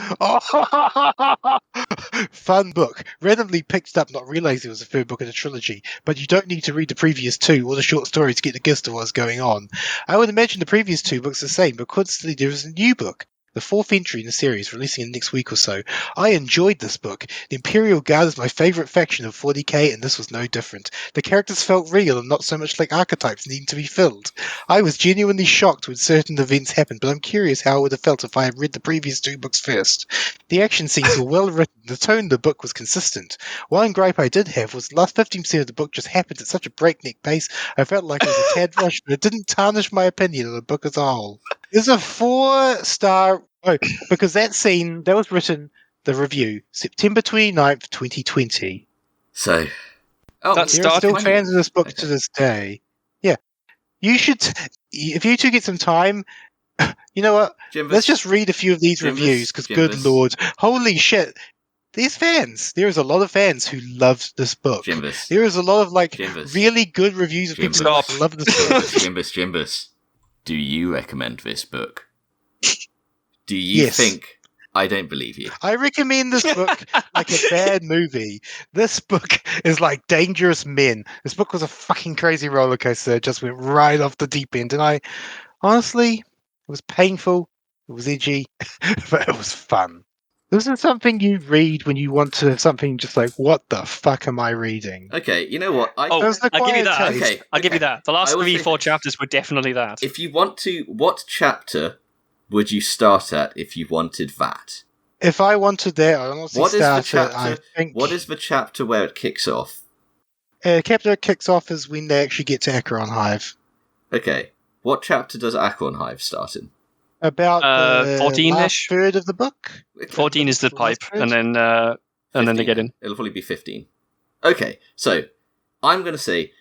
Fun book. Randomly picked up, not realizing it was the third book of the trilogy, but you don't need to read the previous two or the short story to get the gist of what's going on. I would imagine the previous two books are the same, but constantly there is a new book. The 4th entry in the series, releasing in the next week or so. I enjoyed this book. The Imperial Guard is my favourite faction of 40k, and this was no different. The characters felt real and not so much like archetypes needing to be filled. I was genuinely shocked when certain events happened, but I'm curious how I would have felt if I had read the previous 2 books first. The action scenes were well written. The tone of the book was consistent. One gripe I did have was the last 15% of the book just happened at such a breakneck pace, I felt like it was a tad rushed, but it didn't tarnish my opinion of the book as a whole. There's a 4-star... Oh, because that was written, the review, September 29th, 2020. So... That's there are still 2020. fans of this book to this day. Yeah. You should... If you two get some time... You know what? Jimbus, Let's just read a few of these Jimbus, reviews, because good Jimbus. lord. Holy shit. There's fans. There is a lot of fans who love this book. Jimbus. There is a lot of, Jimbus. really good reviews of people Jimbus. who love this book. Jimbus. Do you recommend this book? Do you Yes. think... I don't believe you. I recommend this book like a bad movie. This book is like Dangerous Men. This book was a fucking crazy roller coaster. It just went right off the deep end. And honestly, it was painful. It was edgy, but it was fun. This is something you read when you want to something just like, what the fuck am I reading? Okay, you know what? I'll give you that. Taste. Okay, I'll give you that. The last I will 3-4 say- chapters were definitely that. If you want to... What chapter would you start at if you wanted that? If I wanted that, I honestly What is the start chapter? at, I think... What is the chapter where it kicks off? chapter kicks off is when they actually get to Acheron Hive. Okay, what chapter does Acheron Hive start in? About the 14-ish? last third of the book. 14 is the pipe, third? and then they get in. It'll probably be 15. Okay, so I'm going to say,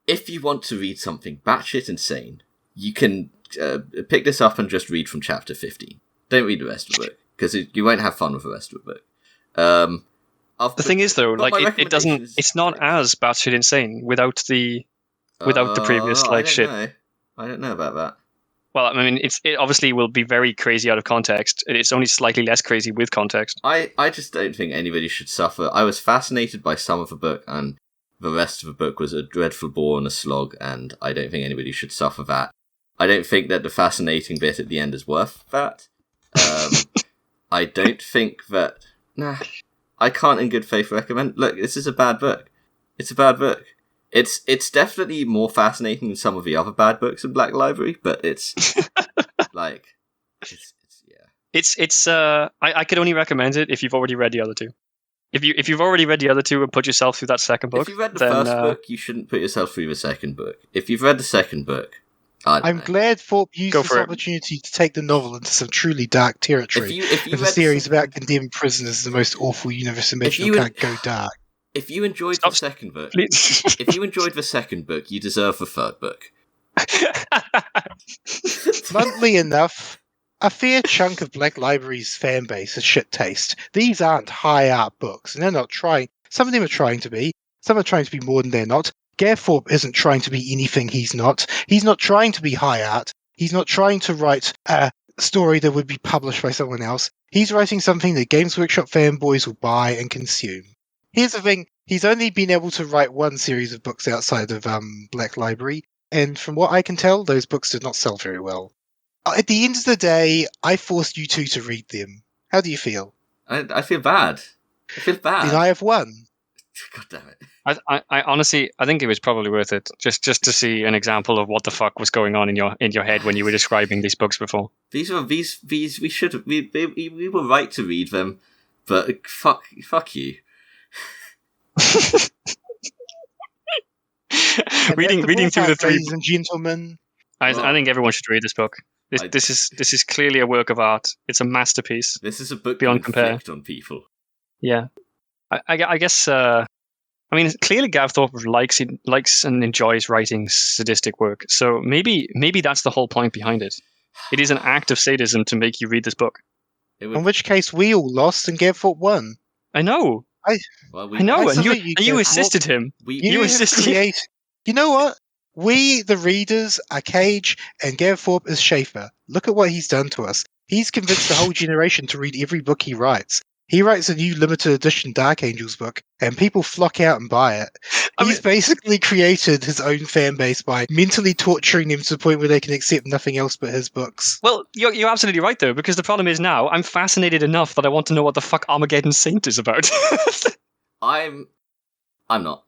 if you want to read something batshit insane, you can pick this up and just read from chapter 15. Don't read the rest of the book, because you won't have fun with the rest of the book. The thing is, though, like it doesn't. recommendations- It's not as batshit insane without the previous shit. I don't know about that. Well, I mean, it obviously will be very crazy out of context. It's only slightly less crazy with context. I just don't think anybody should suffer. I was fascinated by some of the book, and the rest of the book was a dreadful bore and a slog, and I don't think anybody should suffer that. I don't think that the fascinating bit at the end is worth that. I don't think that... Nah, I can't in good faith recommend... Look, this is a bad book. It's a bad book. It's definitely more fascinating than some of the other bad books in Black Library, but it's... like... I could only recommend it if you've already read the other two. If you've already read the other two and put yourself through that second book... If you read the first book, you shouldn't put yourself through the second book. If you've read the second book... I'm glad Thorpe used this opportunity to take the novel into some truly dark territory. If a series about condemned prisoners is the most awful universe imaginable, can't go dark. If you enjoyed the second book, you deserve the third book. Bluntly enough, a fair chunk of Black Library's fan base is shit taste. These aren't high art books, and they're not trying. Some of them are trying to be. Some are trying to be more than they're not. Gav Thorpe isn't trying to be anything he's not. He's not trying to be high art. He's not trying to write a story that would be published by someone else. He's writing something that Games Workshop fanboys will buy and consume. Here's the thing. He's only been able to write one series of books outside of Black Library, and from what I can tell, those books did not sell very well. At the end of the day, I forced you two to read them. How do you feel? I feel bad. Then I have won. God damn it. I honestly, I think it was probably worth it just to see an example of what the fuck was going on in your head when you were describing these books before. We were right to read them, but fuck you. reading through the three, ladies and gentlemen. I think everyone should read this book. This is clearly a work of art. It's a masterpiece. This is a book beyond compare on people. Yeah, I guess. I mean, clearly Gav Thorpe likes and enjoys writing sadistic work. So maybe that's the whole point behind it. It is an act of sadism to make you read this book. In which case, we all lost and Gav Thorpe won. I know. I know, and you assisted him. You assisted him. You know what? We, the readers, are Cage, and Gav Thorpe is Schaefer. Look at what he's done to us. He's convinced the whole generation to read every book he writes. He writes a new limited edition Dark Angels book, and people flock out and buy it. He's basically created his own fan base by mentally torturing them to the point where they can accept nothing else but his books. Well, you're absolutely right, though, because the problem is now I'm fascinated enough that I want to know what the fuck Armageddon Saint is about. I'm not.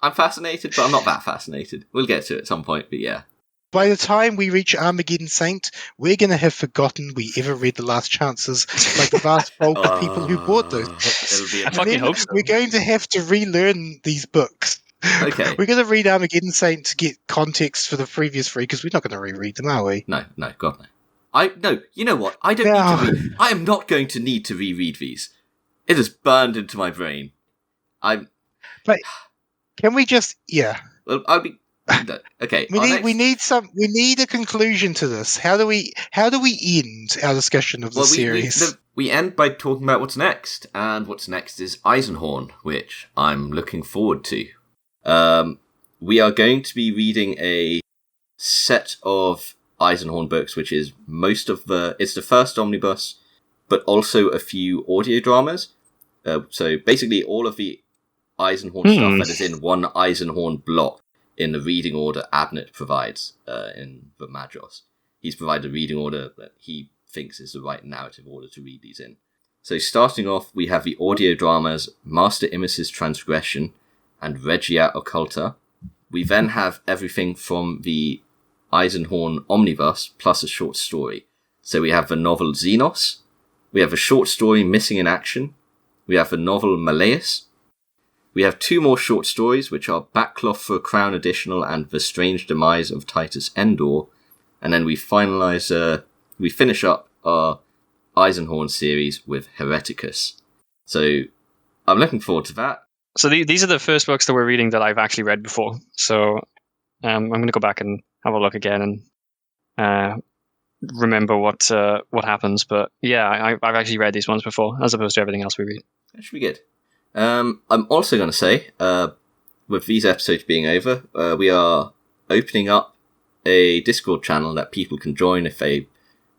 I'm fascinated, but I'm not that fascinated. We'll get to it at some point, but yeah. By the time we reach Armageddon Saint, we're going to have forgotten we ever read The Last Chances, like the vast bulk of people who bought those books. I fucking hope so. We're going to have to relearn these books. Okay. We're going to read Armageddon Saint to get context for the previous three, because we're not going to reread them, are we? No, God, no. No, you know what? I don't need to read. I am not going to need to reread these. It has burned into my brain. But can we just... Yeah. Well, I'll be... Okay. We need a conclusion to this. How do we end our discussion of the series? We end by talking about what's next, and what's next is Eisenhorn, which I'm looking forward to. We are going to be reading a set of Eisenhorn books, which is it's the first omnibus, but also a few audio dramas. So basically all of the Eisenhorn stuff that is in one Eisenhorn block in the reading order Abnett provides in the Madros. He's provided a reading order that he thinks is the right narrative order to read these in. So starting off, we have the audio dramas Master Imus's Transgression and Regia Occulta. We then have everything from the Eisenhorn Omnibus plus a short story. So we have the novel Xenos, we have a short story Missing in Action, we have the novel Malleus, we have two more short stories, which are Backcloth for a Crown Additional and The Strange Demise of Titus Endor, and then we finish up our Eisenhorn series with Hereticus. So I'm looking forward to that. So these are the first books that we're reading that I've actually read before. So I'm going to go back and have a look again and remember what happens. But yeah, I've actually read these ones before, as opposed to everything else we read. That should be good. I'm also going to say, with these episodes being over, we are opening up a Discord channel that people can join if they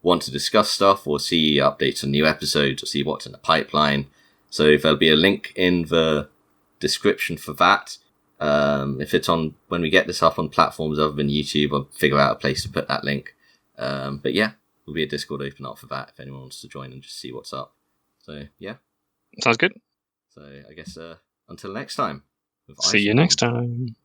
want to discuss stuff or see updates on new episodes or see what's in the pipeline. So there'll be a link in the description for that. If it's on when we get this up on platforms other than YouTube, I'll figure out a place to put that link. But yeah, there'll be a Discord open up for that if anyone wants to join and just see what's up. So yeah, Sounds good. so I guess until next time. See you next time.